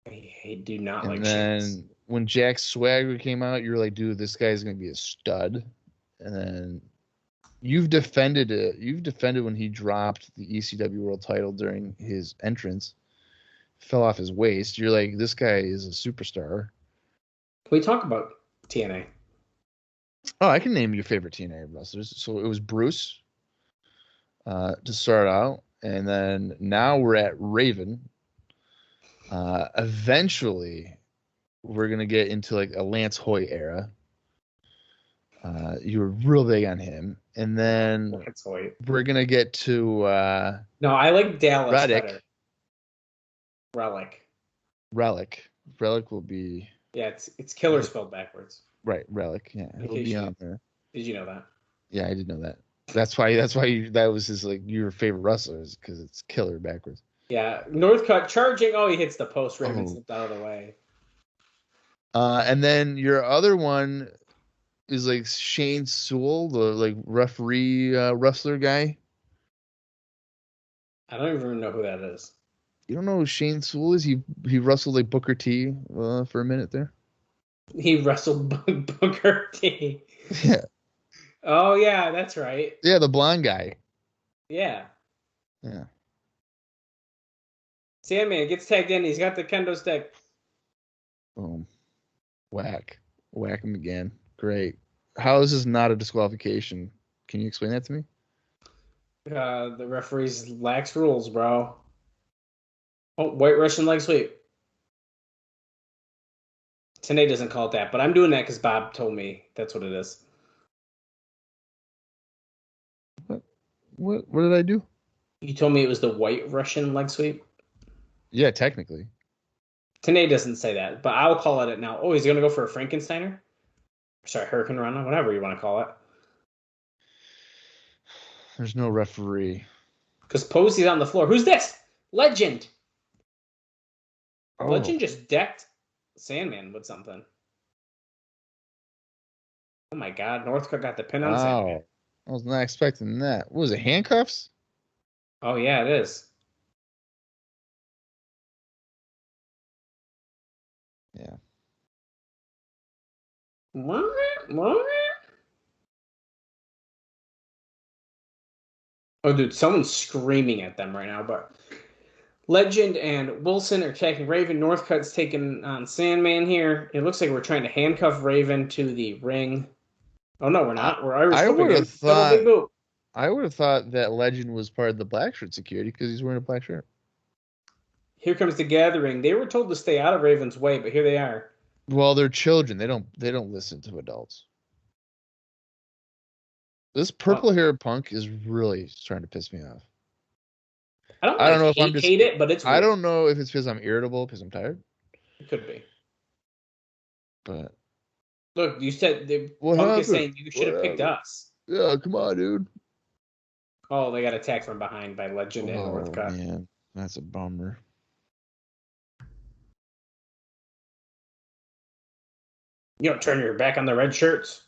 I do not and like then Sheamus. When Jack Swagger came out, you were like, dude, this guy's gonna be a stud. And then you've defended it. You've defended when he dropped the ECW World Title during his entrance, fell off his waist. You're like, this guy is a superstar. Can we talk about TNA? Oh, I can name your favorite TNA wrestlers. So it was Bruce to start out, and then now we're at Raven. Eventually, we're gonna get into like a Lance Hoyt era. You were real big on him, and then we're gonna get to no, I like Dallas Reddick. better. Relic. Relic will be Yeah, it's killer spelled backwards. right. Relic, yeah, he'll be on there. Did you know that? Yeah, I did know that. That's why that was his like your favorite wrestlers because it's killer backwards. Yeah, Northcutt charging. Oh, he hits the post. Raven Oh. slipped out of the way. And then your other one is like Shane Sewell, the like referee wrestler guy. I don't even know who that is. You don't know who Shane Sewell is? He wrestled like Booker T for a minute there. He wrestled Booker T. Yeah. Oh yeah, that's right. Yeah, the blonde guy. Yeah. Yeah. Sandman gets tagged in. He's got the kendo stick. Boom. Whack him again. Great. How is this not a disqualification? Can you explain that to me? The referees lax rules, bro. Oh, White Russian leg sweep. TNA doesn't call it that, but I'm doing that because Bob told me that's what it is. What did I do? You told me it was the White Russian leg sweep. Yeah, technically. TNA doesn't say that, but I'll call it now. Oh, he's going to go for a Frankensteiner? Sorry, Hurricane Rana, whatever you want to call it. There's no referee. Because Posey's on the floor. Who's this? Legend. Oh. Legend just decked Sandman with something. Oh my God, Northcutt got the pin on Sandman. I was not expecting that. What was it, handcuffs? Oh yeah, it is. Yeah. Oh, dude, someone's screaming at them right now. But Legend and Wilson are attacking Raven. Northcutt's taking on Sandman here. It looks like we're trying to handcuff Raven to the ring. Oh no, we're not. We're Irish. I would have thought. Big boot. I would have thought that Legend was part of the black shirt security because he's wearing a black shirt. Here comes the gathering. They were told to stay out of Raven's way, but here they are. Well, they're children. They don't listen to adults. This purple hair punk is really trying to piss me off. I don't know if I'm just hate it, but it's weird. I don't know if it's because I'm irritable, because I'm tired. It could be. But look, you said the punk is saying you should have picked us. Yeah, come on, dude. Oh, they got attacked from behind by Legend and Northcutt. Man, that's a bummer. You don't turn your back on the red shirts.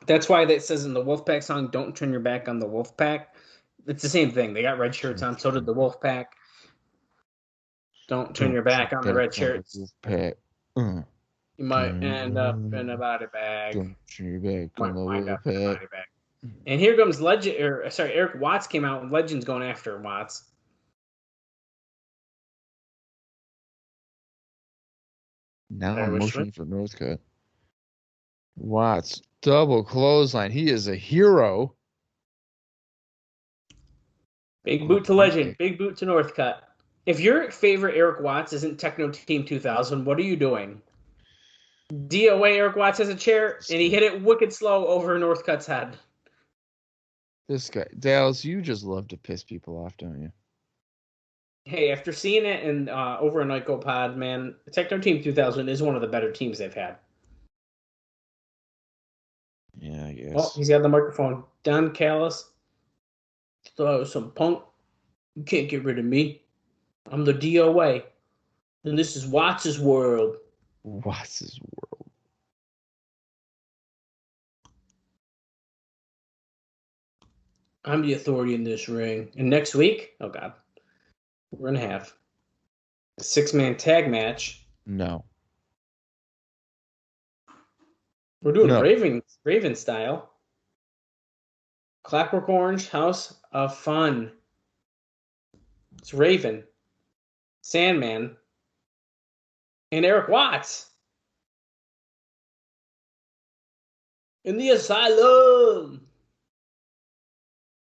That's why that says in the Wolfpack song, "Don't turn your back on the Wolfpack." It's the same thing. They got red shirts on. So did the Wolfpack. Don't turn your back on the red shirts. Wolfpack. You might end up in a body bag. Don't turn your back on the Wolfpack. And here comes Eric Watts came out, and Legend's going after Watts. Now I'm motioning for Northcutt. Watts, double clothesline. He is a hero. Big boot to Legend. Big boot to Northcutt. If your favorite Eric Watts isn't Techno Team 2000, what are you doing? DOA Eric Watts has a chair, and he hit it wicked slow over Northcutt's head. This guy, Dallas, you just love to piss people off, don't you? Hey, after seeing it in over in Pod, man, Techno Team 2000 is one of the better teams they've had. Yeah, I guess. Oh, he's got the microphone. Don Callis. So some punk. You can't get rid of me. I'm the DOA. And this is Watts' world. Watts' world. I'm the authority in this ring. And next week, oh God, we're going to have a 6-man tag match. No. We're doing Raven style. Clockwork Orange, House of Fun. It's Raven, Sandman, and Eric Watts. In the Asylum.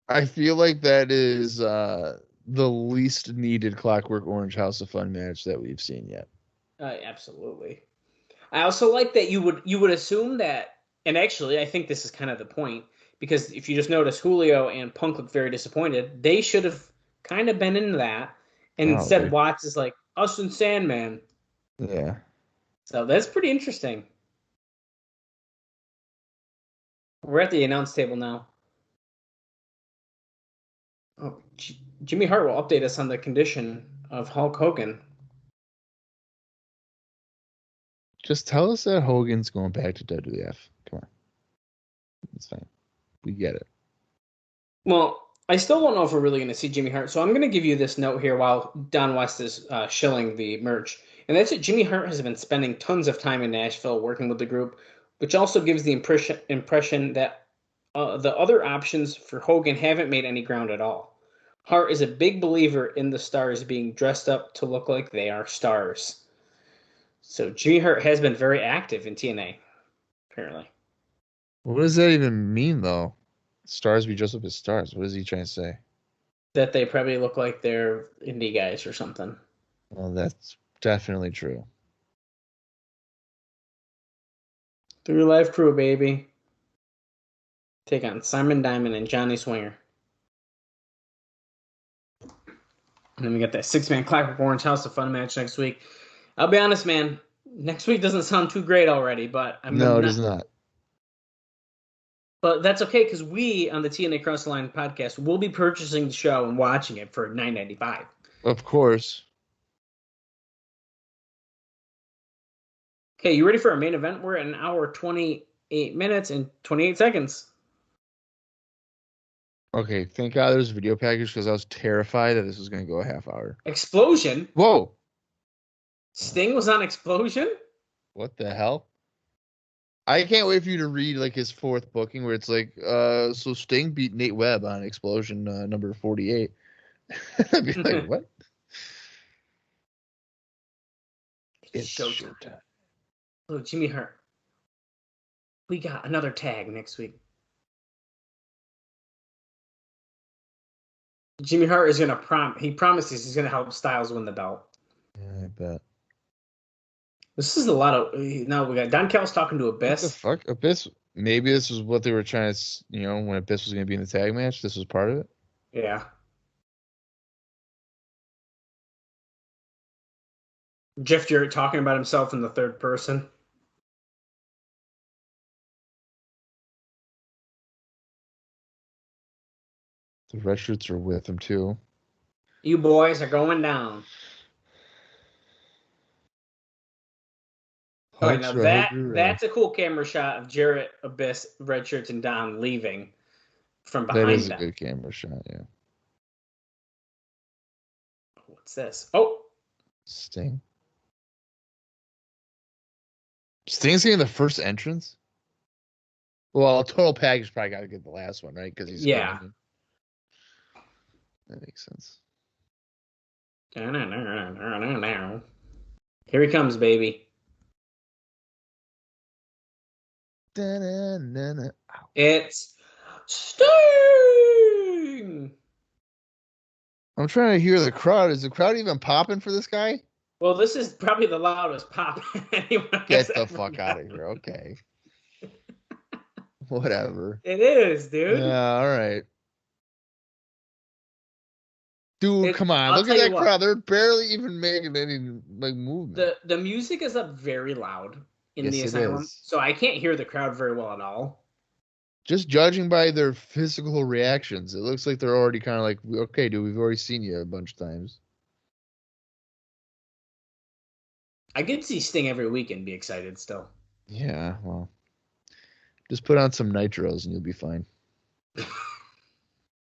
I feel like that is the least needed Clockwork Orange House of Fun match that we've seen yet. Absolutely. I also like that you would assume that, and actually I think this is kind of the point, because if you just notice Julio and Punk look very disappointed, they should have kind of been into that, and instead Watts is like, us and Sandman. Yeah. So that's pretty interesting. We're at the announce table now. Oh, Jimmy Hart will update us on the condition of Hulk Hogan. Just tell us that Hogan's going back to WWF. Come on. It's fine. We get it. Well, I still don't know if we're really going to see Jimmy Hart, so I'm going to give you this note here while Don West is shilling the merch. And that's it. Jimmy Hart has been spending tons of time in Nashville working with the group, which also gives the impression that the other options for Hogan haven't made any ground at all. Hart is a big believer in the stars being dressed up to look like they are stars. So Jimmy Hart has been very active in TNA, apparently. What does that even mean, though? Stars be dressed up as stars. What is he trying to say? That they probably look like they're indie guys or something. Well, that's definitely true. Through Life Crew, baby. Take on Simon Diamond and Johnny Swinger. And then we got that six-man Clockwork Orange House of Fun match next week. I'll be honest, man. Next week doesn't sound too great already, but No, it is not. But that's okay because we on the TNA Cross the Line podcast will be purchasing the show and watching it for $9.95. Of course. Okay, you ready for our main event? We're at 1 hour 28 minutes and 28 seconds. Okay, thank God there's a video package because I was terrified that this was going to go a half hour. Explosion? Whoa! Sting was on Explosion? What the hell? I can't wait for you to read like his fourth booking where it's like, so Sting beat Nate Webb on Explosion number 48. I'd be like, what? It's showtime. Oh, Jimmy Hart. We got another tag next week. Jimmy Hart is going to he promises he's going to help Styles win the belt. Yeah, I bet. This is a lot of... Now we got Don Callis talking to Abyss. What the fuck? Abyss? Maybe this was what they were trying to, when Abyss was going to be in the tag match, this was part of it? Yeah. Jeff Jarrett talking about himself in the third person. The red shirts are with him, too. You boys are going down. All right, now that's a cool camera shot of Jarrett, Abyss, red shirts, and Don leaving from behind them. That is a good camera shot, yeah. What's this? Oh! Sting. Sting's getting the first entrance? Well, Total Package probably got to get the last one, right? Because he's coming. That makes sense. Here he comes, baby. It's Sting! I'm trying to hear the crowd. Is the crowd even popping for this guy? Well, this is probably the loudest pop anyone Get the fuck out of here. Okay. Whatever. It is, dude. Yeah, all right. Dude, come on. Look at that crowd. They're barely even making any movement. The music is up very loud in the Asylum, so I can't hear the crowd very well at all. Just judging by their physical reactions, it looks like they're already kind of like, okay, dude, we've already seen you a bunch of times. I could see Sting every week and be excited still. Yeah, well, just put on some nitros and you'll be fine.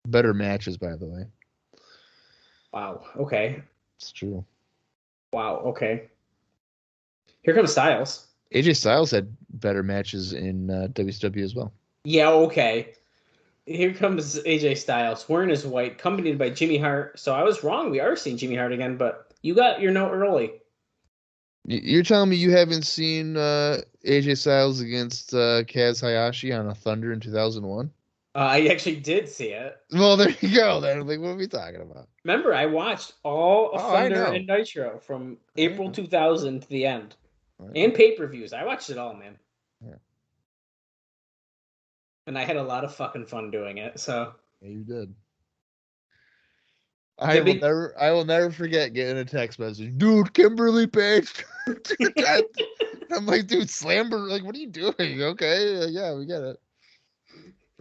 Better matches, by the way. Wow, okay. It's true. Wow, okay. Here comes Styles. AJ Styles had better matches in WCW as well. Yeah, okay. Here comes AJ Styles, wearing his white, accompanied by Jimmy Hart. So I was wrong. We are seeing Jimmy Hart again, but you got your note early. You're telling me you haven't seen AJ Styles against Kaz Hayashi on a Thunder in 2001? I actually did see it. Well, there you go. Then, like, what are we talking about? Remember, I watched all of Thunder and Nitro from April 2000 to the end, and pay-per-views. I watched it all, man. Yeah. And I had a lot of fucking fun doing it. So yeah, you did. I will never forget getting a text message. Dude, Kimberly Page. I'm like, dude, Slamber, like, what are you doing? Okay, yeah, we get it.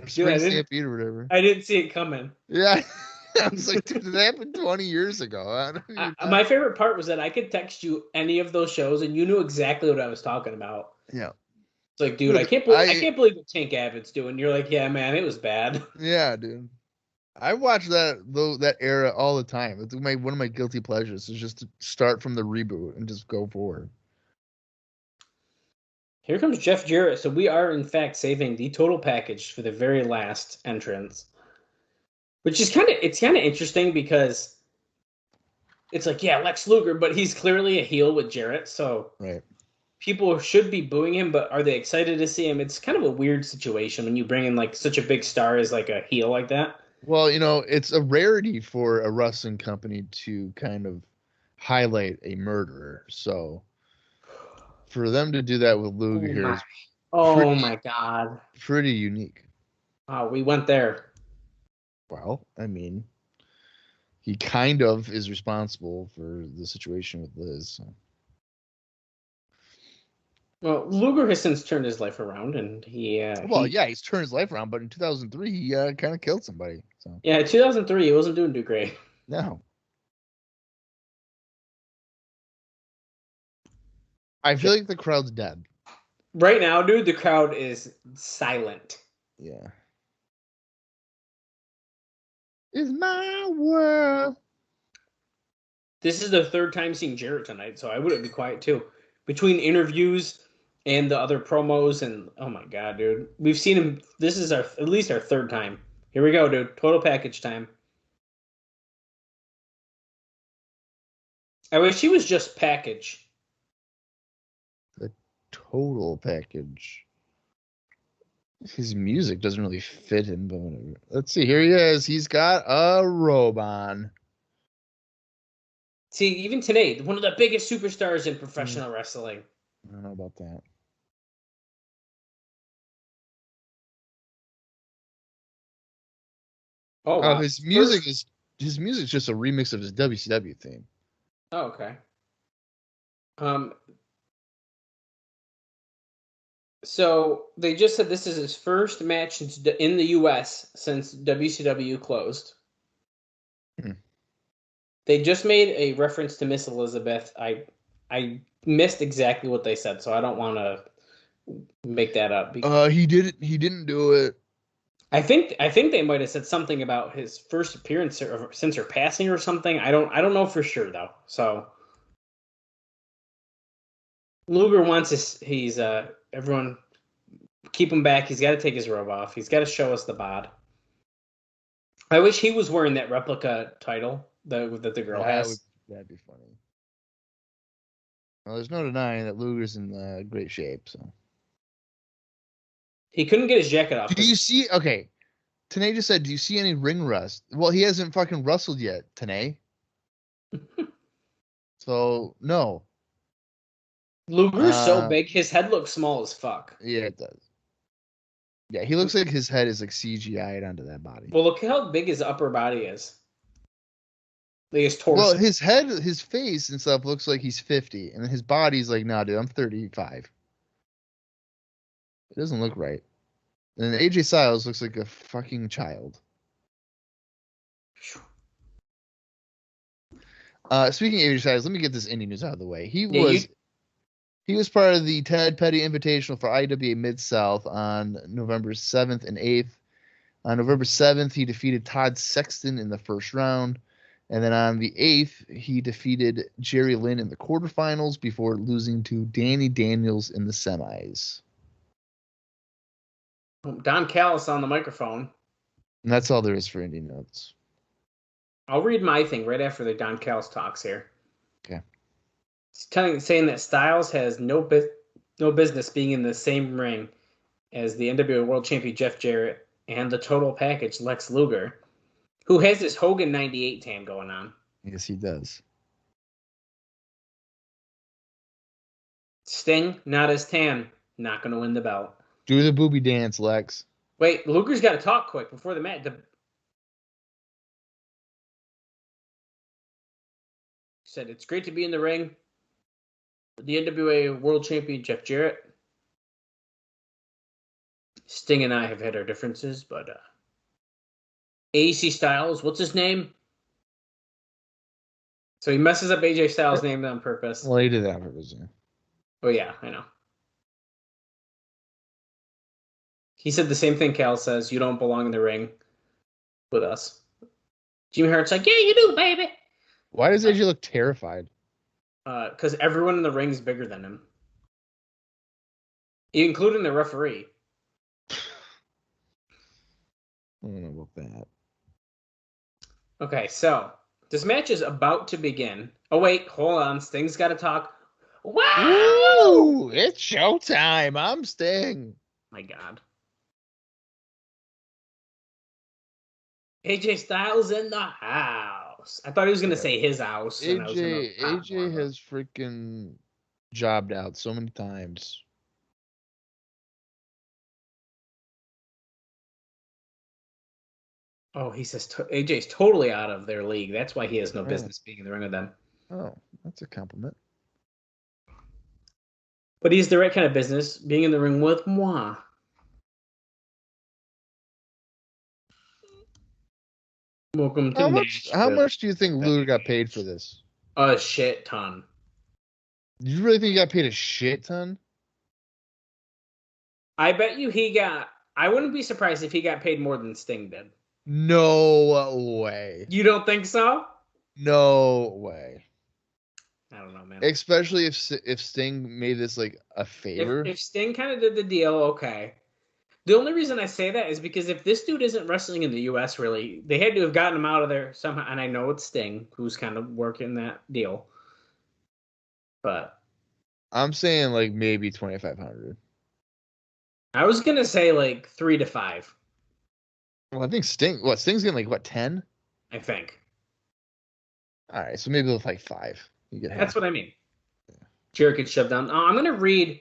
For Spring Stampede or whatever. I didn't see it coming. Yeah. I was like, dude, that happened 20 years ago. My favorite part was that I could text you any of those shows and you knew exactly what I was talking about. Yeah. It's like, dude, I can't believe what Tank Abbott's doing. You're like, yeah, man, it was bad. Yeah, dude. I watch that era all the time. It's one of my guilty pleasures is just to start from the reboot and just go forward. Here comes Jeff Jarrett. So we are, in fact, saving the total package for the very last entrance. Which is kind of interesting because it's like, yeah, Lex Luger, but he's clearly a heel with Jarrett, so right. People should be booing him, but are they excited to see him? It's kind of a weird situation when you bring in like such a big star as like a heel like that. Well, it's a rarity for a wrestling company to kind of highlight a murderer. So for them to do that with Luger here is my God, pretty unique. We went there. Well, I mean, he kind of is responsible for the situation with Liz. So. Well, Luger has since turned his life around, and he's turned his life around. But in 2003, he kind of killed somebody. So yeah, 2003, he wasn't doing too great. No. I feel like the crowd's dead. Right now, dude, the crowd is silent. Yeah. It's my world. This is the third time seeing Jarrett tonight, so I wouldn't be quiet too. Between interviews and the other promos, and oh my God, dude, we've seen him. This is at least our third time. Here we go, dude. Total package time. I wish he was just package. The total package. His music doesn't really fit him, but whatever. Let's see. Here he is. He's got a robe on. See, even today, one of the biggest superstars in professional wrestling. I don't know about that. Oh, wow. His music's just a remix of his WCW theme. Oh, okay. So they just said this is his first match in the U.S. since WCW closed. They just made a reference to Miss Elizabeth. I missed exactly what they said, so I don't want to make that up. He didn't do it. I think they might have said something about his first appearance since her passing or something. I don't know for sure though. So Luger wants he's everyone keep him back. He's got to take his robe off. He's got to show us the bod. I wish he was wearing that replica title that the girl has. That'd be funny. Well, there's no denying that Luger's in great shape. So he couldn't get his jacket off. Do you see? Okay, Tanae just said, "Do you see any ring rust?" Well, he hasn't fucking wrestled yet, Tanae. So no. Luger's so big, his head looks small as fuck. Yeah, it does. Yeah, he looks like his head is like CGI'd onto that body. Well, look how big his upper body is. Like his torso. Well, his head, his face and stuff looks like he's 50, and his body's like, nah, dude, I'm 35. It doesn't look right. And AJ Styles looks like a fucking child. Speaking of AJ Styles, let me get this indie news out of the way. He was part of the Ted Petty Invitational for IWA Mid-South on November 7th and 8th. On November 7th, he defeated Todd Sexton in the first round. And then on the 8th, he defeated Jerry Lynn in the quarterfinals before losing to Danny Daniels in the semis. Don Callis on the microphone. And that's all there is for indie notes. I'll read my thing right after the Don Callis talks here. Okay. Saying that Styles has no business being in the same ring as the NWA World Champion Jeff Jarrett and the total package Lex Luger, who has this Hogan 98 tan going on. Yes, he does. Sting, not as tan, not going to win the belt. Do the booby dance, Lex. Wait, Luger's got to talk quick before the match. said, "It's great to be in the ring with the NWA World Champion Jeff Jarrett. Sting and I have had our differences, but AC Styles, what's his name?" So he messes up AJ Styles' name on purpose. Well, he did that on purpose. Yeah. Oh, yeah, I know. He said the same thing Cal says, "You don't belong in the ring with us." Jimmy Hart's like, "Yeah, you do, baby." Why does AJ look terrified? Because everyone in the ring is bigger than him, including the referee. I don't know about that. Okay, so this match is about to begin. Oh, wait, hold on. Sting's got to talk. Wow! Woo! It's showtime. I'm Sting. My God. AJ Styles in the house. I thought he was going to say his house. AJ has freaking jobbed out so many times. Oh, he says AJ's totally out of their league. That's why he has no business being in the ring with them. Oh, that's a compliment. But he's the right kind of business, being in the ring with moi. Welcome to Nashville. How much do you think Luger got paid for this? A shit ton. You really think he got paid a shit ton? I bet you I wouldn't be surprised if he got paid more than Sting did. No way. You don't think so? No way. I don't know, man. Especially if Sting made this like a favor. If Sting kind of did the deal, okay. The only reason I say that is because if this dude isn't wrestling in the U.S., really, they had to have gotten him out of there somehow. And I know it's Sting who's kind of working that deal. But I'm saying like maybe 2,500. I was going to say like 3 to 5. Well, I think Sting's getting like 10? I think. All right, so maybe like 5. You get That's what I mean. Jarrett gets shoved down. I'm going to read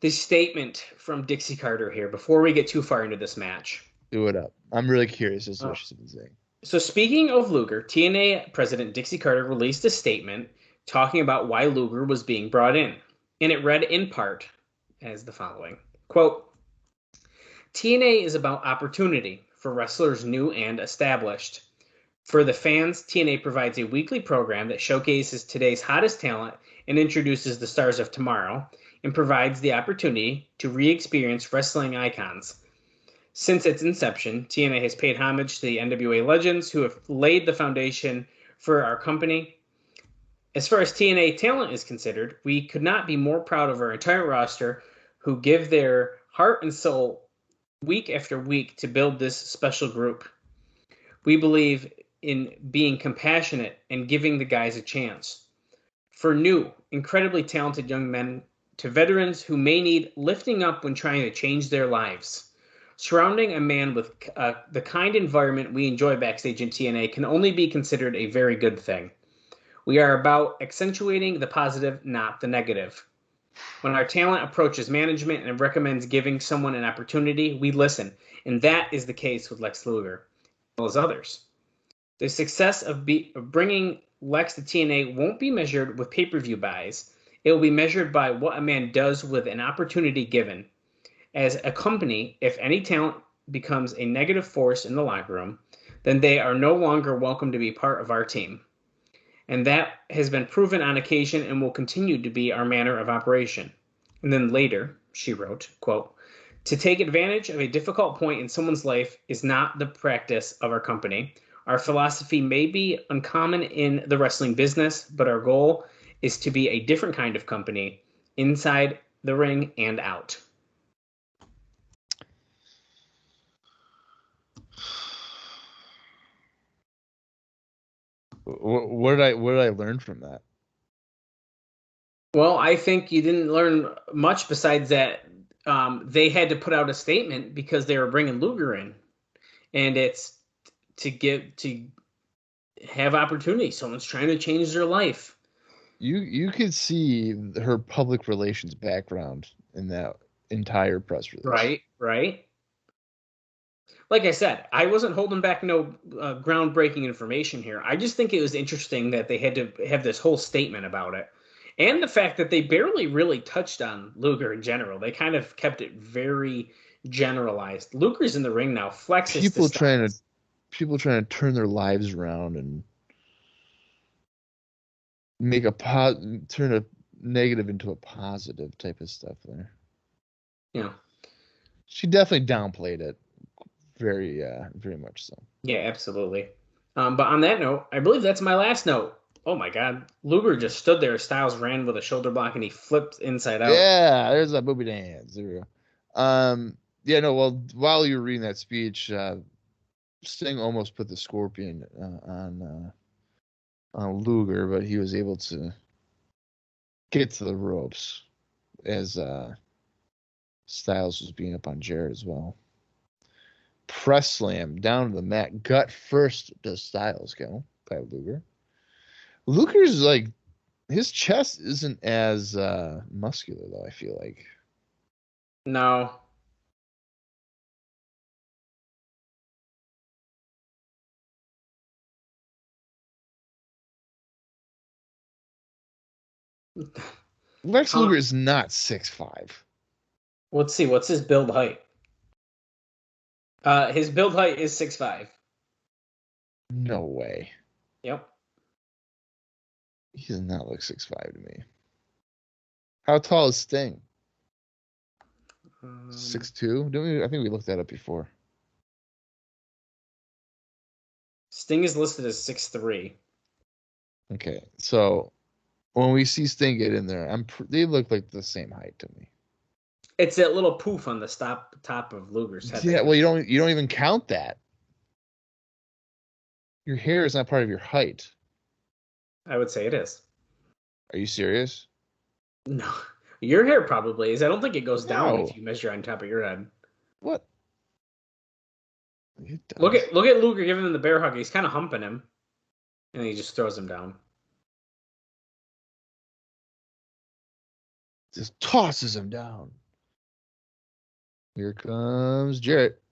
this statement from Dixie Carter here before we get too far into this match. Do it up. I'm really curious as to what she's been saying. So speaking of Luger, TNA President Dixie Carter released a statement talking about why Luger was being brought in. And it read in part as the following. Quote, TNA is about opportunity for wrestlers new and established. For the fans, TNA provides a weekly program that showcases today's hottest talent and introduces the stars of tomorrow, and provides the opportunity to re-experience wrestling icons. Since its inception, TNA has paid homage to the NWA legends who have laid the foundation for our company. As far as TNA talent is considered, we could not be more proud of our entire roster who give their heart and soul week after week to build this special group. We believe in being compassionate and giving the guys a chance. For new, incredibly talented young men to veterans who may need lifting up when trying to change their lives. Surrounding a man with the kind environment we enjoy backstage in TNA can only be considered a very good thing. We are about accentuating the positive, not the negative. When our talent approaches management and recommends giving someone an opportunity, we listen, and that is the case with Lex Luger, as well as others. The success of bringing Lex to TNA won't be measured with pay-per-view buys. It will be measured by what a man does with an opportunity given. As a company, if any talent becomes a negative force in the locker room, then they are no longer welcome to be part of our team. And that has been proven on occasion and will continue to be our manner of operation. And then later, she wrote, quote, to take advantage of a difficult point in someone's life is not the practice of our company. Our philosophy may be uncommon in the wrestling business, but our goal is to be a different kind of company, inside the ring and out. What did I learn from that? Well, I think you didn't learn much besides that they had to put out a statement because they were bringing Luger in, and it's to have opportunity. Someone's trying to change their life. You could see her public relations background in that entire press release. Right. like I said, I wasn't holding back no groundbreaking information here. I just think it was interesting that they had to have this whole statement about it. And the fact that they barely really touched on Luger in general. They kind of kept it very generalized. Luger's in the ring now. Flexes to Styles. People trying to turn their lives around and make turn a negative into a positive type of stuff there. Yeah. She definitely downplayed it. Very much so. Yeah, absolutely. But on that note, I believe that's my last note. Oh my God. Luger just stood there. Styles ran with a shoulder block and he flipped inside out. Yeah, there's that booby dance. There we go. Yeah, no, well, while you were reading that speech, Sting almost put the Scorpion on Luger, but he was able to get to the ropes as Styles was beating up on Jarrett as well. Press slam down to the mat. Gut first does Styles go by Luger. Luger's like, his chest isn't as muscular though, I feel like. No. Lex Luger is not 6'5". Let's see. What's his build height? His build height is 6'5". No way. Yep. He does not look 6'5" to me. How tall is Sting? 6'2"? I think we looked that up before. Sting is listed as 6'3". Okay, so when we see Sting get in there, they look like the same height to me. It's that little poof on the top of Luger's head. Yeah, well, you don't even count that. Your hair is not part of your height. I would say it is. Are you serious? No. Your hair probably is. I don't think it goes down if you measure on top of your head. What? Look at Luger giving him the bear hug. He's kind of humping him. And he just throws him down. Just tosses him down. Here comes Jarrett.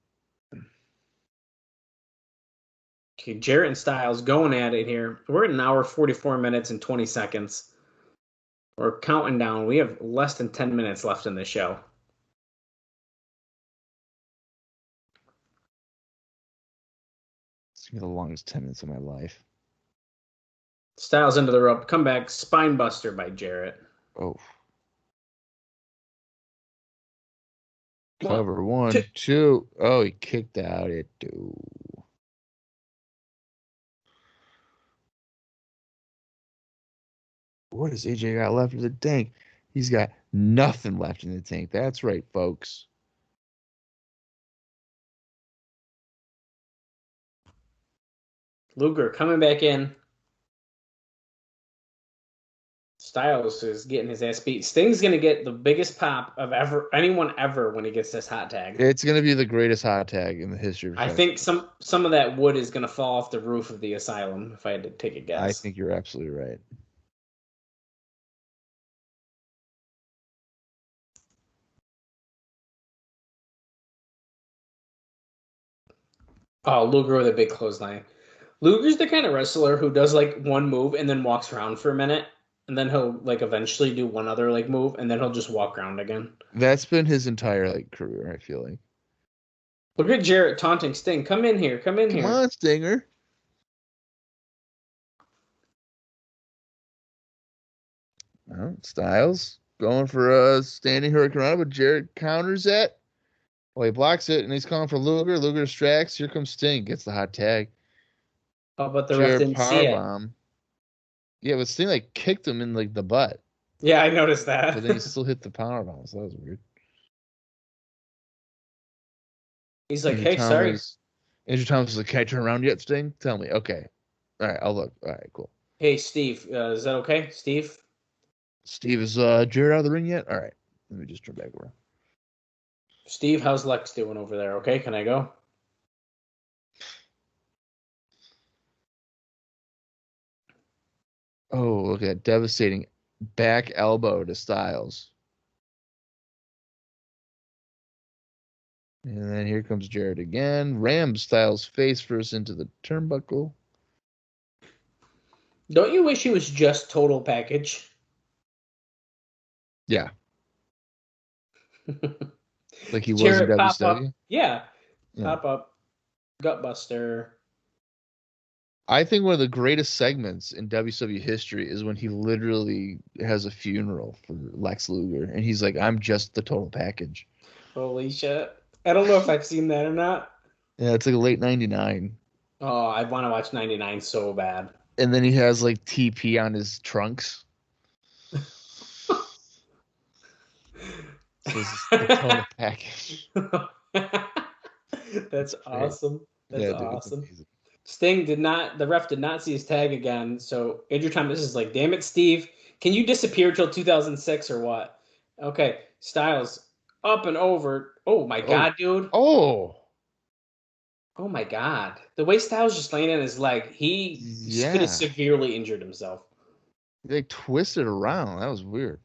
Okay, Jarrett and Styles going at it here. We're at 1 hour, 44 minutes, and 20 seconds. We're counting down. We have less than 10 minutes left in the show. It's going to be the longest 10 minutes of my life. Styles into the rope. Comeback. Spine buster by Jarrett. Oh. Cover one, two. Oh, he kicked out at 2. What has AJ got left in the tank? He's got nothing left in the tank. That's right, folks. Luger coming back in. Styles is getting his ass beat. Sting's going to get the biggest pop of anyone ever when he gets this hot tag. It's going to be the greatest hot tag in the history of I think some of that wood is going to fall off the roof of the Asylum, if I had to take a guess. I think you're absolutely right. Oh, Luger with a big clothesline. Luger's the kind of wrestler who does like one move and then walks around for a minute. And then he'll like eventually do one other like move, and then he'll just walk around again. That's been his entire like career, I feel like. Look at Jarrett taunting Sting. Come in here. Come in here. Come on, Stinger. Well, Styles going for a standing hurricane, but Jarrett counters it. Well, he blocks it, and he's calling for Luger. Luger distracts. Here comes Sting. Gets the hot tag. Oh, but the ref didn't see it. Powerbomb. Yeah, but Sting like kicked him in like the butt. Yeah, I noticed that. But then he still hit the powerbomb, so that was weird. He's like, hey, sorry. Andrew Thomas is like, can I turn around yet, Sting? Tell me. Okay. All right, I'll look. All right, cool. Hey, Steve, is that okay? Steve? Steve, is Jarrett out of the ring yet? All right. Let me just turn back around. Steve, how's Lex doing over there? Okay, can I go? Oh, look at that devastating back elbow to Styles. And then here comes Jarrett again. Ram Styles face first into the turnbuckle. Don't you wish he was just total package? Yeah. Like he was in Jarrett pop up. WCW. Yeah. Yeah. Pop up. Gutbuster. I think one of the greatest segments in WCW history is when he literally has a funeral for Lex Luger. And he's like, I'm just the total package. Holy shit. I don't know if I've seen that or not. Yeah, it's like late 99. Oh, I want to watch 99 so bad. And then he has like TP on his trunks. So it's the total package. That's awesome. That's Yeah, dude, awesome. Sting the ref did not see his tag again. So Andrew Thomas is like, damn it, Steve. Can you disappear till 2006 or what? Okay. Styles up and over. Oh my God, dude. Oh. Oh my God. The way Styles just laying in his leg, he could have severely injured himself. They twisted around. That was weird.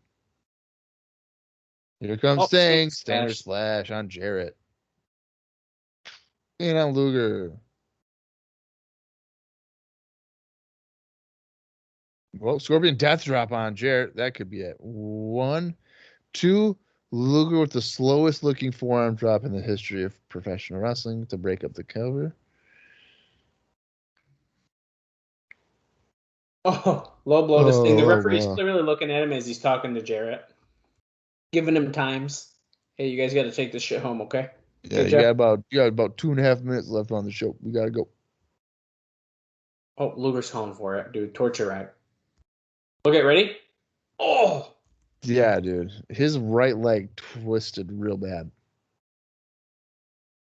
Here comes Sting. Stinger slash on Jarrett. And on Luger. Well, Scorpion Death Drop on Jarrett. That could be it. 1, 2. Luger with the slowest looking forearm drop in the history of professional wrestling to break up the cover. Oh, low blow to Sting. The referee's clearly looking at him as he's talking to Jarrett, giving him times. Hey, you guys got to take this shit home, okay? Yeah, you got about 2.5 minutes left on the show. We got to go. Oh, Luger's calling for it, dude. Torture rack. Okay, ready? Oh! Yeah, dude. His right leg twisted real bad.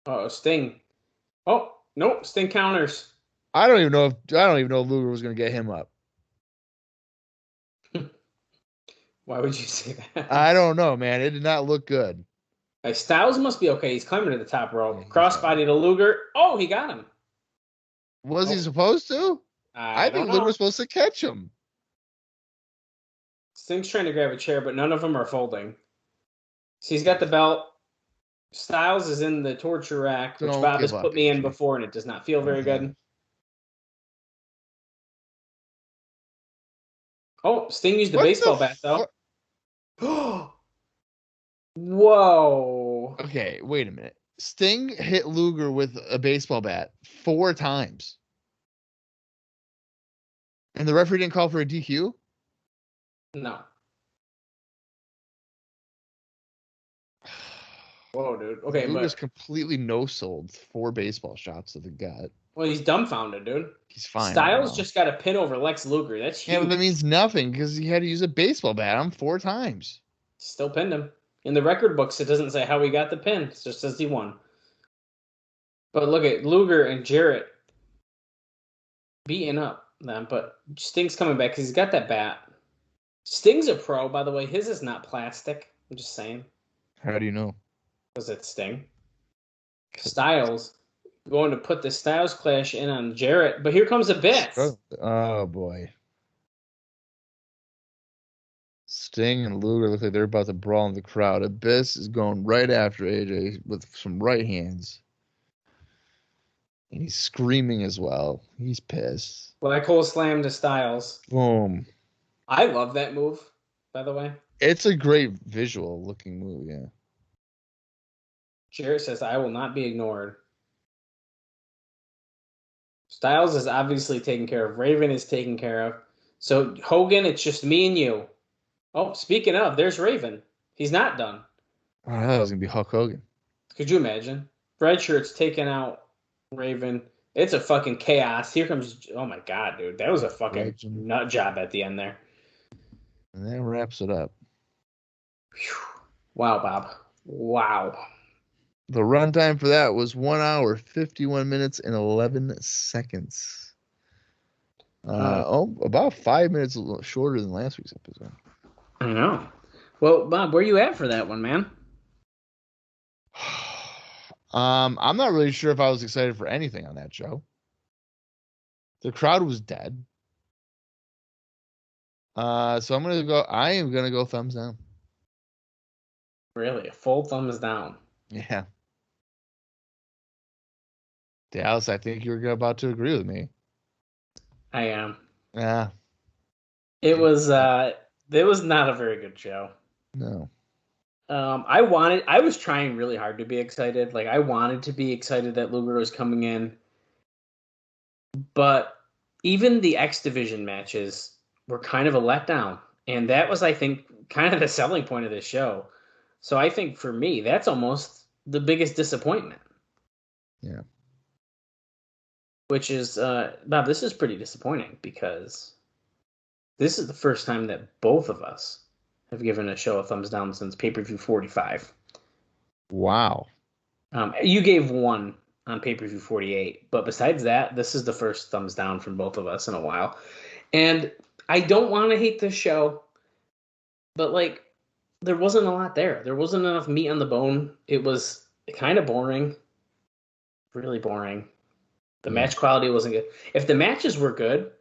Oh, Sting. Oh, nope. Sting counters. I don't even know if Luger was going to get him up. Why would you say that? I don't know, man. It did not look good. Styles must be okay. He's climbing to the top rope. Crossbody to Luger. Oh, he got him. Was he supposed to? I think Luger was supposed to catch him. Sting's trying to grab a chair, but none of them are folding. So he's got the belt. Styles is in the torture rack, which Bob has put me in before, and it does not feel very good. Oh, Sting used the baseball bat, though. Whoa. Okay, wait a minute. Sting hit Luger with a baseball bat 4 times. And the referee didn't call for a DQ? No. Whoa, dude. Okay, Luger's completely no-sold 4 baseball shots to the gut. Well, he's dumbfounded, dude. He's fine. Styles just got a pin over Lex Luger. That's huge. Yeah, but that means nothing because he had to use a baseball bat on 4 times. Still pinned him. In the record books, it doesn't say how he got the pin. It just says he won. But look at Luger and Jarrett beating up them. But Sting's coming back because he's got that bat. Sting's a pro, by the way. His is not plastic. I'm just saying. How do you know? Because it's Sting. Styles going to put the Styles Clash in on Jarrett. But here comes Abyss. Oh, boy. Sting and Luger look like they're about to brawl in the crowd. Abyss is going right after AJ with some right hands. And he's screaming as well. He's pissed. Black hole slam to Styles. Boom. I love that move, by the way. It's a great visual looking move, yeah. Jarrett says, I will not be ignored. Styles is obviously taken care of. Raven is taken care of. So, Hogan, it's just me and you. Oh, speaking of, there's Raven. He's not done. Oh, I thought it was going to be Hulk Hogan. Could you imagine? Red Shirt's taking out Raven. It's a fucking chaos. Here comes... Oh, my God, dude. That was a fucking nut job at the end there. And that wraps it up. Whew. Wow, Bob. Wow. The runtime for that was 1 hour, 51 minutes, and 11 seconds. About 5 minutes shorter than last week's episode. I know. Well, Bob, where you at for that one, man? I'm not really sure if I was excited for anything on that show. The crowd was dead. So I am gonna go thumbs down. Really? A full thumbs down? Yeah. Dallas, I think you're about to agree with me. I am. Yeah. It was not a very good show. No. I was trying really hard to be excited. Like I wanted to be excited that Luger was coming in, but even the X Division matches were kind of a letdown. And that was, I think, kind of the selling point of this show. So I think for me, that's almost the biggest disappointment. Yeah. Which is, Bob, this is pretty disappointing because this is the first time that both of us have given a show a thumbs down since pay-per-view 45. Wow. You gave one on pay-per-view 48, but besides that, this is the first thumbs down from both of us in a while. And I don't want to hate this show, but like there wasn't a lot there. There wasn't enough meat on the bone. It was kind of boring. Really boring. The match quality wasn't good. If the matches were good,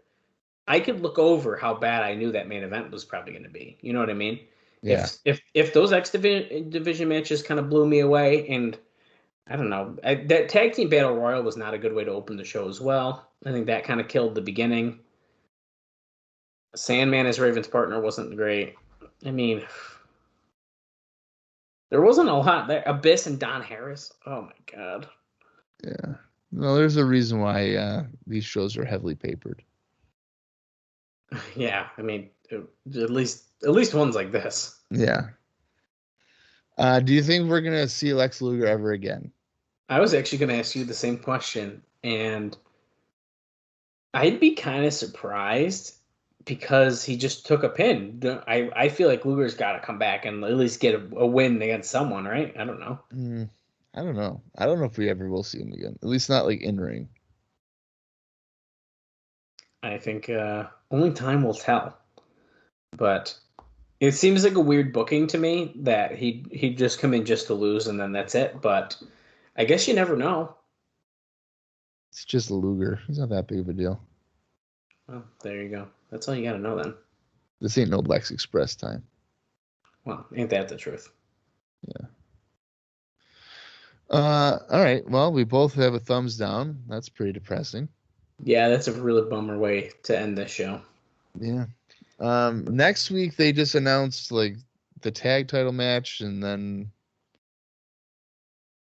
I could look over how bad I knew that main event was probably going to be. You know what I mean? Yeah. If those X division matches kind of blew me away, and I don't know, that tag team battle royal was not a good way to open the show as well. I think that kind of killed the beginning. Sandman as Raven's partner wasn't great. I mean, there wasn't a lot there. Abyss and Don Harris. Oh my god. Yeah. No, there's a reason why these shows are heavily papered. Yeah, I mean, at least ones like this. Yeah. Do you think we're gonna see Lex Luger ever again? I was actually going to ask you the same question, and I'd be kind of surprised because he just took a pin. I feel like Luger's got to come back and at least get a win against someone, right? I don't know. I don't know. I don't know if we ever will see him again. At least not like in ring. I think only time will tell. But it seems like a weird booking to me that he'd just come in just to lose and then that's it. But I guess you never know. It's just Luger. He's not that big of a deal. Well, there you go. That's all you got to know then. This ain't no Lex Express time. Well, ain't that the truth? Yeah. All right. Well, we both have a thumbs down. That's pretty depressing. Yeah, that's a really bummer way to end this show. Yeah. Next week they just announced like the tag title match, and then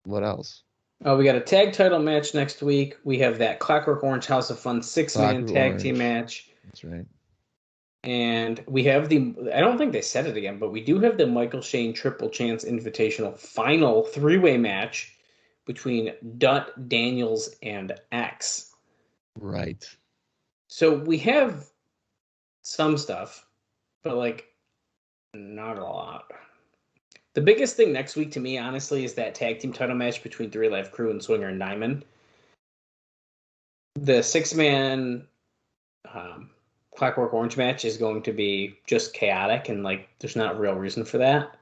what else? Oh, we got a tag title match next week. We have that Clockwork Orange House of Fun 6-man tag team match. That's right. And we have I don't think they said it again, but we do have the Michael Shane Triple Chance Invitational final 3-way match between Dutt, Daniels, and X. Right. So we have some stuff, but like not a lot. The biggest thing next week to me, honestly, is that tag team title match between 3 Live Crew and Swinger and Diamond. The 6-man Clockwork Orange match is going to be just chaotic, and like there's not a real reason for that.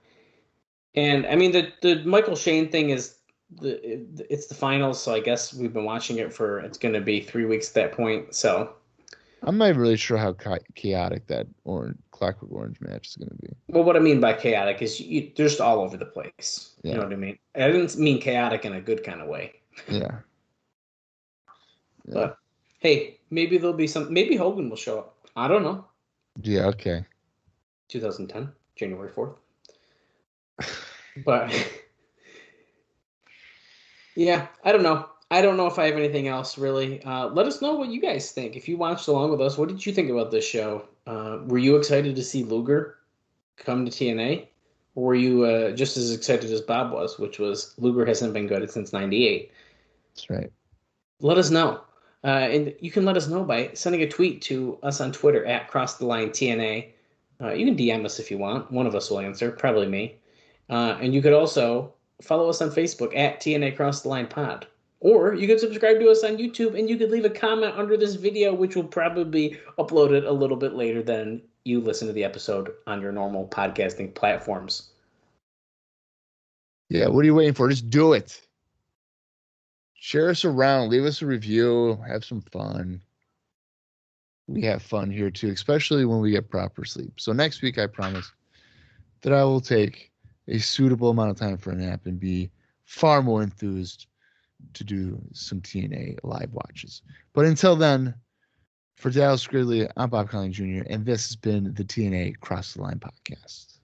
And I mean the Michael Shane thing is it's the finals, so I guess we've been watching it for it's going to be 3 weeks at that point. So I'm not really sure how chaotic that Clockwork Orange match is going to be. Well, what I mean by chaotic is they're just all over the place. Yeah. You know what I mean? I didn't mean chaotic in a good kind of way. Yeah. But hey, maybe there'll be maybe Hogan will show up. I don't know. Yeah, okay. 2010, January 4th. But yeah, I don't know. I don't know if I have anything else really. Let us know what you guys think. If you watched along with us, what did you think about this show? Were you excited to see Luger come to TNA? Or were you just as excited as Bob was, which was Luger hasn't been good since '98? That's right. Let us know. And you can let us know by sending a tweet to us on Twitter at CrossTheLineTNA. You can DM us if you want. One of us will answer, probably me. And you could also follow us on Facebook at TNA Cross the Line Pod. Or you could subscribe to us on YouTube, and you could leave a comment under this video, which will probably be uploaded a little bit later than you listen to the episode on your normal podcasting platforms. Yeah, what are you waiting for? Just do it. Share us around. Leave us a review. Have some fun. We have fun here, too, especially when we get proper sleep. So next week, I promise that I will take a suitable amount of time for a nap and be far more enthused to do some TNA live watches. But until then, for Dallas Gridley, I'm Bob Colling Jr., and this has been the TNA Cross the Line podcast.